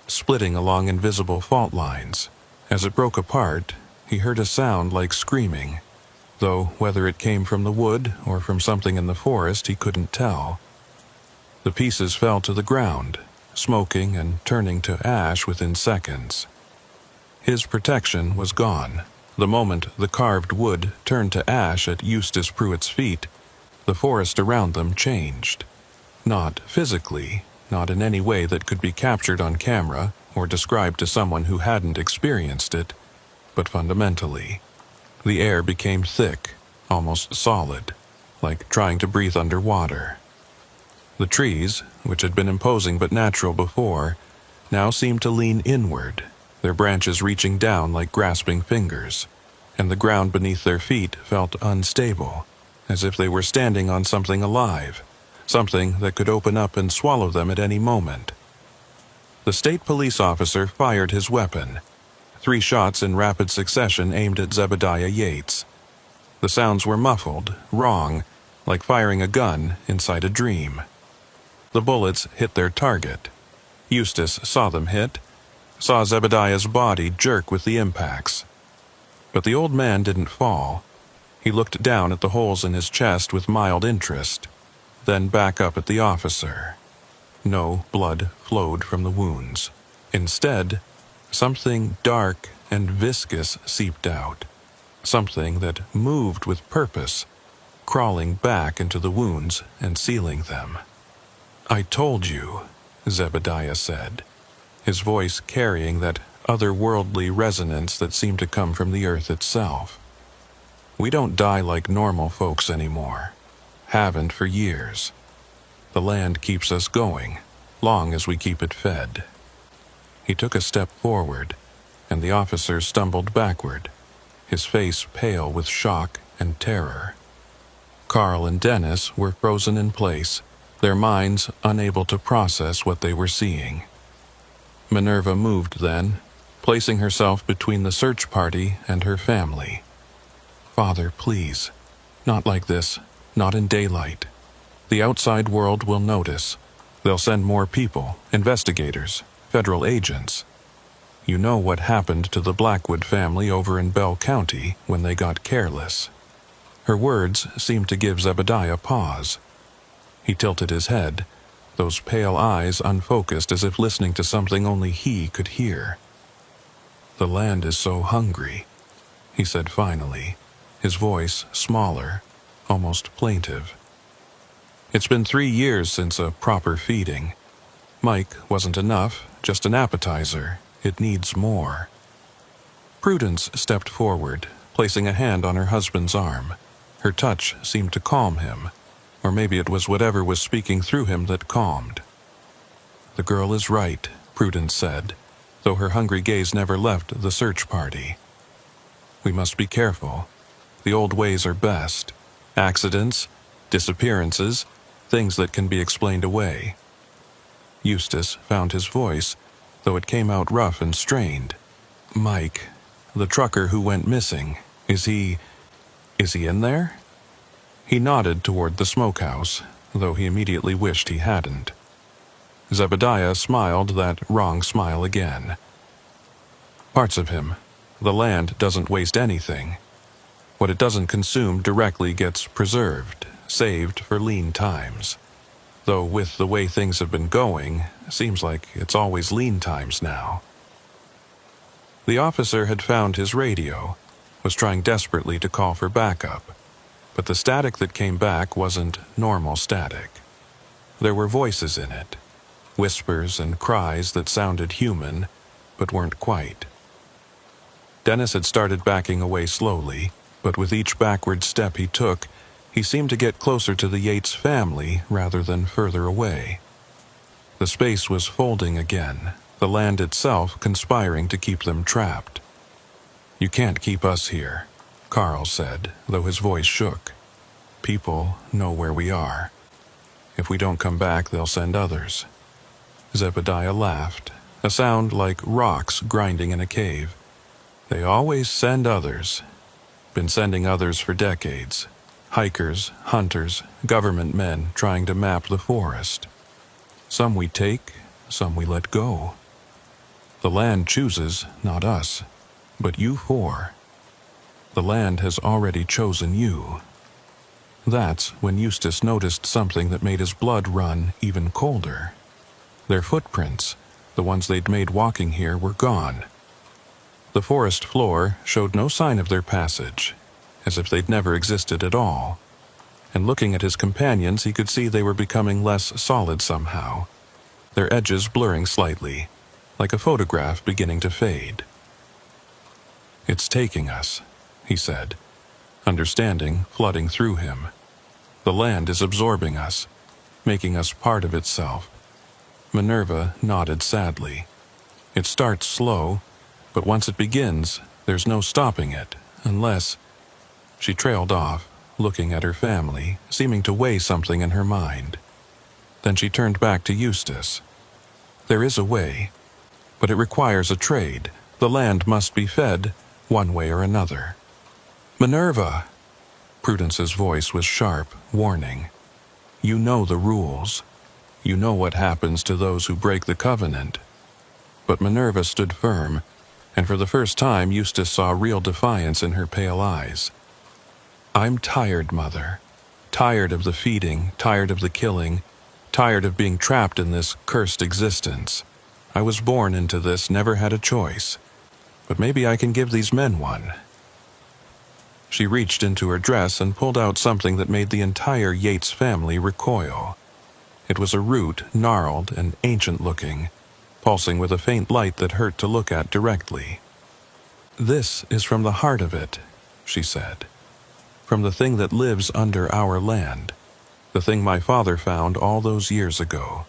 splitting along invisible fault lines. As it broke apart, he heard a sound like screaming, though whether it came from the wood or from something in the forest he couldn't tell. The pieces fell to the ground, smoking and turning to ash within seconds. His protection was gone. The moment the carved wood turned to ash at Eustace Pruitt's feet, the forest around them changed. Not physically, not in any way that could be captured on camera or described to someone who hadn't experienced it, but fundamentally. The air became thick, almost solid, like trying to breathe underwater. The trees, which had been imposing but natural before, now seemed to lean inward, their branches reaching down like grasping fingers, and the ground beneath their feet felt unstable, as if they were standing on something alive, something that could open up and swallow them at any moment. The state police officer fired his weapon, 3 shots in rapid succession aimed at Zebediah Yates. The sounds were muffled, wrong, like firing a gun inside a dream. The bullets hit their target. Eustace saw them hit, saw Zebediah's body jerk with the impacts. But the old man didn't fall. He looked down at the holes in his chest with mild interest, then back up at the officer. No blood flowed from the wounds. Instead, something dark and viscous seeped out, something that moved with purpose, crawling back into the wounds and sealing them. "I told you," Zebediah said, his voice carrying that otherworldly resonance that seemed to come from the earth itself. "We don't die like normal folks anymore. Haven't for years. The land keeps us going, long as we keep it fed." He took a step forward, and the officer stumbled backward, his face pale with shock and terror. Carl and Dennis were frozen in place, their minds unable to process what they were seeing. Minerva moved then, placing herself between the search party and her family. "Father, please, not like this, not in daylight. The outside world will notice. They'll send more people, investigators, federal agents. You know what happened to the Blackwood family over in Bell County when they got careless." Her words seemed to give Zebediah pause. He tilted his head, those pale eyes unfocused as if listening to something only he could hear. "The land is so hungry," he said finally, his voice smaller, almost plaintive. "It's been 3 years since a proper feeding. Mike wasn't enough, just an appetizer. It needs more." Prudence stepped forward, placing a hand on her husband's arm. Her touch seemed to calm him, or maybe it was whatever was speaking through him that calmed. "The girl is right," Prudence said, though her hungry gaze never left the search party. "We must be careful. The old ways are best. Accidents, disappearances, things that can be explained away." Eustace found his voice, though it came out rough and strained. "Mike, the trucker who went missing, is he in there?" He nodded toward the smokehouse, though he immediately wished he hadn't. Zebediah smiled that wrong smile again. "Parts of him. The land doesn't waste anything. What it doesn't consume directly gets preserved, saved for lean times. Though with the way things have been going, seems like it's always lean times now." The officer had found his radio, was trying desperately to call for backup, but the static that came back wasn't normal static. There were voices in it, whispers and cries that sounded human, but weren't quite. Dennis had started backing away slowly, but with each backward step he took, he seemed to get closer to the Yates family rather than further away. The space was folding again, the land itself conspiring to keep them trapped. "You can't keep us here," Carl said, though his voice shook. "People know where we are. If we don't come back, they'll send others." Zebediah laughed, a sound like rocks grinding in a cave. "They always send others. Been sending others for decades. Hikers, hunters, government men trying to map the forest. Some we take, some we let go. The land chooses, not us, but you four. The land has already chosen you." That's when Eustace noticed something that made his blood run even colder. Their footprints, the ones they'd made walking here, were gone. The forest floor showed no sign of their passage, as if they'd never existed at all. And looking at his companions, he could see they were becoming less solid somehow, their edges blurring slightly, like a photograph beginning to fade. "It's taking us," he said, understanding flooding through him. "The land is absorbing us, making us part of itself." Minerva nodded sadly. "It starts slow, but once it begins, there's no stopping it, unless—" She trailed off, looking at her family, seeming to weigh something in her mind. Then she turned back to Eustace. "There is a way, but it requires a trade. The land must be fed, one way or another." "Minerva!" Prudence's voice was sharp, warning. "You know the rules. You know what happens to those who break the covenant." But Minerva stood firm, and for the first time Eustace saw real defiance in her pale eyes. "I'm tired, Mother. Tired of the feeding, tired of the killing, tired of being trapped in this cursed existence. I was born into this, never had a choice. But maybe I can give these men one." She reached into her dress and pulled out something that made the entire Yates family recoil. It was a root, gnarled and ancient-looking, pulsing with a faint light that hurt to look at directly. "This is from the heart of it," she said. "From the thing that lives under our land. The thing my father found all those years ago.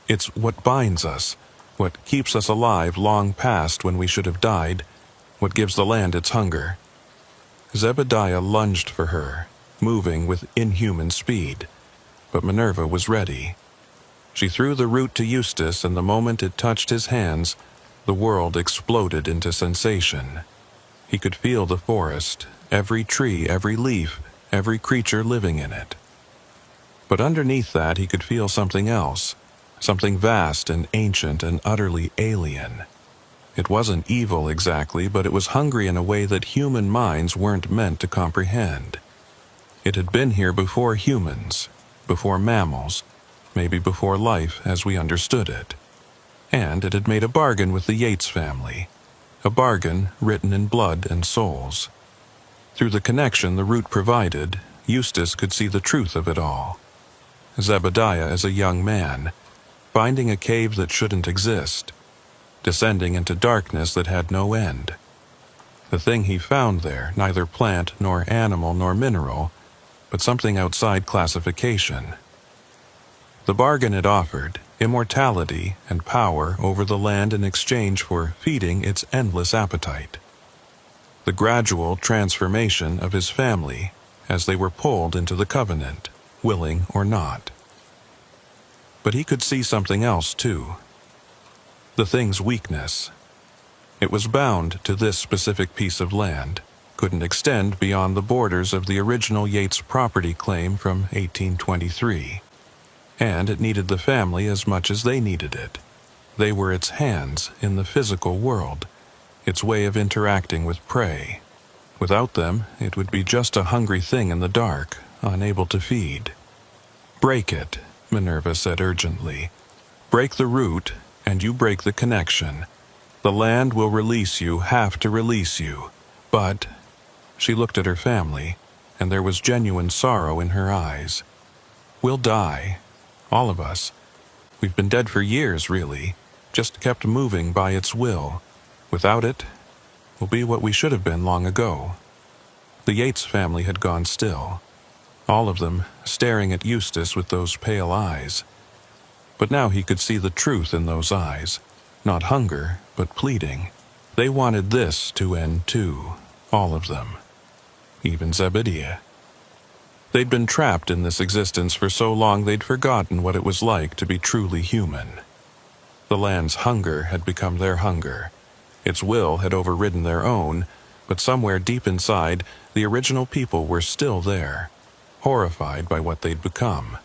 It's what binds us, what keeps us alive long past when we should have died, what gives the land its hunger." Zebediah lunged for her, moving with inhuman speed, but Minerva was ready. She threw the root to Eustace, and the moment it touched his hands, the world exploded into sensation. He could feel the forest, every tree, every leaf, every creature living in it. But underneath that he could feel something else, something vast and ancient and utterly alien. It wasn't evil exactly, but it was hungry in a way that human minds weren't meant to comprehend. It had been here before humans, before mammals, maybe before life as we understood it. And it had made a bargain with the Yates family, a bargain written in blood and souls. Through the connection the root provided, Eustace could see the truth of it all. Zebediah as a young man, finding a cave that shouldn't exist, descending into darkness that had no end. The thing he found there, neither plant nor animal nor mineral, but something outside classification. The bargain it offered, immortality and power over the land in exchange for feeding its endless appetite. The gradual transformation of his family as they were pulled into the covenant, willing or not. But he could see something else too. The thing's weakness. It was bound to this specific piece of land, couldn't extend beyond the borders of the original Yates property claim from 1823. And it needed the family as much as they needed it. They were its hands in the physical world, its way of interacting with prey. Without them, it would be just a hungry thing in the dark, unable to feed. "Break it," Minerva said urgently. "Break the root, and you break the connection. The land will release you, have to release you. But..." She looked at her family, and there was genuine sorrow in her eyes. "We'll die. All of us. We've been dead for years, really, just kept moving by its will. Without it, we'll be what we should have been long ago." The Yates family had gone still, all of them staring at Eustace with those pale eyes. But now he could see the truth in those eyes, not hunger, but pleading. They wanted this to end too, all of them. Even Zebediah. They'd been trapped in this existence for so long they'd forgotten what it was like to be truly human. The land's hunger had become their hunger. Its will had overridden their own, but somewhere deep inside, the original people were still there, horrified by what they'd become.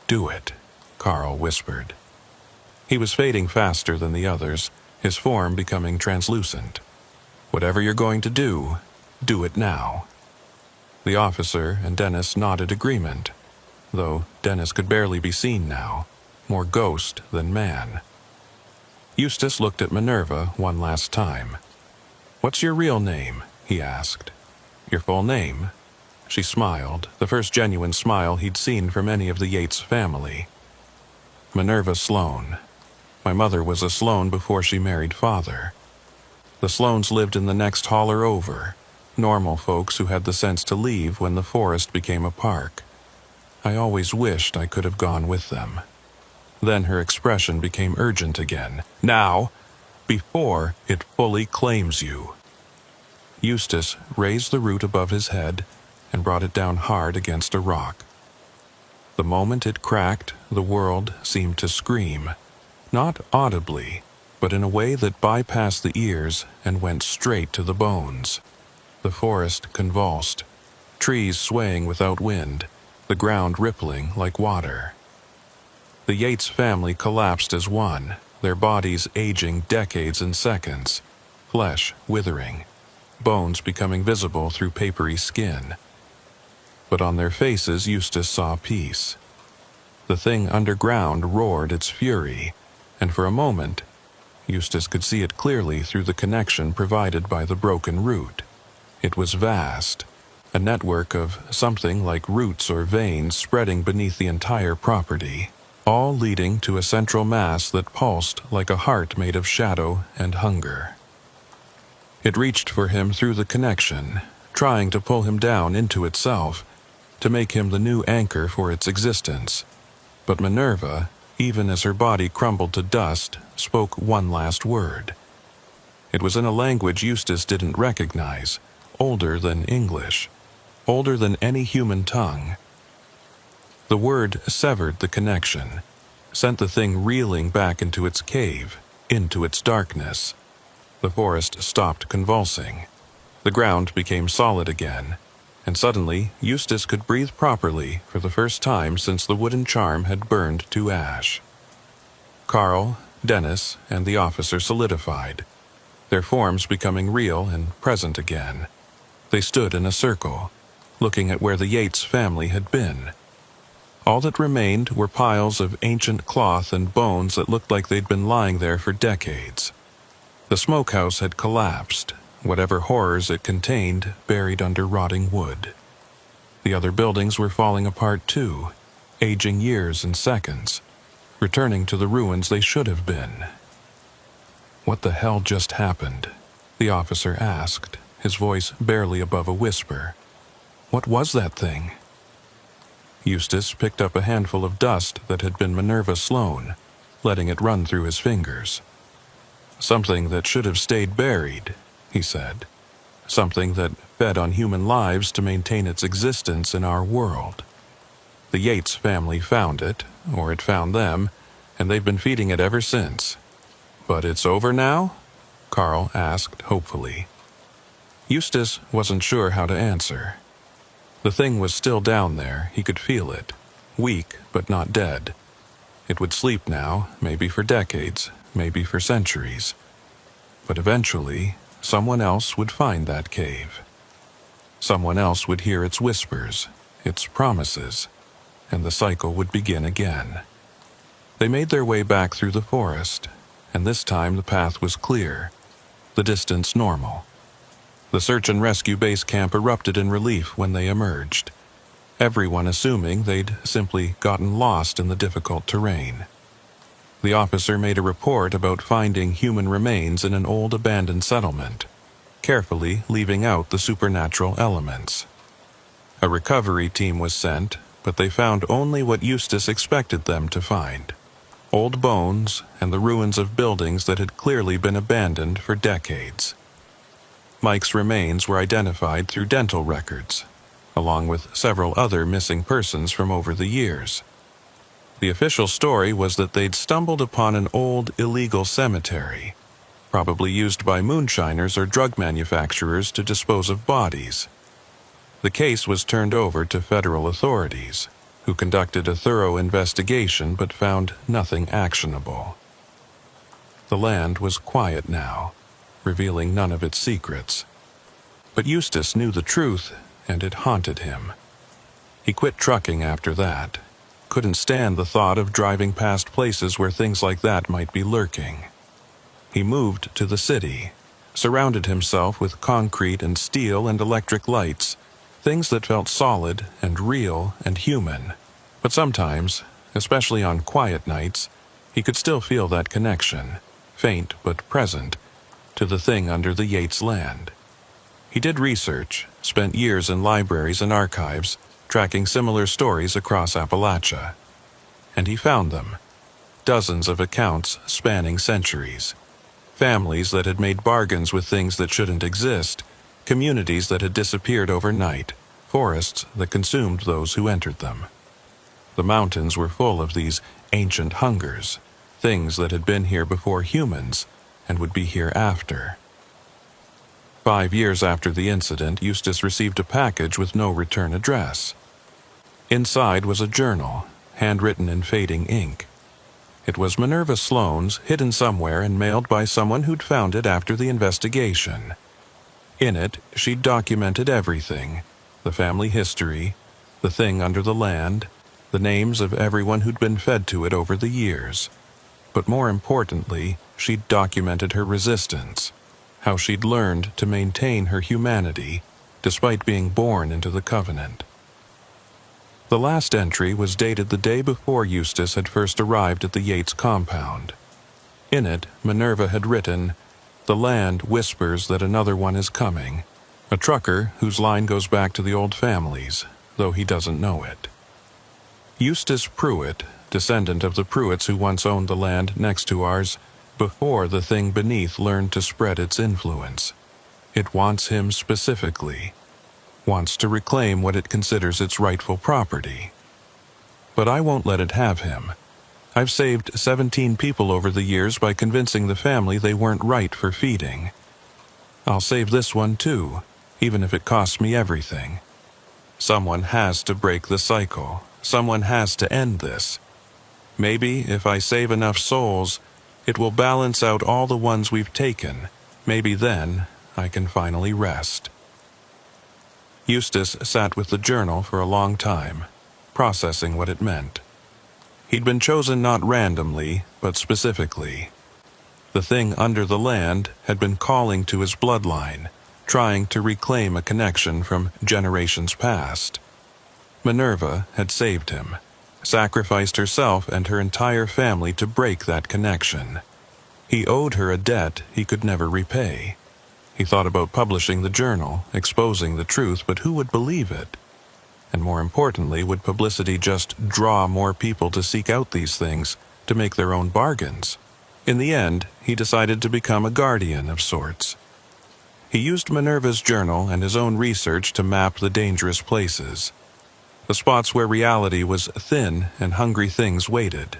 "Do it," Carl whispered. He was fading faster than the others, his form becoming translucent. "Whatever you're going to do it now." The officer and Dennis nodded agreement, though Dennis could barely be seen now, more ghost than man. Eustace looked at Minerva one last time. "What's your real name?" he asked. "Your full name?" She smiled, the first genuine smile he'd seen from any of the Yates family. "Minerva Sloan. My mother was a Sloan before she married Father. The Sloans lived in the next holler over, normal folks who had the sense to leave when the forest became a park. I always wished I could have gone with them." Then her expression became urgent again. "Now, before it fully claims you." Eustace raised the root above his head and brought it down hard against a rock. The moment it cracked, the world seemed to scream, not audibly, but in a way that bypassed the ears and went straight to the bones. The forest convulsed, trees swaying without wind, the ground rippling like water. The Yates family collapsed as one, their bodies aging decades and seconds, flesh withering, bones becoming visible through papery skin. But on their faces Eustace saw peace. The thing underground roared its fury, and for a moment, Eustace could see it clearly through the connection provided by the broken root. It was vast, a network of something like roots or veins spreading beneath the entire property, all leading to a central mass that pulsed like a heart made of shadow and hunger. It reached for him through the connection, trying to pull him down into itself, to make him the new anchor for its existence. But Minerva, even as her body crumbled to dust, spoke one last word. It was in a language Eustace didn't recognize, older than English, older than any human tongue. The word severed the connection, sent the thing reeling back into its cave, into its darkness. The forest stopped convulsing. The ground became solid again, and suddenly Eustace could breathe properly for the first time since the wooden charm had burned to ash. Carl, Dennis, and the officer solidified, their forms becoming real and present again. They stood in a circle, looking at where the Yates family had been. All that remained were piles of ancient cloth and bones that looked like they'd been lying there for decades. The smokehouse had collapsed, whatever horrors it contained buried under rotting wood. The other buildings were falling apart too, aging years and seconds, returning to the ruins they should have been. "What the hell just happened?" the officer asked, his voice barely above a whisper. What was that thing? Eustace picked up a handful of dust that had been Minerva Sloane, letting it run through his fingers. Something that should have stayed buried, he said. Something that fed on human lives to maintain its existence in our world. The Yates family found it, or it found them, and they've been feeding it ever since. But it's over now? Carl asked hopefully. Eustace wasn't sure how to answer. The thing was still down there, he could feel it. Weak, but not dead. It would sleep now, maybe for decades, maybe for centuries. But eventually, someone else would find that cave. Someone else would hear its whispers, its promises, and the cycle would begin again. They made their way back through the forest, and this time the path was clear, the distance normal. The search and rescue base camp erupted in relief when they emerged, everyone assuming they'd simply gotten lost in the difficult terrain. The officer made a report about finding human remains in an old abandoned settlement, carefully leaving out the supernatural elements. A recovery team was sent, but they found only what Eustace expected them to find: old bones and the ruins of buildings that had clearly been abandoned for decades. Mike's remains were identified through dental records, along with several other missing persons from over the years. The official story was that they'd stumbled upon an old illegal cemetery, probably used by moonshiners or drug manufacturers to dispose of bodies. The case was turned over to federal authorities, who conducted a thorough investigation but found nothing actionable. The land was quiet now, revealing none of its secrets. But Eustace knew the truth, and it haunted him. He quit trucking after that. Couldn't stand the thought of driving past places where things like that might be lurking. He moved to the city, surrounded himself with concrete and steel and electric lights, things that felt solid and real and human. But sometimes, especially on quiet nights, he could still feel that connection, faint but present, to the thing under the Yates land. He did research, spent years in libraries and archives, tracking similar stories across Appalachia. And he found them. Dozens of accounts spanning centuries. Families that had made bargains with things that shouldn't exist, communities that had disappeared overnight, forests that consumed those who entered them. The mountains were full of these ancient hungers, things that had been here before humans and would be here after. 5 years after the incident, Eustace received a package with no return address. Inside was a journal, handwritten in fading ink. It was Minerva Sloane's, hidden somewhere and mailed by someone who'd found it after the investigation. In it, she'd documented everything: the family history, the thing under the land, the names of everyone who'd been fed to it over the years. But more importantly, she'd documented her resistance, how she'd learned to maintain her humanity despite being born into the Covenant. The last entry was dated the day before Eustace had first arrived at the Yates compound. In it, Minerva had written, "The land whispers that another one is coming, a trucker whose line goes back to the old families, though he doesn't know it." Eustace Pruitt, descendant of the Pruitts who once owned the land next to ours, before the thing beneath learned to spread its influence. It wants him specifically, wants to reclaim what it considers its rightful property. But I won't let it have him. I've saved 17 people over the years by convincing the family they weren't right for feeding. I'll save this one too, even if it costs me everything. Someone has to break the cycle. Someone has to end this. Maybe if I save enough souls, it will balance out all the ones we've taken. Maybe then I can finally rest. Eustace sat with the journal for a long time, processing what it meant. He'd been chosen not randomly, but specifically. The thing under the land had been calling to his bloodline, trying to reclaim a connection from generations past. Minerva had saved him, sacrificed herself and her entire family to break that connection. He owed her a debt he could never repay. He thought about publishing the journal, exposing the truth, but who would believe it? And more importantly, would publicity just draw more people to seek out these things, to make their own bargains? In the end, he decided to become a guardian of sorts. He used Minerva's journal and his own research to map the dangerous places, the spots where reality was thin and hungry things waited.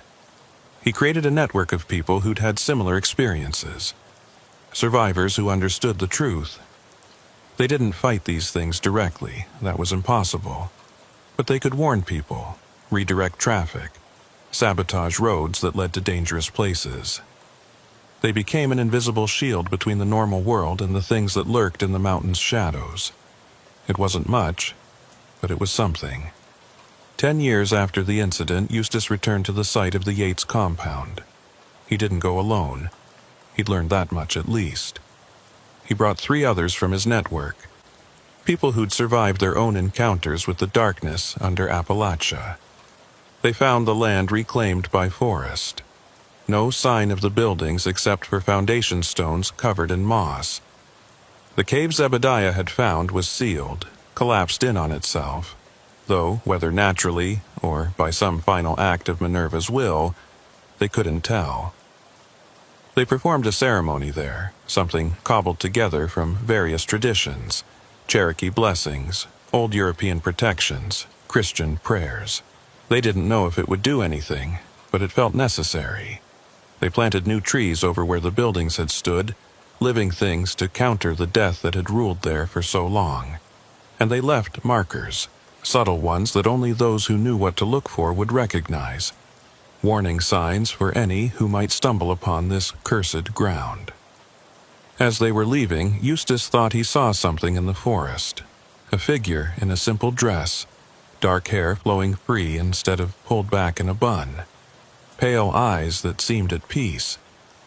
He created a network of people who'd had similar experiences, survivors who understood the truth. They didn't fight these things directly, that was impossible, but they could warn people, redirect traffic, sabotage roads that led to dangerous places. They became an invisible shield between the normal world and the things that lurked in the mountain's shadows. It wasn't much, but it was something. 10 years after the incident, Eustace returned to the site of the Yates compound. He didn't go alone. He'd learned that much at least. He brought 3 others from his network, people who'd survived their own encounters with the darkness under Appalachia. They found the land reclaimed by forest. No sign of the buildings except for foundation stones covered in moss. The cave Zebediah had found was sealed, collapsed in on itself, though whether naturally or by some final act of Minerva's will, they couldn't tell. They performed a ceremony there, something cobbled together from various traditions, Cherokee blessings, old European protections, Christian prayers. They didn't know if it would do anything, but it felt necessary. They planted new trees over where the buildings had stood, living things to counter the death that had ruled there for so long. And they left markers, subtle ones that only those who knew what to look for would recognize, warning signs for any who might stumble upon this cursed ground. As they were leaving, Eustace thought he saw something in the forest, a figure in a simple dress, dark hair flowing free instead of pulled back in a bun, pale eyes that seemed at peace,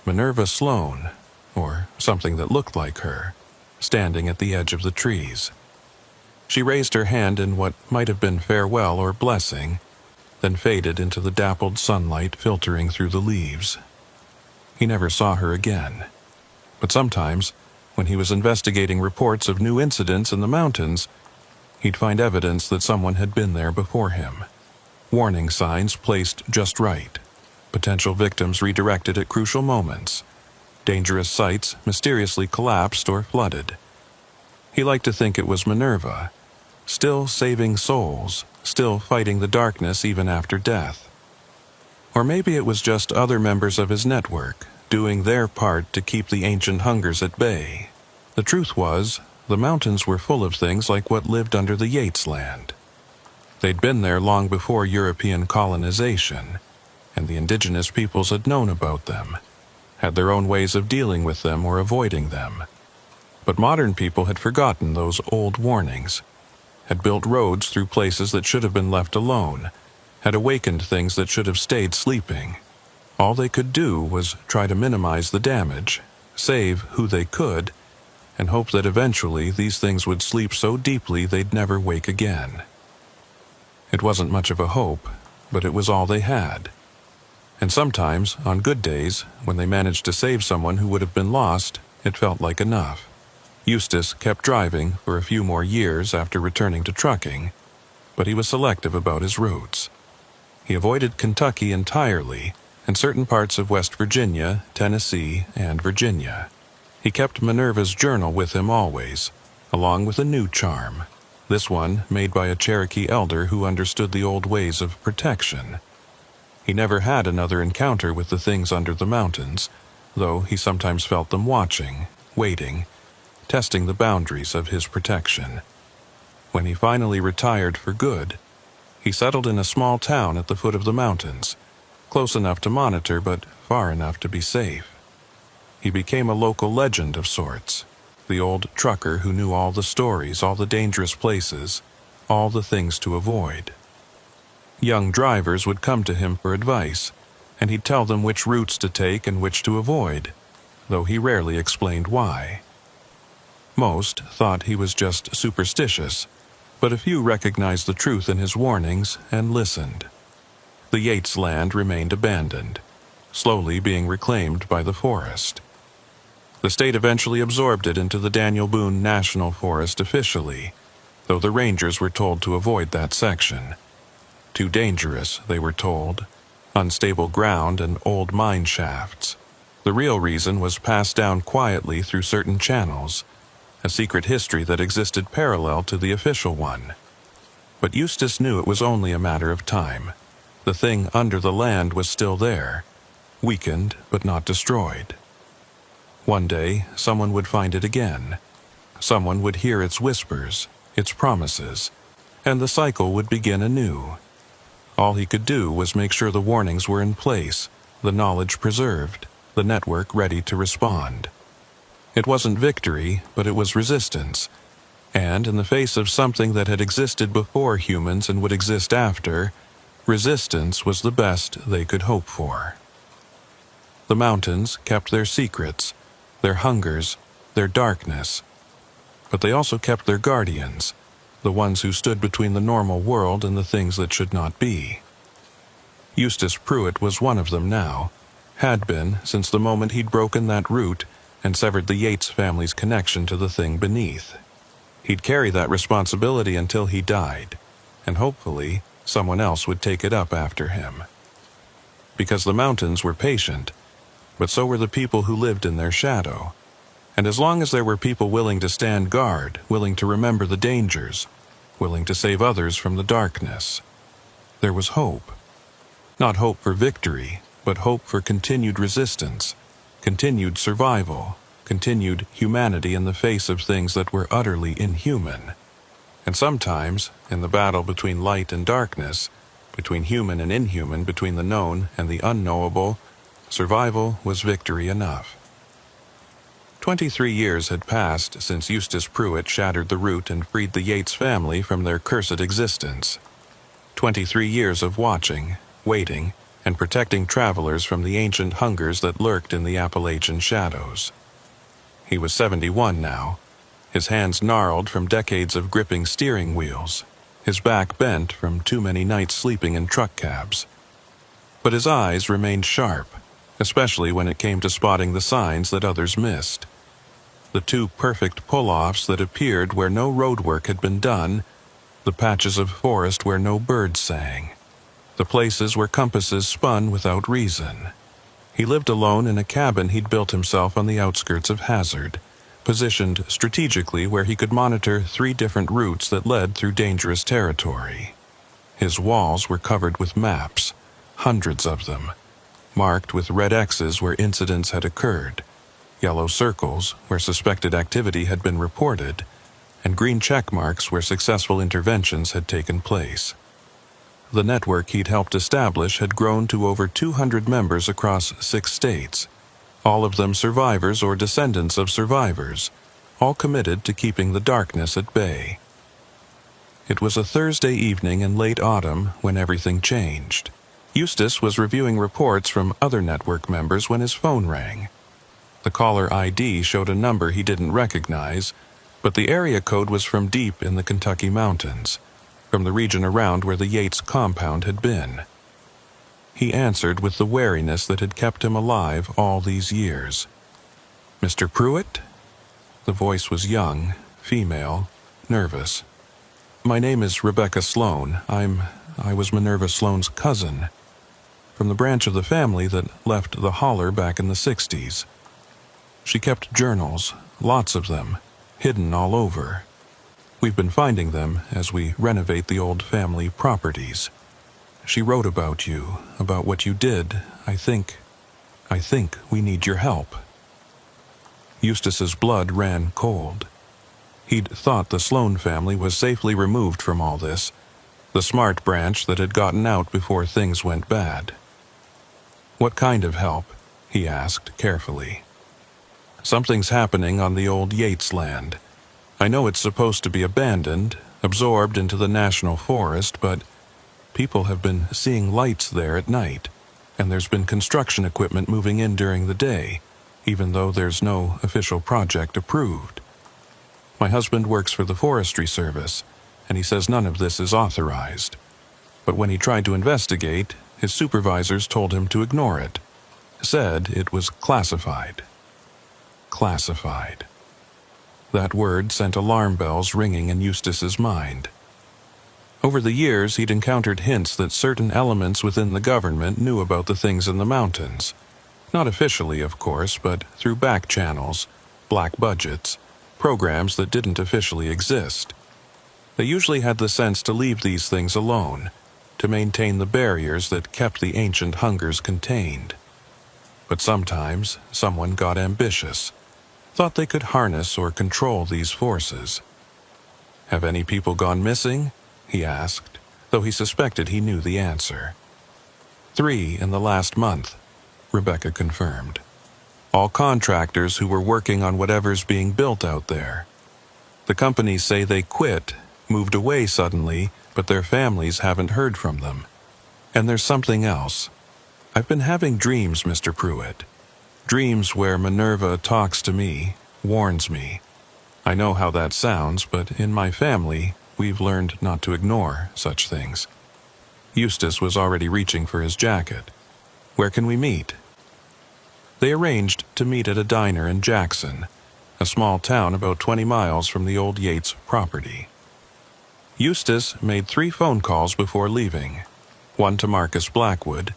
Minerva Sloane, or something that looked like her, standing at the edge of the trees. She raised her hand in what might have been farewell or blessing, then faded into the dappled sunlight filtering through the leaves. He never saw her again. But sometimes, when he was investigating reports of new incidents in the mountains, he'd find evidence that someone had been there before him. Warning signs placed just right. Potential victims redirected at crucial moments. Dangerous sites mysteriously collapsed or flooded. He liked to think it was Minerva, still saving souls, still fighting the darkness even after death. Or maybe it was just other members of his network, doing their part to keep the ancient hungers at bay. The truth was, the mountains were full of things like what lived under the Yates land. They'd been there long before European colonization, and the indigenous peoples had known about them, had their own ways of dealing with them or avoiding them. But modern people had forgotten those old warnings, had built roads through places that should have been left alone, had awakened things that should have stayed sleeping. All they could do was try to minimize the damage, save who they could, and hope that eventually these things would sleep so deeply they'd never wake again. It wasn't much of a hope, but it was all they had. And sometimes, on good days, when they managed to save someone who would have been lost, it felt like enough. Eustace kept driving for a few more years after returning to trucking, but he was selective about his routes. He avoided Kentucky entirely, and certain parts of West Virginia, Tennessee, and Virginia. He kept Minerva's journal with him always, along with a new charm, this one made by a Cherokee elder who understood the old ways of protection. He never had another encounter with the things under the mountains, though he sometimes felt them watching, waiting, testing the boundaries of his protection. When he finally retired for good, he settled in a small town at the foot of the mountains, close enough to monitor but far enough to be safe. He became a local legend of sorts, the old trucker who knew all the stories, all the dangerous places, all the things to avoid. Young drivers would come to him for advice, and he'd tell them which routes to take and which to avoid, though he rarely explained why. Most thought he was just superstitious, but a few recognized the truth in his warnings and listened. The Yates land remained abandoned, slowly being reclaimed by the forest. The state eventually absorbed it into the Daniel Boone National Forest officially, though the rangers were told to avoid that section. Too dangerous, they were told. Unstable ground and old mine shafts. The real reason was passed down quietly through certain channels, a secret history that existed parallel to the official one. But Eustace knew it was only a matter of time. The thing under the land was still there, weakened but not destroyed. One day, someone would find it again. Someone would hear its whispers, its promises, and the cycle would begin anew. All he could do was make sure the warnings were in place, the knowledge preserved, the network ready to respond. It wasn't victory, but it was resistance. And in the face of something that had existed before humans and would exist after, resistance was the best they could hope for. The mountains kept their secrets, their hungers, their darkness. But they also kept their guardians, the ones who stood between the normal world and the things that should not be. Eustace Pruitt was one of them now, had been since the moment he'd broken that root and severed the Yates family's connection to the thing beneath. He'd carry that responsibility until he died, and hopefully someone else would take it up after him. Because the mountains were patient, but so were the people who lived in their shadow. And as long as there were people willing to stand guard, willing to remember the dangers, willing to save others from the darkness, there was hope. Not hope for victory, but hope for continued resistance, continued survival, continued humanity in the face of things that were utterly inhuman. And sometimes, in the battle between light and darkness, between human and inhuman, between the known and the unknowable, survival was victory enough. 23 years had passed since Eustace Pruitt shattered the root and freed the Yates family from their cursed existence. 23 years of watching, waiting, and protecting travelers from the ancient hungers that lurked in the Appalachian shadows. He was 71 now, his hands gnarled from decades of gripping steering wheels, his back bent from too many nights sleeping in truck cabs. But his eyes remained sharp, especially when it came to spotting the signs that others missed. The two perfect pull-offs that appeared where no roadwork had been done, the patches of forest where no birds sang, the places where compasses spun without reason. He lived alone in a cabin he'd built himself on the outskirts of Hazard, positioned strategically where he could monitor 3 different routes that led through dangerous territory. His walls were covered with maps, hundreds of them, marked with red X's where incidents had occurred, yellow circles where suspected activity had been reported, and green check marks where successful interventions had taken place. The network he'd helped establish had grown to over 200 members across 6 states, all of them survivors or descendants of survivors, all committed to keeping the darkness at bay. It was a Thursday evening in late autumn when everything changed. Eustace was reviewing reports from other network members when his phone rang. The caller ID showed a number he didn't recognize, but the area code was from deep in the Kentucky mountains, from the region around where the Yates compound had been. He answered with the wariness that had kept him alive all these years. "Mr. Pruitt?" The voice was young, female, nervous. "My name is Rebecca Sloan. I was Minerva Sloan's cousin, from the branch of the family that left the holler back in the 60s. She kept journals, lots of them, hidden all over. We've been finding them as we renovate the old family properties. She wrote about you, about what you did. I think we need your help." Eustace's blood ran cold. He'd thought the Sloan family was safely removed from all this, the smart branch that had gotten out before things went bad. "What kind of help?" he asked carefully. "Something's happening on the old Yates land. I know it's supposed to be abandoned, absorbed into the national forest, but people have been seeing lights there at night, and there's been construction equipment moving in during the day, even though there's no official project approved. My husband works for the Forestry Service, and he says none of this is authorized. But when he tried to investigate, his supervisors told him to ignore it, said it was classified." Classified. That word sent alarm bells ringing in Eustace's mind. Over the years, he'd encountered hints that certain elements within the government knew about the things in the mountains. Not officially, of course, but through back channels, black budgets, programs that didn't officially exist. They usually had the sense to leave these things alone, to maintain the barriers that kept the ancient hungers contained. But sometimes, someone got ambitious, thought they could harness or control these forces. "Have any people gone missing?" he asked, though he suspected he knew the answer. 3 in the last month, Rebecca confirmed. All contractors who were working on whatever's being built out there. The companies say they quit, moved away suddenly, but their families haven't heard from them. And there's something else. I've been having dreams, Mr. Pruitt. Dreams where Minerva talks to me, warns me. I know how that sounds, but in my family, we've learned not to ignore such things. Eustace was already reaching for his jacket. "Where can we meet?" They arranged to meet at a diner in Jackson, a small town about 20 miles from the old Yates property. Eustace made 3 phone calls before leaving. One to Marcus Blackwood,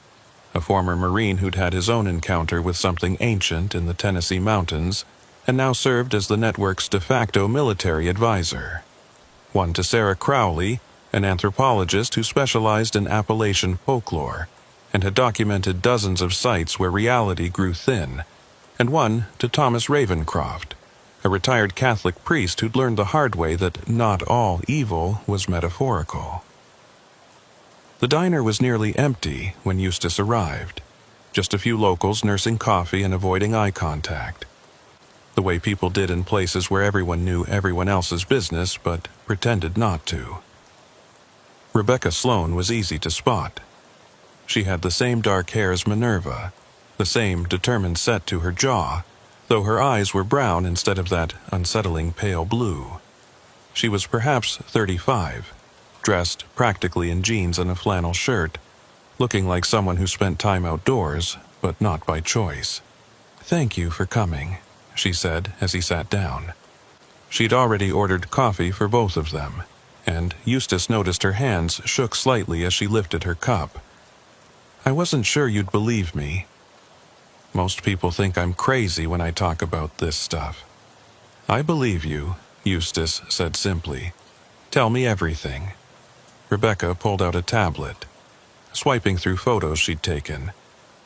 a former Marine who'd had his own encounter with something ancient in the Tennessee mountains and now served as the network's de facto military advisor. One to Sarah Crowley, an anthropologist who specialized in Appalachian folklore and had documented dozens of sites where reality grew thin, and one to Thomas Ravencroft, a retired Catholic priest who'd learned the hard way that not all evil was metaphorical. The diner was nearly empty when Eustace arrived, just a few locals nursing coffee and avoiding eye contact. The way people did in places where everyone knew everyone else's business but pretended not to. Rebecca Sloane was easy to spot. She had the same dark hair as Minerva, the same determined set to her jaw, though her eyes were brown instead of that unsettling pale blue. She was perhaps 35, dressed practically in jeans and a flannel shirt, looking like someone who spent time outdoors, but not by choice. "Thank you for coming," she said as he sat down. She'd already ordered coffee for both of them, and Eustace noticed her hands shook slightly as she lifted her cup. "I wasn't sure you'd believe me. Most people think I'm crazy when I talk about this stuff." "I believe you," Eustace said simply. "Tell me everything." Rebecca pulled out a tablet, swiping through photos she'd taken.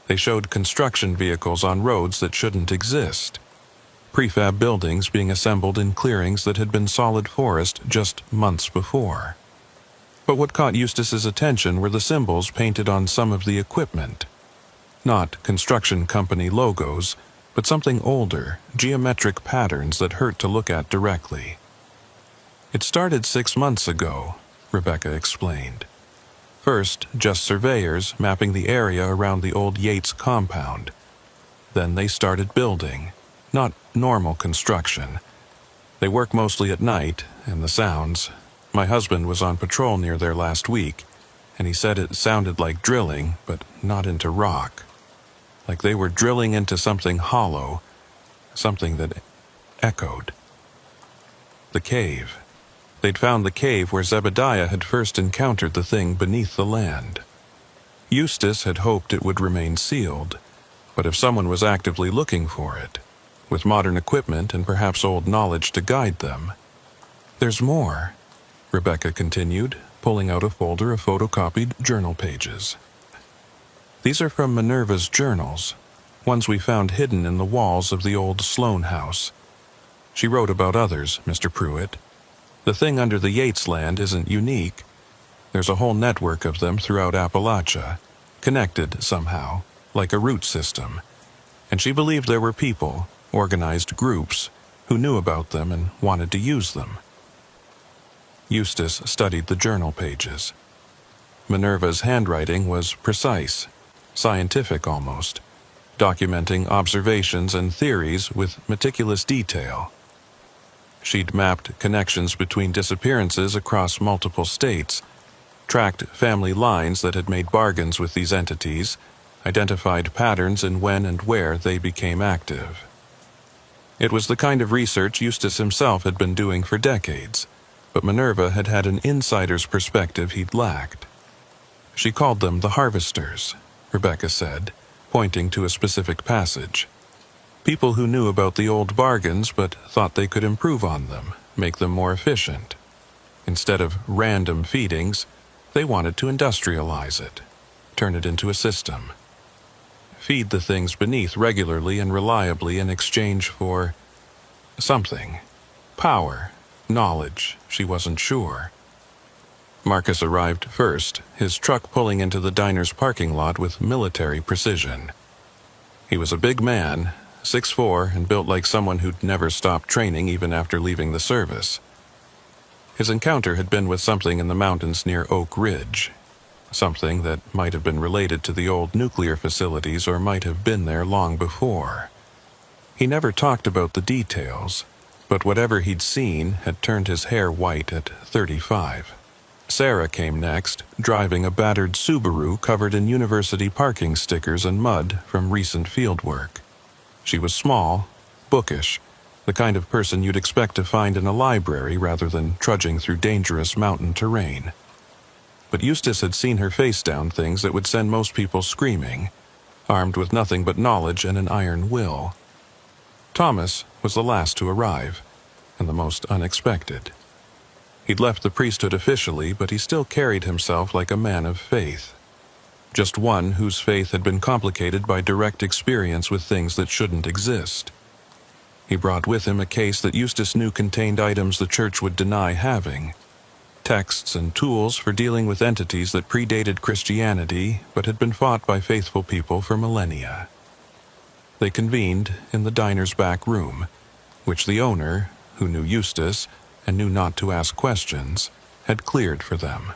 They showed construction vehicles on roads that shouldn't exist. Prefab buildings being assembled in clearings that had been solid forest just months before. But what caught Eustace's attention were the symbols painted on some of the equipment. Not construction company logos, but something older, geometric patterns that hurt to look at directly. "It started 6 months ago," Rebecca explained. "First, just surveyors mapping the area around the old Yates compound. Then they started building, not normal construction. They work mostly at night, and the sounds. My husband was on patrol near there last week, and he said it sounded like drilling, but not into rock. Like they were drilling into something hollow, something that echoed. The cave. They'd found the cave where Zebediah had first encountered the thing beneath the land. Eustace had hoped it would remain sealed, but if someone was actively looking for it, with modern equipment and perhaps old knowledge to guide them. "There's more," Rebecca continued, pulling out a folder of photocopied journal pages. "These are from Minerva's journals, ones we found hidden in the walls of the old Sloane house. She wrote about others, Mr. Pruitt. The thing under the Yates land isn't unique. There's a whole network of them throughout Appalachia, connected somehow, like a root system. And she believed there were people, organized groups, who knew about them and wanted to use them." Eustace studied the journal pages. Minerva's handwriting was precise, scientific almost, documenting observations and theories with meticulous detail. She'd mapped connections between disappearances across multiple states, tracked family lines that had made bargains with these entities, identified patterns in when and where they became active. It was the kind of research Eustace himself had been doing for decades, but Minerva had had an insider's perspective he'd lacked. She called them the harvesters, Rebecca said, pointing to a specific passage. People who knew about the old bargains but thought they could improve on them, make them more efficient. Instead of random feedings, they wanted to industrialize it, turn it into a system. Feed the things beneath regularly and reliably in exchange for something. Power, knowledge, she wasn't sure. Marcus arrived first, his truck pulling into the diner's parking lot with military precision. He was a big man, 6'4", and built like someone who'd never stopped training even after leaving the service. His encounter had been with something in the mountains near Oak Ridge, something that might have been related to the old nuclear facilities or might have been there long before. He never talked about the details, but whatever he'd seen had turned his hair white at 35. Sarah came next, driving a battered Subaru covered in university parking stickers and mud from recent fieldwork. She was small, bookish, the kind of person you'd expect to find in a library rather than trudging through dangerous mountain terrain. But Eustace had seen her face down things that would send most people screaming, armed with nothing but knowledge and an iron will. Thomas was the last to arrive, and the most unexpected. He'd left the priesthood officially, but he still carried himself like a man of faith. Just one whose faith had been complicated by direct experience with things that shouldn't exist. He brought with him a case that Eustace knew contained items the church would deny having, texts and tools for dealing with entities that predated Christianity but had been fought by faithful people for millennia. They convened in the diner's back room, which the owner, who knew Eustace and knew not to ask questions, had cleared for them.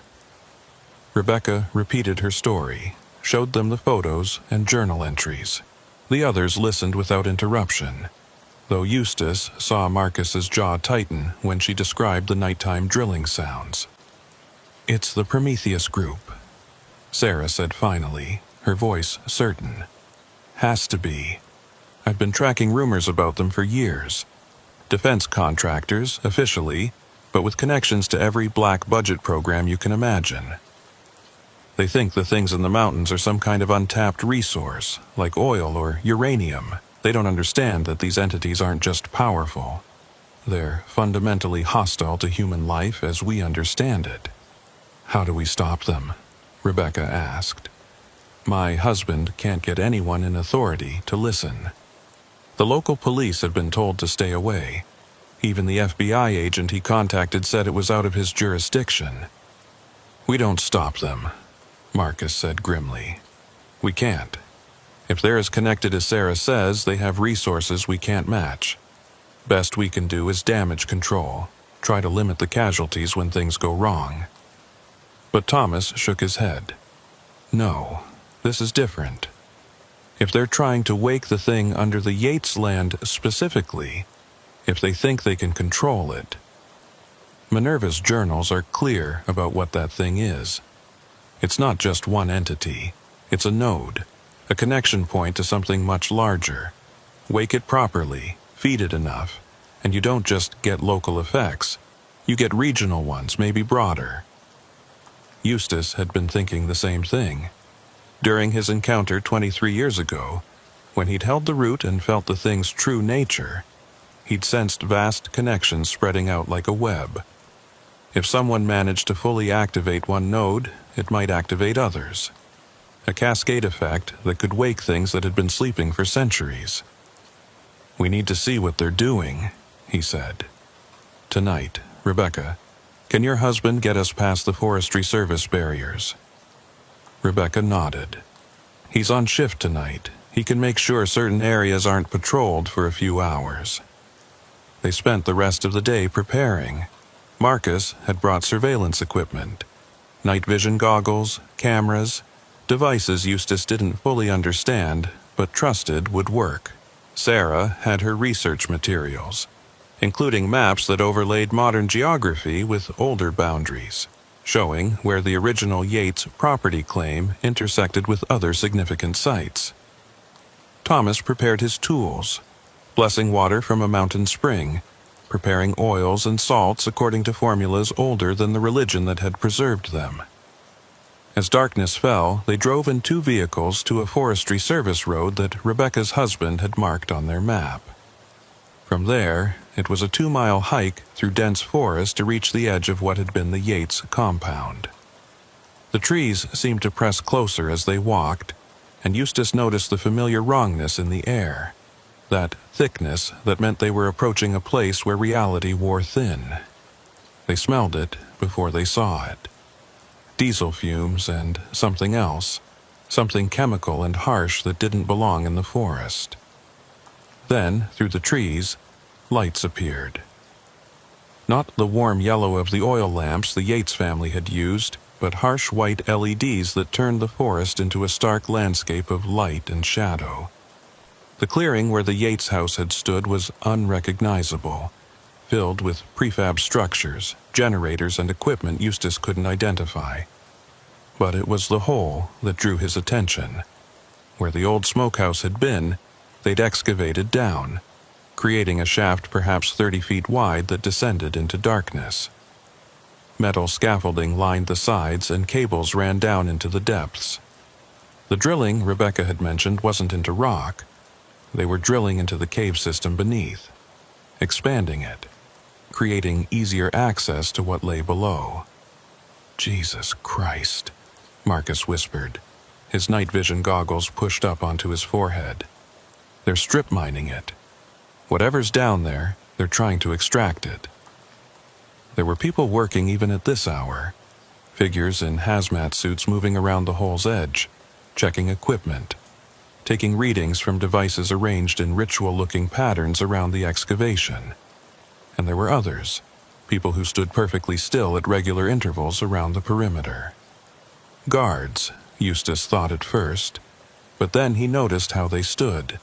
Rebecca repeated her story, showed them the photos and journal entries. The others listened without interruption, though Eustace saw Marcus's jaw tighten when she described the nighttime drilling sounds. "It's the Prometheus group," Sarah said finally, her voice certain. "Has to be. I've been tracking rumors about them for years. Defense contractors, officially, but with connections to every black budget program you can imagine. They think the things in the mountains are some kind of untapped resource, like oil or uranium. They don't understand that these entities aren't just powerful. They're fundamentally hostile to human life as we understand it." "How do we stop them?" Rebecca asked. "My husband can't get anyone in authority to listen. The local police had been told to stay away. Even the FBI agent he contacted said it was out of his jurisdiction." "We don't stop them," Marcus said grimly. "We can't. If they're as connected as Sarah says, they have resources we can't match. Best we can do is damage control, try to limit the casualties when things go wrong." But Thomas shook his head. "No, this is different. If they're trying to wake the thing under the Yates land specifically, if they think they can control it. Minerva's journals are clear about what that thing is. It's not just one entity. It's a node, a connection point to something much larger. Wake it properly, feed it enough, and you don't just get local effects. You get regional ones, maybe broader." Eustace had been thinking the same thing. During his encounter 23 years ago, when he'd held the root and felt the thing's true nature, he'd sensed vast connections spreading out like a web. If someone managed to fully activate one node, it might activate others. A cascade effect that could wake things that had been sleeping for centuries. "We need to see what they're doing," he said. "Tonight, Rebecca, can your husband get us past the Forestry Service barriers?" Rebecca nodded. "He's on shift tonight. He can make sure certain areas aren't patrolled for a few hours." They spent the rest of the day preparing. Marcus had brought surveillance equipment, night vision goggles, cameras, devices Eustace didn't fully understand but trusted would work. Sarah had her research materials, including maps that overlaid modern geography with older boundaries, showing where the original Yates property claim intersected with other significant sites. Thomas prepared his tools, blessing water from a mountain spring, preparing oils and salts according to formulas older than the religion that had preserved them. As darkness fell, they drove in 2 vehicles to a forestry service road that Rebecca's husband had marked on their map. From there, it was a 2-mile hike through dense forest to reach the edge of what had been the Yates compound. The trees seemed to press closer as they walked, and Eustace noticed the familiar wrongness in the air, that thickness that meant they were approaching a place where reality wore thin. They smelled it before they saw it. Diesel fumes and something else, something chemical and harsh that didn't belong in the forest. Then, through the trees, lights appeared. Not the warm yellow of the oil lamps the Yates family had used, but harsh white LEDs that turned the forest into a stark landscape of light and shadow. The clearing where the Yates house had stood was unrecognizable, filled with prefab structures, generators, and equipment Eustace couldn't identify. But it was the hole that drew his attention. Where the old smokehouse had been, they'd excavated down, creating a shaft perhaps 30 feet wide that descended into darkness. Metal scaffolding lined the sides and cables ran down into the depths. The drilling Rebecca had mentioned wasn't into rock. They were drilling into the cave system beneath, expanding it, creating easier access to what lay below. "Jesus Christ," Marcus whispered, his night vision goggles pushed up onto his forehead. "They're strip mining it. Whatever's down there, they're trying to extract it." There were people working even at this hour, figures in hazmat suits moving around the hole's edge, checking equipment, taking readings from devices arranged in ritual-looking patterns around the excavation. And there were others, people who stood perfectly still at regular intervals around the perimeter. Guards, Eustace thought at first, but then he noticed how they stood,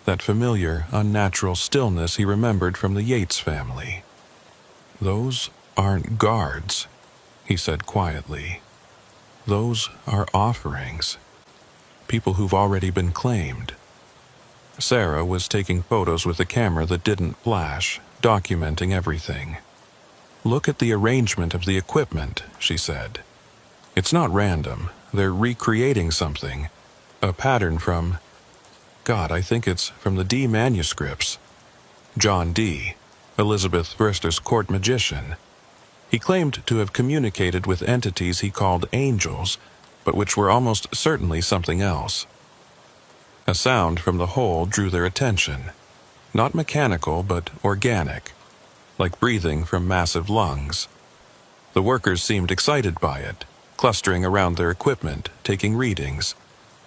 that familiar, unnatural stillness he remembered from the Yates family. "Those aren't guards," he said quietly. "Those are offerings. People who've already been claimed." Sarah was taking photos with a camera that didn't flash, documenting everything. "Look at the arrangement of the equipment," she said. "It's not random. They're recreating something. A pattern from... God, I think it's from the Dee manuscripts. John Dee, Elizabeth Verster's court magician. He claimed to have communicated with entities he called angels, but which were almost certainly something else." A sound from the hole drew their attention. Not mechanical, but organic, like breathing from massive lungs. The workers seemed excited by it, clustering around their equipment, taking readings.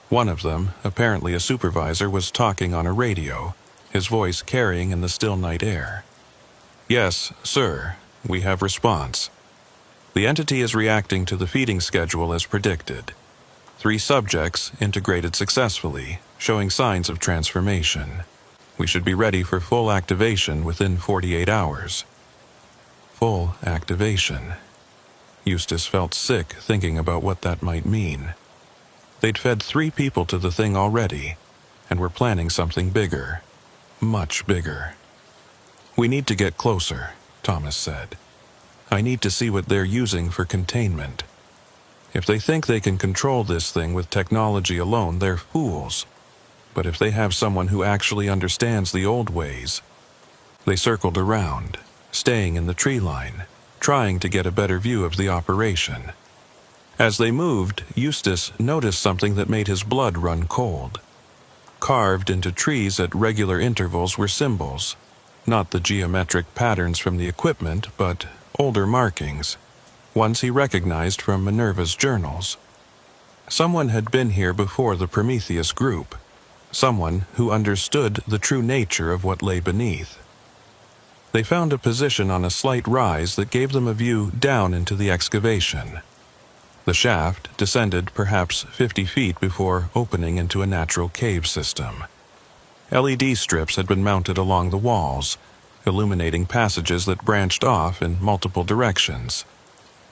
One of them, apparently a supervisor, was talking on a radio, his voice carrying in the still night air. "Yes, sir, we have response. The entity is reacting to the feeding schedule as predicted. 3 subjects integrated successfully, showing signs of transformation. We should be ready for full activation within 48 hours. Full activation. Eustace felt sick thinking about what that might mean. They'd fed 3 people to the thing already, and were planning something bigger. Much bigger. "We need to get closer," Thomas said. "I need to see what they're using for containment. If they think they can control this thing with technology alone, they're fools. But if they have someone who actually understands the old ways..." They circled around, staying in the tree line, trying to get a better view of the operation. As they moved, Eustace noticed something that made his blood run cold. Carved into trees at regular intervals were symbols, not the geometric patterns from the equipment, but older markings, ones he recognized from Minerva's journals. Someone had been here before the Prometheus group, someone who understood the true nature of what lay beneath. They found a position on a slight rise that gave them a view down into the excavation. The shaft descended perhaps 50 feet before opening into a natural cave system. LED strips had been mounted along the walls, illuminating passages that branched off in multiple directions.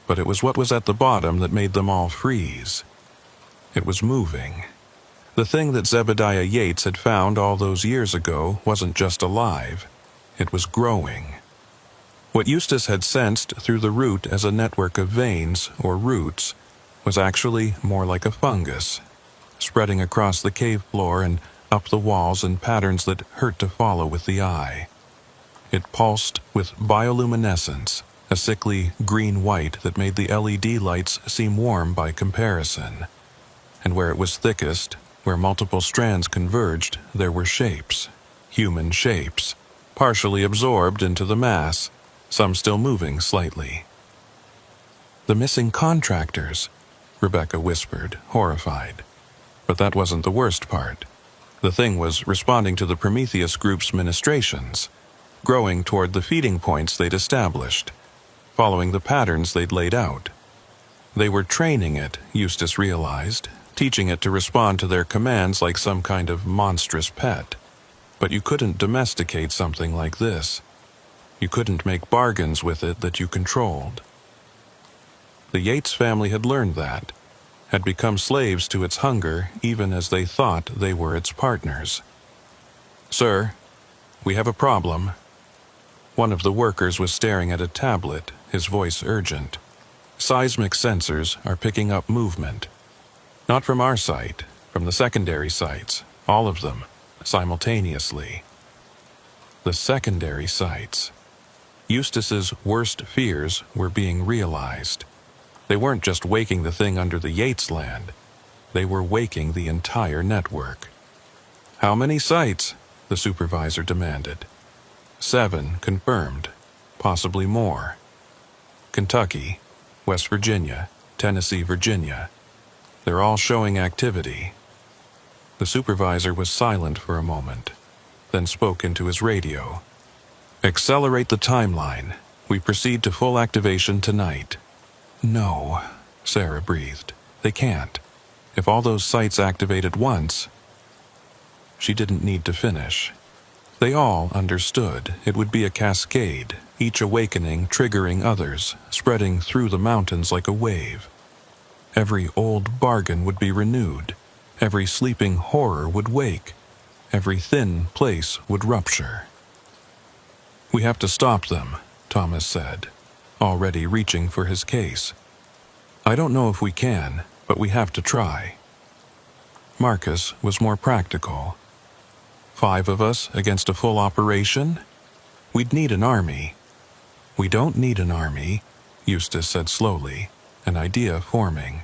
But it was what was at the bottom that made them all freeze. It was moving. The thing that Zebediah Yates had found all those years ago wasn't just alive, it was growing. What Eustace had sensed through the root as a network of veins or roots was actually more like a fungus, spreading across the cave floor and up the walls in patterns that hurt to follow with the eye. It pulsed with bioluminescence, a sickly green-white that made the LED lights seem warm by comparison. And where it was thickest, where multiple strands converged, there were shapes, human shapes, partially absorbed into the mass, some still moving slightly. "The missing contractors," Rebecca whispered, horrified. But that wasn't the worst part. The thing was responding to the Prometheus group's ministrations, growing toward the feeding points they'd established, following the patterns they'd laid out. They were training it, Eustace realized, teaching it to respond to their commands like some kind of monstrous pet. But you couldn't domesticate something like this. You couldn't make bargains with it that you controlled. The Yates family had learned that, had become slaves to its hunger even as they thought they were its partners. "Sir, we have a problem." One of the workers was staring at a tablet, his voice urgent. "Seismic sensors are picking up movement. Not from our site, from the secondary sites, all of them, simultaneously." The secondary sites. Eustace's worst fears were being realized. They weren't just waking the thing under the Yates land. They were waking the entire network. "How many sites?" the supervisor demanded. 7 confirmed, possibly more. Kentucky, West Virginia, Tennessee, Virginia. They're all showing activity. The supervisor was silent for a moment, then spoke into his radio. "Accelerate the timeline. We proceed to full activation tonight." "No," Sarah breathed. "They can't. If all those sites activate at once..." She didn't need to finish. They all understood it would be a cascade, each awakening triggering others, spreading through the mountains like a wave. Every old bargain would be renewed. Every sleeping horror would wake. Every thin place would rupture. "We have to stop them," Thomas said, already reaching for his case. "I don't know if we can, but we have to try." Marcus was more practical. 5 of us against a full operation? We'd need an army." "We don't need an army," Eustace said slowly, an idea forming.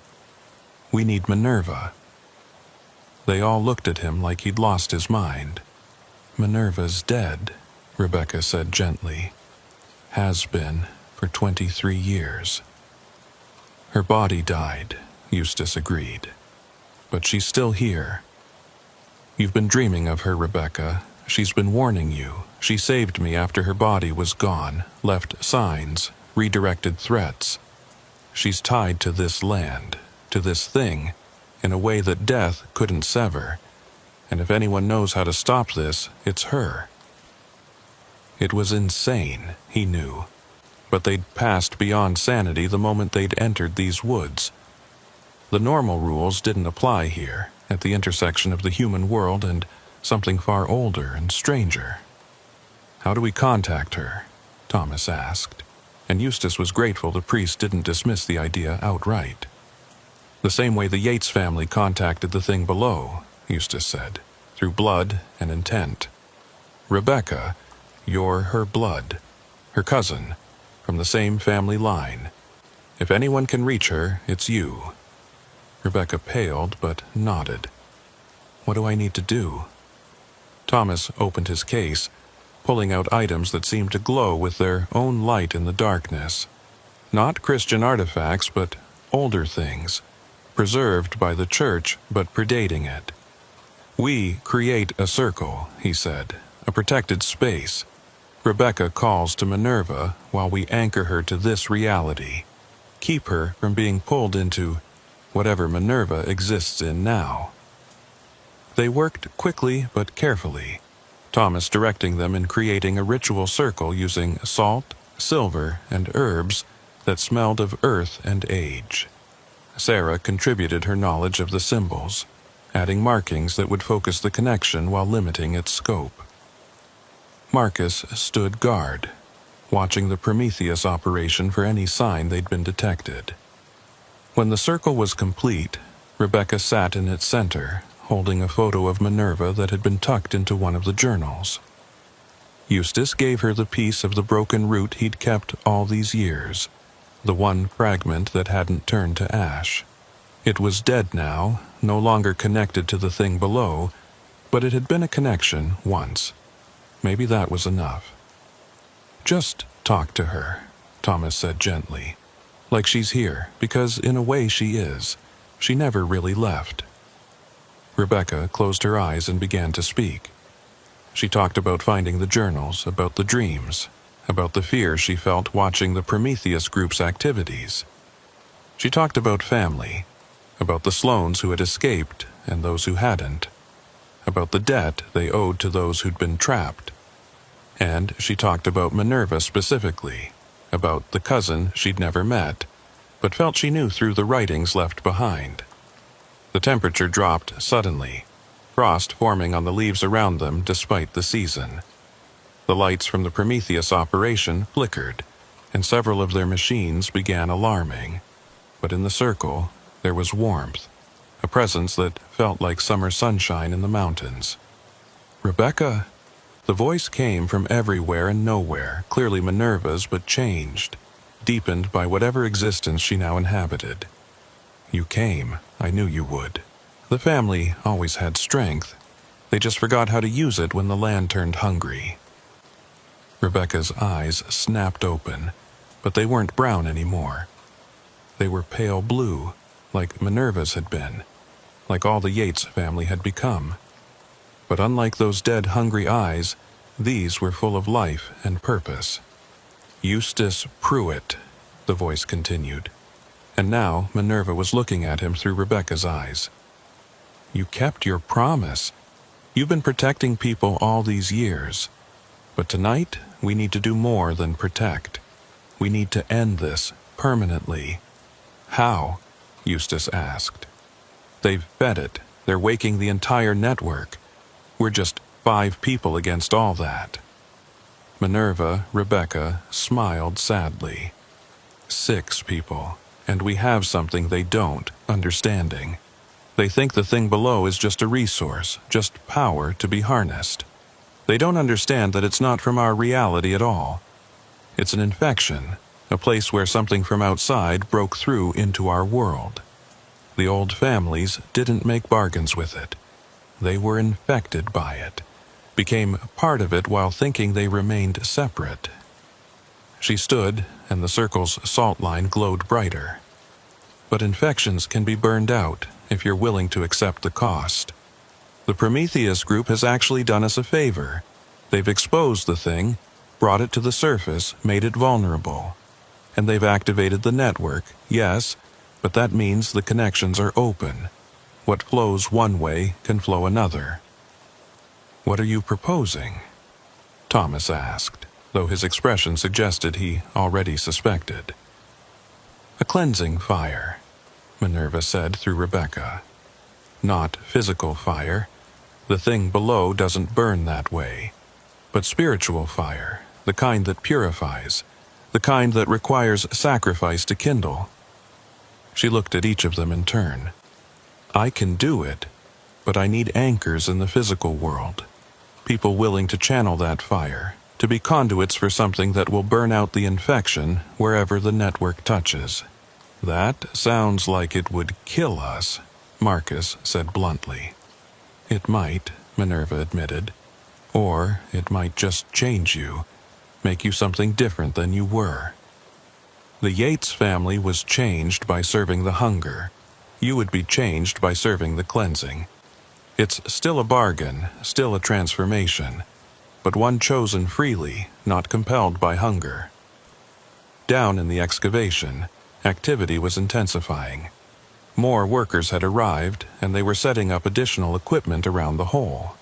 "We need Minerva." They all looked at him like he'd lost his mind. "Minerva's dead," Rebecca said gently. "Has been for 23 years. "Her body died," Eustace agreed. "But she's still here. You've been dreaming of her, Rebecca. She's been warning you. She saved me after her body was gone, left signs, redirected threats. She's tied to this land, to this thing, in a way that death couldn't sever. And if anyone knows how to stop this, it's her." It was insane, he knew. But they'd passed beyond sanity the moment they'd entered these woods. The normal rules didn't apply here, at the intersection of the human world and something far older and stranger. "How do we contact her?" Thomas asked, and Eustace was grateful the priest didn't dismiss the idea outright. "The same way the Yates family contacted the thing below," Eustace said, "through blood and intent. Rebecca, you're her blood, her cousin, from the same family line. If anyone can reach her, it's you." Rebecca paled but nodded. "What do I need to do?" Thomas opened his case, pulling out items that seemed to glow with their own light in the darkness. Not Christian artifacts, but older things, preserved by the church but predating it. "We create a circle," he said, "a protected space. Rebecca calls to Minerva while we anchor her to this reality, keep her from being pulled into whatever Minerva exists in now." They worked quickly but carefully, Thomas directing them in creating a ritual circle using salt, silver, and herbs that smelled of earth and age. Sarah contributed her knowledge of the symbols, adding markings that would focus the connection while limiting its scope. Marcus stood guard, watching the Prometheus operation for any sign they'd been detected. When the circle was complete, Rebecca sat in its center, holding a photo of Minerva that had been tucked into one of the journals. Eustace gave her the piece of the broken root he'd kept all these years, the one fragment that hadn't turned to ash. It was dead now, no longer connected to the thing below, but it had been a connection once. Maybe that was enough. "Just talk to her," Thomas said gently. "Like she's here, because in a way she is. She never really left." Rebecca closed her eyes and began to speak. She talked about finding the journals, about the dreams, about the fear she felt watching the Prometheus group's activities. She talked about family, about the Sloanes who had escaped and those who hadn't, about the debt they owed to those who'd been trapped. And she talked about Minerva specifically, about the cousin she'd never met, but felt she knew through the writings left behind. The temperature dropped suddenly, frost forming on the leaves around them despite the season. The lights from the Prometheus operation flickered, and several of their machines began alarming. But in the circle, there was warmth, a presence that felt like summer sunshine in the mountains. "Rebecca!" The voice came from everywhere and nowhere, clearly Minerva's but changed, deepened by whatever existence she now inhabited. "You came. I knew you would. The family always had strength. They just forgot how to use it when the land turned hungry." Rebecca's eyes snapped open, but they weren't brown anymore. They were pale blue, like Minerva's had been, like all the Yates family had become. But unlike those dead, hungry eyes, these were full of life and purpose. "Eustace Pruitt," the voice continued, and now Minerva was looking at him through Rebecca's eyes. "You kept your promise. You've been protecting people all these years. But tonight, we need to do more than protect. We need to end this permanently." "How?" Eustace asked. "They've fed it. They're waking the entire network. We're just 5 people against all that." Rebecca, smiled sadly. 6 people, and we have something they don't, understanding. They think the thing below is just a resource, just power to be harnessed. They don't understand that it's not from our reality at all. It's an infection, a place where something from outside broke through into our world. The old families didn't make bargains with it. They were infected by it, became part of it while thinking they remained separate. She stood, and the circle's salt line glowed brighter. But infections can be burned out if you're willing to accept the cost. The Prometheus group has actually done us a favor. They've exposed the thing, brought it to the surface, made it vulnerable. And they've activated the network, yes, but that means the connections are open. What flows one way can flow another. "What are you proposing?" Thomas asked, though his expression suggested he already suspected. "A cleansing fire," Minerva said through Rebecca. "Not physical fire. The thing below doesn't burn that way. But spiritual fire, the kind that purifies, the kind that requires sacrifice to kindle." She looked at each of them in turn. "I can do it, but I need anchors in the physical world. People willing to channel that fire, to be conduits for something that will burn out the infection wherever the network touches." "That sounds like it would kill us," Marcus said bluntly. "It might," Minerva admitted. "Or it might just change you, make you something different than you were. The Yates family was changed by serving the hunger. You would be changed by serving the cleansing. It's still a bargain, still a transformation, but one chosen freely, not compelled by hunger." Down in the excavation, activity was intensifying. More workers had arrived, and they were setting up additional equipment around the hole.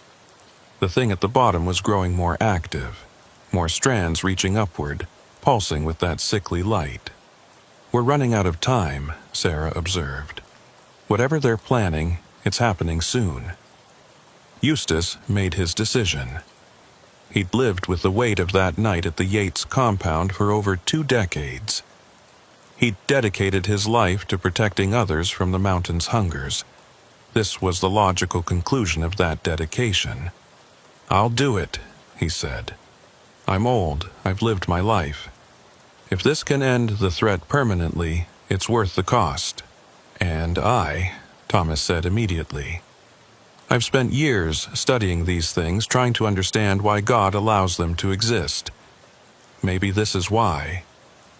The thing at the bottom was growing more active, more strands reaching upward, pulsing with that sickly light. "We're running out of time," Sarah observed. "Whatever they're planning, It's happening soon. Eustace made his decision. He'd lived with the weight of that night at the Yates compound for over 2 decades. He'd dedicated his life to protecting others from the mountain's hungers. This was the logical conclusion of that dedication. "I'll do it," he said. "I'm old. I've lived my life. If this can end the threat permanently, it's worth the cost." "And Thomas said immediately. "I've spent years studying these things, trying to understand why God allows them to exist. Maybe this is why,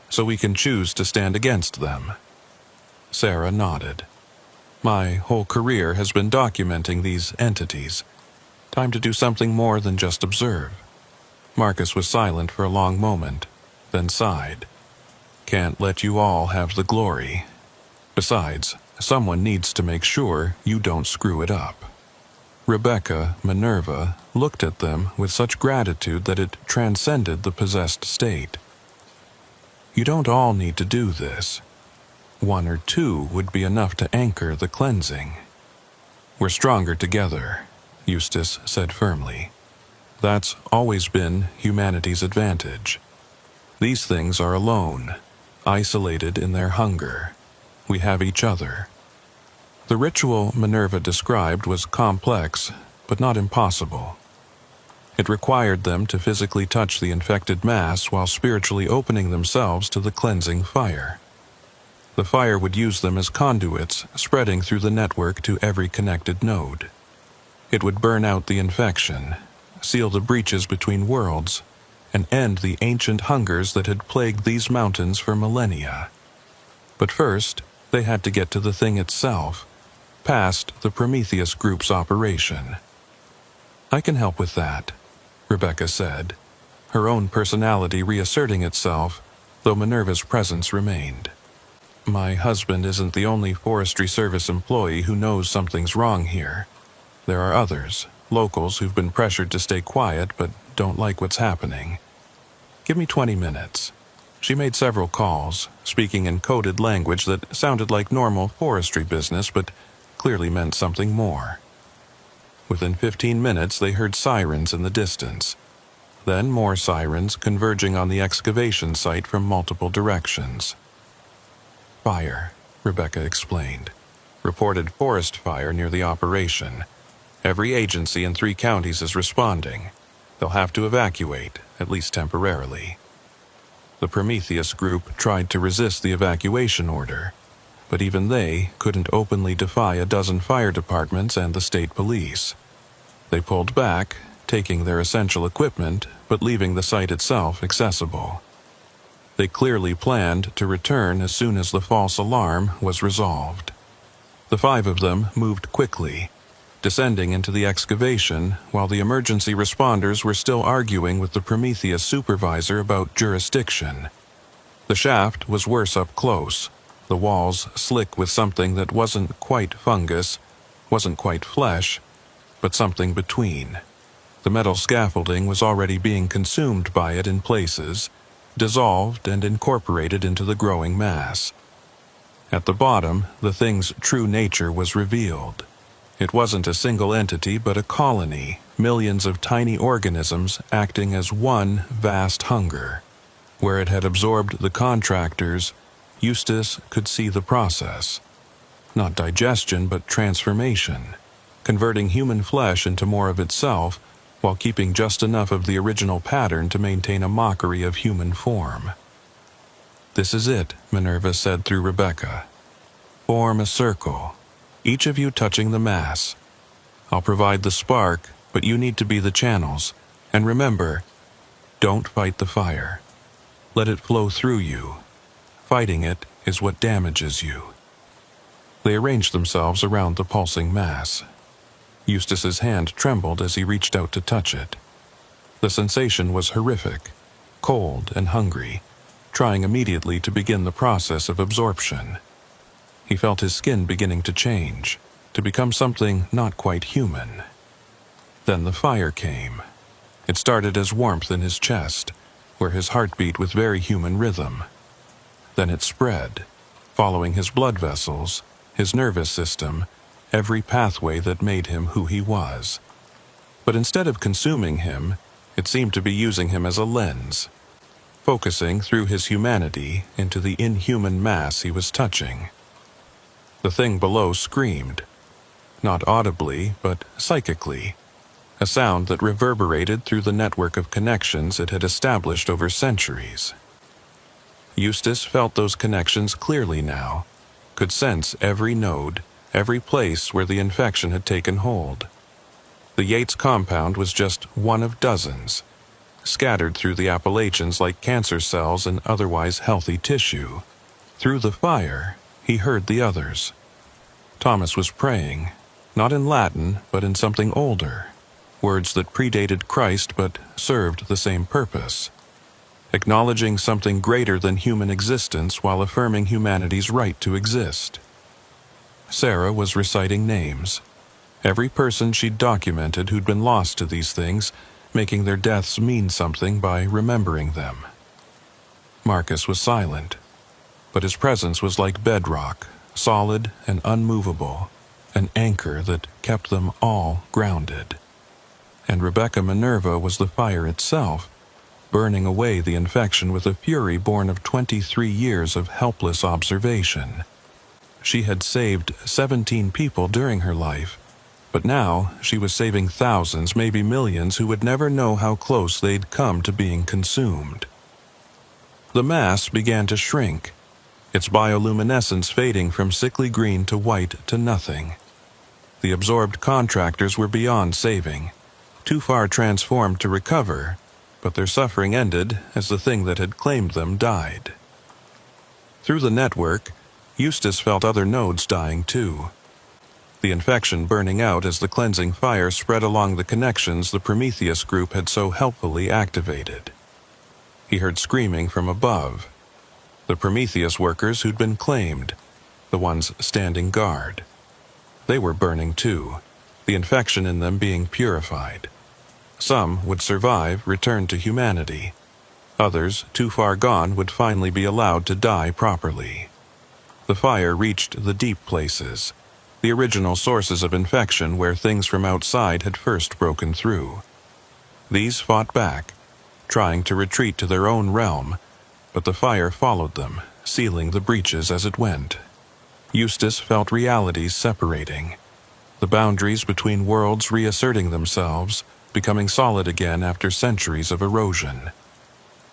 so we can choose to stand against them." Sarah nodded. "My whole career has been documenting these entities. Time to do something more than just observe." Marcus was silent for a long moment, then sighed. "Can't let you all have the glory. Besides, someone needs to make sure you don't screw it up." Rebecca, Minerva, looked at them with such gratitude that it transcended the possessed state. "You don't all need to do this. 1 or 2 would be enough to anchor the cleansing." "We're stronger together," Eustace said firmly. "That's always been humanity's advantage. These things are alone, isolated in their hunger. We have each other." The ritual Minerva described was complex, but not impossible. It required them to physically touch the infected mass while spiritually opening themselves to the cleansing fire. The fire would use them as conduits, spreading through the network to every connected node. It would burn out the infection, seal the breaches between worlds, and end the ancient hungers that had plagued these mountains for millennia. But first, they had to get to the thing itself, past the Prometheus Group's operation. "I can help with that," Rebecca said, her own personality reasserting itself, though Minerva's presence remained. "My husband isn't the only Forestry Service employee who knows something's wrong here. There are others, locals who've been pressured to stay quiet but don't like what's happening. Give me 20 minutes. She made several calls, speaking in coded language that sounded like normal forestry business but clearly meant something more. Within 15 minutes they heard sirens in the distance. Then more sirens converging on the excavation site from multiple directions. "Fire," Rebecca explained. "Reported forest fire near the operation. Every agency in 3 counties is responding. They'll have to evacuate, at least temporarily." The Prometheus Group tried to resist the evacuation order, but even they couldn't openly defy a dozen fire departments and the state police. They pulled back, taking their essential equipment, but leaving the site itself accessible. They clearly planned to return as soon as the false alarm was resolved. The 5 of them moved quickly, descending into the excavation while the emergency responders were still arguing with the Prometheus supervisor about jurisdiction. The shaft was worse up close, the walls slick with something that wasn't quite fungus, wasn't quite flesh, but something between. The metal scaffolding was already being consumed by it in places, dissolved and incorporated into the growing mass. At the bottom, the thing's true nature was revealed. It wasn't a single entity but a colony, millions of tiny organisms acting as one vast hunger. Where it had absorbed the contractors, Eustace could see the process. Not digestion, but transformation, converting human flesh into more of itself while keeping just enough of the original pattern to maintain a mockery of human form. "This is it," Minerva said through Rebecca. "Form a circle, each of you touching the mass. I'll provide the spark, but you need to be the channels. And remember, don't fight the fire. Let it flow through you. Fighting it is what damages you." They arranged themselves around the pulsing mass. Eustace's hand trembled as he reached out to touch it. The sensation was horrific, cold and hungry, trying immediately to begin the process of absorption. He felt his skin beginning to change, to become something not quite human. Then the fire came. It started as warmth in his chest, where his heart beat with very human rhythm. Then it spread, following his blood vessels, his nervous system, every pathway that made him who he was. But instead of consuming him, it seemed to be using him as a lens, focusing through his humanity into the inhuman mass he was touching. The thing below screamed, not audibly, but psychically, a sound that reverberated through the network of connections it had established over centuries. Eustace felt those connections clearly now, could sense every node, every place where the infection had taken hold. The Yates compound was just one of dozens, scattered through the Appalachians like cancer cells and otherwise healthy tissue. Through the fire, he heard the others. Thomas was praying, not in Latin, but in something older, words that predated Christ but served the same purpose, acknowledging something greater than human existence while affirming humanity's right to exist. Sarah was reciting names, every person she'd documented who'd been lost to these things, making their deaths mean something by remembering them. Marcus was silent, but his presence was like bedrock, solid and unmovable, an anchor that kept them all grounded. And Rebecca Minerva was the fire itself, burning away the infection with a fury born of 23 years of helpless observation. She had saved 17 people during her life, but now she was saving thousands, maybe millions, who would never know how close they'd come to being consumed. The mass began to shrink, its bioluminescence fading from sickly green to white to nothing. The absorbed contractors were beyond saving, too far transformed to recover, but their suffering ended as the thing that had claimed them died. Through the network, Eustace felt other nodes dying too, the infection burning out as the cleansing fire spread along the connections the Prometheus group had so helpfully activated. He heard screaming from above, the Prometheus workers who'd been claimed, the ones standing guard. They were burning too, the infection in them being purified. Some would survive, return to humanity. Others, too far gone, would finally be allowed to die properly. The fire reached the deep places, the original sources of infection where things from outside had first broken through. These fought back, trying to retreat to their own realm, but the fire followed them, sealing the breaches as it went. Eustace felt realities separating, the boundaries between worlds reasserting themselves, becoming solid again after centuries of erosion.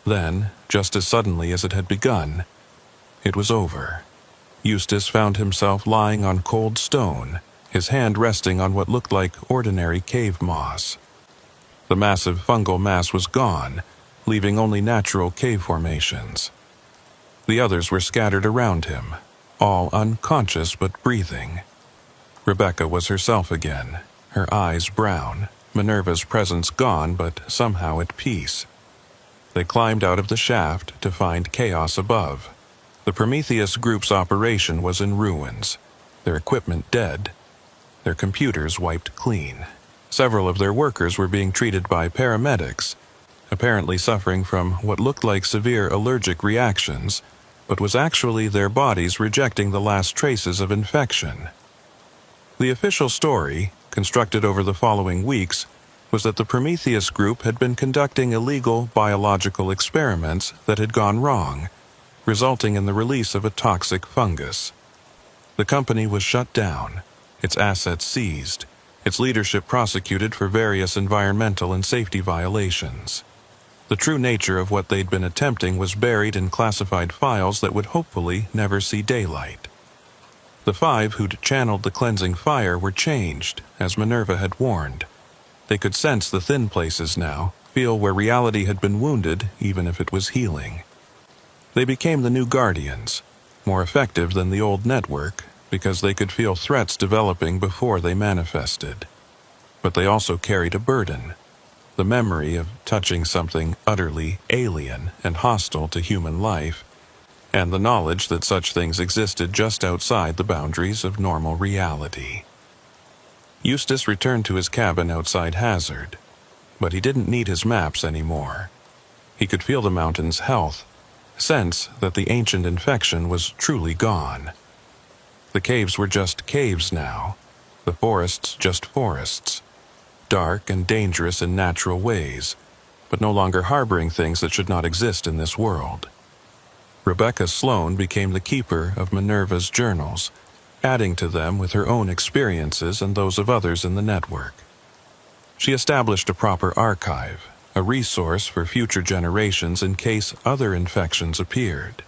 Then, just as suddenly as it had begun, it was over. Eustace found himself lying on cold stone, his hand resting on what looked like ordinary cave moss. The massive fungal mass was gone, leaving only natural cave formations. The others were scattered around him, all unconscious but breathing. Rebecca was herself again, her eyes brown, Minerva's presence gone but somehow at peace. They climbed out of the shaft to find chaos above. The Prometheus group's operation was in ruins, their equipment dead, their computers wiped clean. Several of their workers were being treated by paramedics, apparently suffering from what looked like severe allergic reactions, but was actually their bodies rejecting the last traces of infection. The official story, constructed over the following weeks, was that the Prometheus group had been conducting illegal biological experiments that had gone wrong, resulting in the release of a toxic fungus. The company was shut down, its assets seized, its leadership prosecuted for various environmental and safety violations. The true nature of what they'd been attempting was buried in classified files that would hopefully never see daylight. The 5 who'd channeled the cleansing fire were changed, as Minerva had warned. They could sense the thin places now, feel where reality had been wounded, even if it was healing. They became the new guardians, more effective than the old network, because they could feel threats developing before they manifested. But they also carried a burden, the memory of touching something utterly alien and hostile to human life, and the knowledge that such things existed just outside the boundaries of normal reality. Eustace returned to his cabin outside Hazard, but he didn't need his maps anymore. He could feel the mountain's health, sense that the ancient infection was truly gone. The caves were just caves now, The forests just forests, dark and dangerous in natural ways, but no longer harboring things that should not exist in this world. Rebecca Sloan became the keeper of Minerva's journals, adding to them with her own experiences and those of others in the network. She established a proper archive, a resource for future generations in case other infections appeared.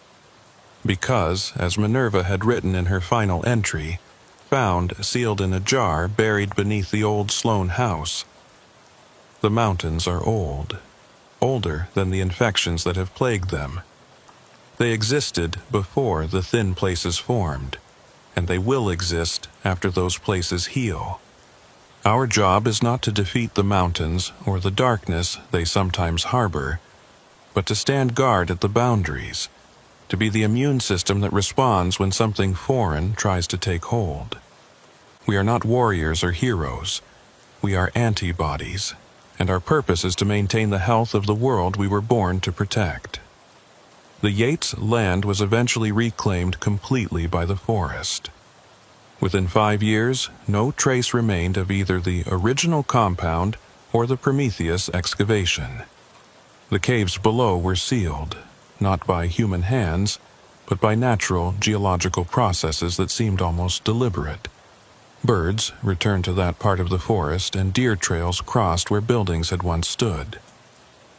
Because, as Minerva had written in her final entry, found sealed in a jar buried beneath the old Sloan house, the mountains are old, older than the infections that have plagued them. They existed before the thin places formed, and they will exist after those places heal. Our job is not to defeat the mountains or the darkness they sometimes harbor, but to stand guard at the boundaries, to be the immune system that responds when something foreign tries to take hold. We are not warriors or heroes. We are antibodies, and our purpose is to maintain the health of the world we were born to protect. The Yates land was eventually reclaimed completely by the forest. Within 5 years, no trace remained of either the original compound or the Prometheus excavation. The caves below were sealed, not by human hands, but by natural geological processes that seemed almost deliberate. Birds returned to that part of the forest, and deer trails crossed where buildings had once stood.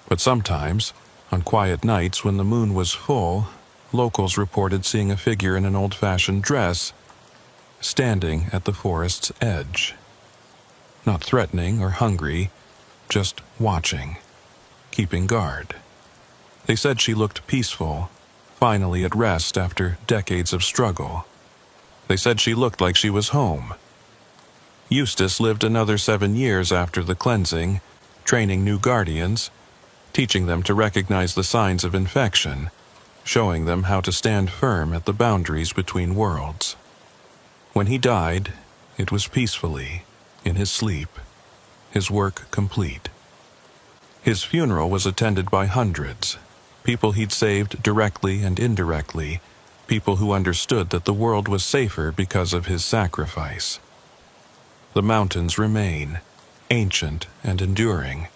But sometimes, on quiet nights when the moon was full, locals reported seeing a figure in an old-fashioned dress standing at the forest's edge. Not threatening or hungry, just watching, keeping guard. They said she looked peaceful, finally at rest after decades of struggle. They said she looked like she was home. Eustace lived another 7 years after the cleansing, training new guardians, teaching them to recognize the signs of infection, showing them how to stand firm at the boundaries between worlds. When he died, it was peacefully, in his sleep, his work complete. His funeral was attended by hundreds, people he'd saved directly and indirectly, people who understood that the world was safer because of his sacrifice. The mountains remain, ancient and enduring.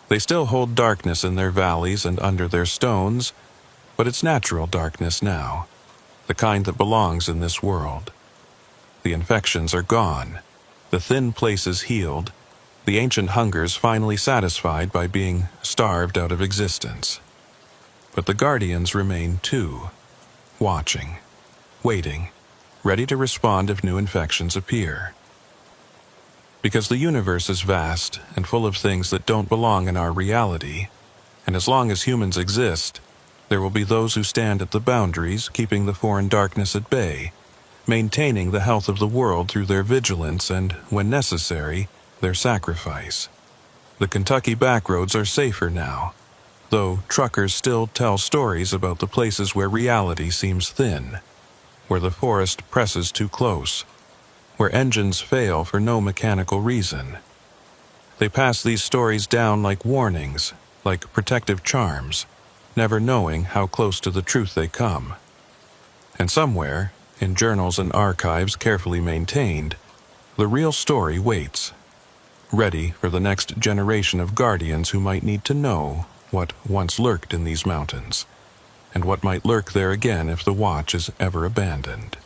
They still hold darkness in their valleys and under their stones, but it's natural darkness now, the kind that belongs in this world. The infections are gone, the thin places healed, the ancient hungers finally satisfied by being starved out of existence. But the guardians remain too, watching, waiting, ready to respond if new infections appear. Because the universe is vast and full of things that don't belong in our reality, and as long as humans exist, there will be those who stand at the boundaries, keeping the foreign darkness at bay, maintaining the health of the world through their vigilance and, when necessary, their sacrifice. The Kentucky backroads are safer now, though truckers still tell stories about the places where reality seems thin, where the forest presses too close, where engines fail for no mechanical reason. They pass these stories down like warnings, like protective charms, never knowing how close to the truth they come. And somewhere, in journals and archives carefully maintained, the real story waits, ready for the next generation of guardians who might need to know what once lurked in these mountains, and what might lurk there again if the watch is ever abandoned.